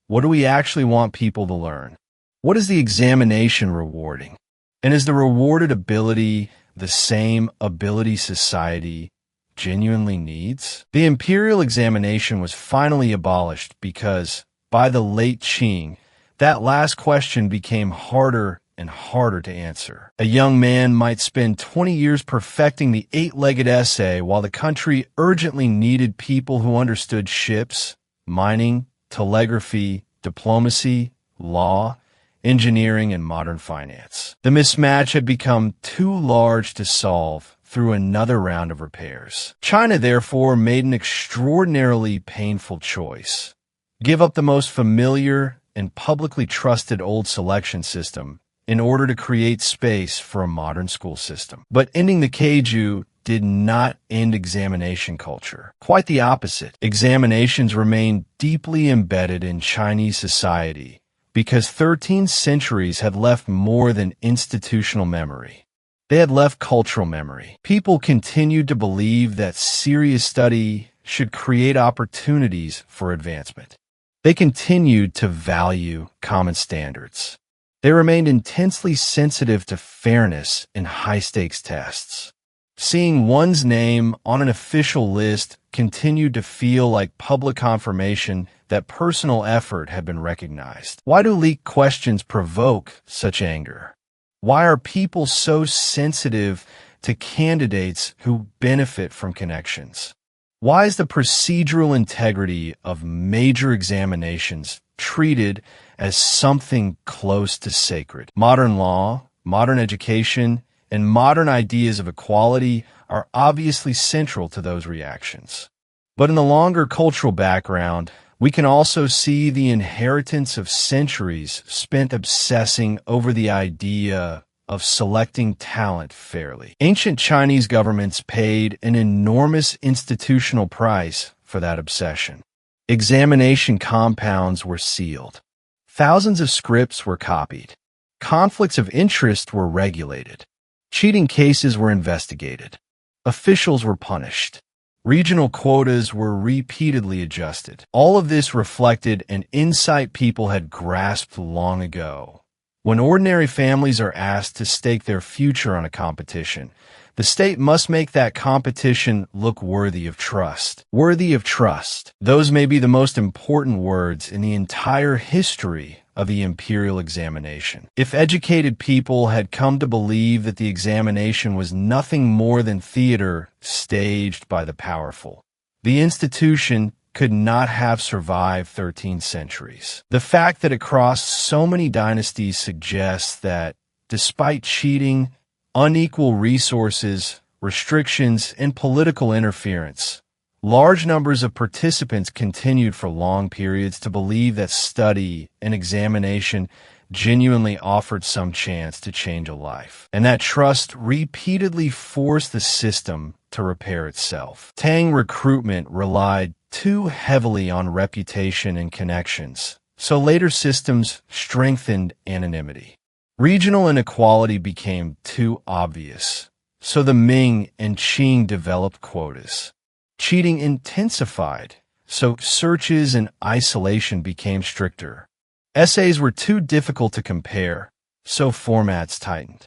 What do we actually want people to learn? What is the examination rewarding? And is the rewarded ability the same ability society genuinely needs? The imperial examination was finally abolished because, by the late Qing, that last question became harder and harder to answer. A young man might spend 20 years perfecting the 8-legged essay while the country urgently needed people who understood ships, mining, telegraphy, diplomacy, law, engineering, and modern finance. The mismatch had become too large to solve through another round of repairs. China, therefore, made an extraordinarily painful choice. Give up the most familiar and publicly trusted old selection system in order to create space for a modern school system. But ending the Keju did not end examination culture. Quite the opposite. Examinations remained deeply embedded in Chinese society because 13 centuries had left more than institutional memory. They had left cultural memory. People continued to believe that serious study should create opportunities for advancement. They continued to value common standards. They remained intensely sensitive to fairness in high-stakes tests. Seeing one's name on an official list continued to feel like public confirmation that personal effort had been recognized. Why do leaked questions provoke such anger? Why are people so sensitive to candidates who benefit from connections? Why is the procedural integrity of major examinations treated as something close to sacred? Modern law, modern education, and modern ideas of equality are obviously central to those reactions. But in the longer cultural background, we can also see the inheritance of centuries spent obsessing over the idea of selecting talent fairly. Ancient Chinese governments paid an enormous institutional price for that obsession. Examination compounds were sealed. Thousands of scripts were copied. Conflicts of interest were regulated. Cheating cases were investigated. Officials were punished. Regional quotas were repeatedly adjusted. All of this reflected an insight people had grasped long ago. When ordinary families are asked to stake their future on a competition, the state must make that competition look worthy of trust. Worthy of trust. Those may be the most important words in the entire history of the imperial examination. If educated people had come to believe that the examination was nothing more than theater staged by the powerful, the institution could not have survived 13 centuries. The fact that it crossed so many dynasties suggests that, despite cheating, unequal resources, restrictions, and political interference, large numbers of participants continued for long periods to believe that study and examination genuinely offered some chance to change a life. And that trust repeatedly forced the system to repair itself. Tang recruitment relied too heavily on reputation and connections, so later systems strengthened anonymity. Regional inequality became too obvious, so the Ming and Qing developed quotas. Cheating intensified, so searches and isolation became stricter. Essays were too difficult to compare, so formats tightened.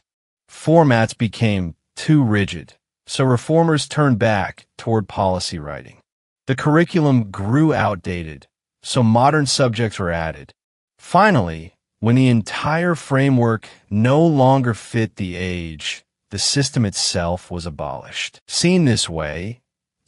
Formats became too rigid, so reformers turned back toward policy writing. The curriculum grew outdated, so modern subjects were added. Finally, when the entire framework no longer fit the age, the system itself was abolished. Seen this way,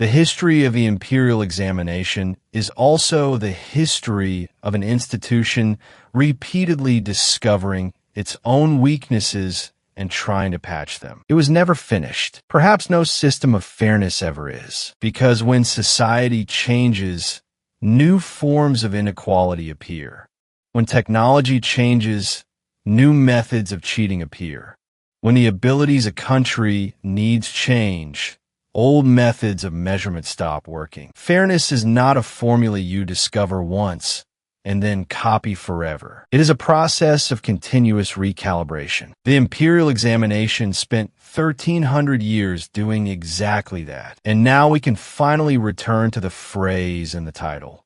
The history of the imperial examination is also the history of an institution repeatedly discovering its own weaknesses and trying to patch them. It was never finished. Perhaps no system of fairness ever is, because when society changes, new forms of inequality appear. When technology changes, new methods of cheating appear. When the abilities a country needs change, old methods of measurement stop working. Fairness is not a formula you discover once and then copy forever. It is a process of continuous recalibration. The imperial examination spent 1,300 years doing exactly that. And now we can finally return to the phrase and the title.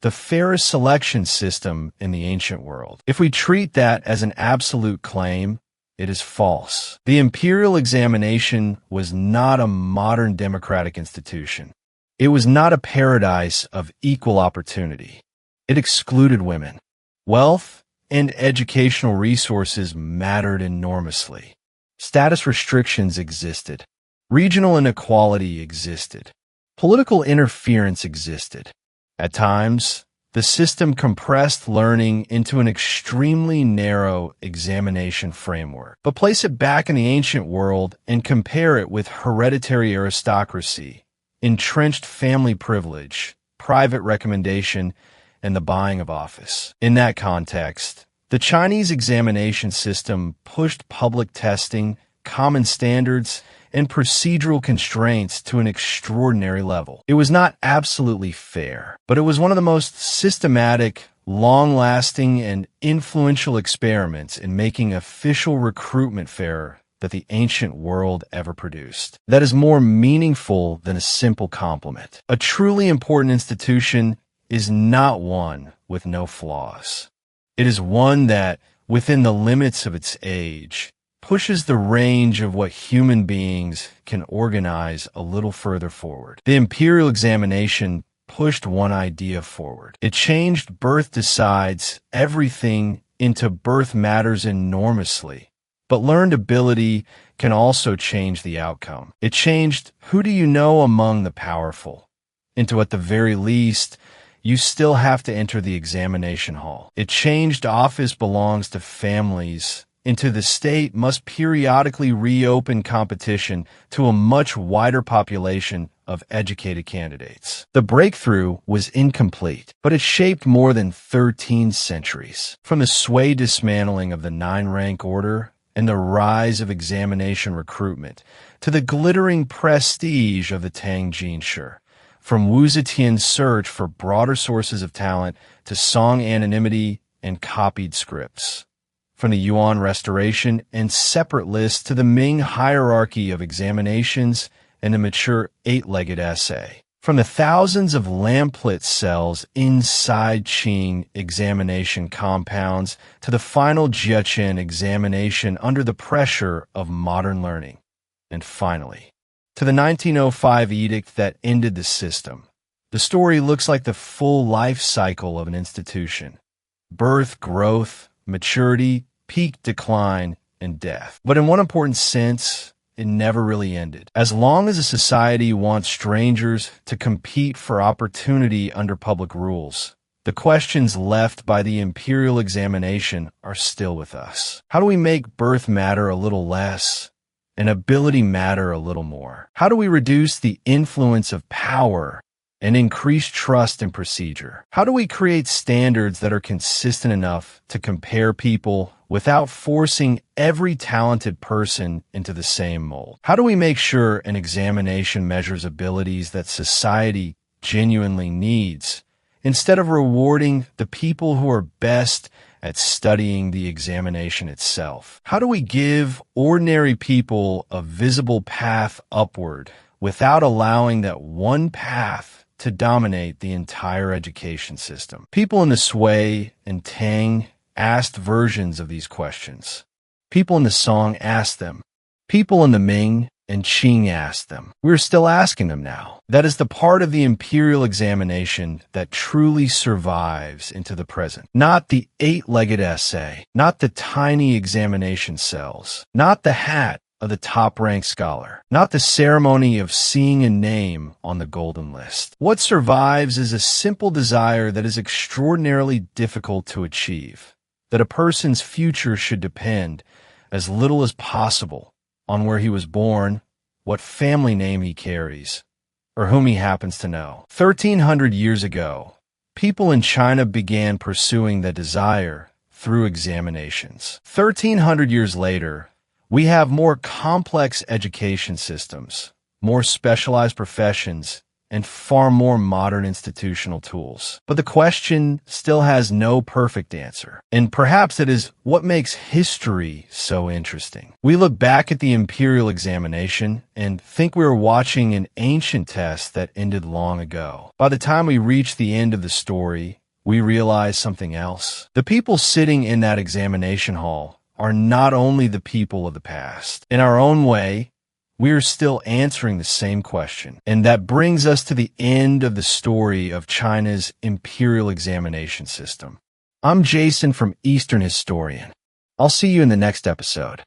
The fairest selection system in the ancient world. If we treat that as an absolute claim, it is false. The imperial examination was not a modern democratic institution. It was not a paradise of equal opportunity. It excluded women. Wealth and educational resources mattered enormously. Status restrictions existed. Regional inequality existed. Political interference existed. At times, the system compressed learning into an extremely narrow examination framework. But place it back in the ancient world and compare it with hereditary aristocracy, entrenched family privilege, private recommendation, and the buying of office. In that context, the Chinese examination system pushed public testing, common standards, and procedural constraints to an extraordinary level. It was not absolutely fair, but it was one of the most systematic, long-lasting, and influential experiments in making official recruitment fair that the ancient world ever produced. That is more meaningful than a simple compliment. A truly important institution is not one with no flaws. It is one that, within the limits of its age, pushes the range of what human beings can organize a little further forward. The imperial examination pushed one idea forward. It changed birth decides everything into birth matters enormously. But learned ability can also change the outcome. It changed who do you know among the powerful into, at the very least, you still have to enter the examination hall. It changed office belongs to families into the state must periodically reopen competition to a much wider population of educated candidates. The breakthrough was incomplete, but it shaped more than 13 centuries. From the Sui dismantling of the 9-rank order and the rise of examination recruitment to the glittering prestige of the Tang Jinshi. From Wu Zetian's search for broader sources of talent to Song anonymity and copied scripts. From the Yuan restoration and separate lists to the Ming hierarchy of examinations and the mature 8-legged essay. From the thousands of lamplit cells inside Qing examination compounds to the final Jiachen examination under the pressure of modern learning. And finally, to the 1905 edict that ended the system. The story looks like the full life cycle of an institution. Birth, growth, maturity, peak, decline, and death. But in one important sense, it never really ended. As long as a society wants strangers to compete for opportunity under public rules, the questions left by the imperial examination are still with us. How do we make birth matter a little less and ability matter a little more? How do we reduce the influence of power and increase trust in procedure? How do we create standards that are consistent enough to compare people without forcing every talented person into the same mold? How do we make sure an examination measures abilities that society genuinely needs, instead of rewarding the people who are best at studying the examination itself? How do we give ordinary people a visible path upward without allowing that one path to dominate the entire education system? People in the Sui and Tang asked versions of these questions. People in the Song asked them. People in the Ming and Qing asked them. We're still asking them now. That is the part of the imperial examination that truly survives into the present. Not the 8-legged essay, not the tiny examination cells, not the hat of the top-ranked scholar, not the ceremony of seeing a name on the golden list. What survives is a simple desire that is extraordinarily difficult to achieve, that a person's future should depend as little as possible on where he was born, what family name he carries, or whom he happens to know. 1,300 years ago, people in China began pursuing that desire through examinations. 1,300 years later, we have more complex education systems, more specialized professions, and far more modern institutional tools. But the question still has no perfect answer. And perhaps it is what makes history so interesting. We look back at the imperial examination and think we were watching an ancient test that ended long ago. By the time we reach the end of the story, we realize something else. The people sitting in that examination hall are not only the people of the past. In our own way, we are still answering the same question. And that brings us to the end of the story of China's imperial examination system. I'm Jason from Eastern Historian. I'll see you in the next episode.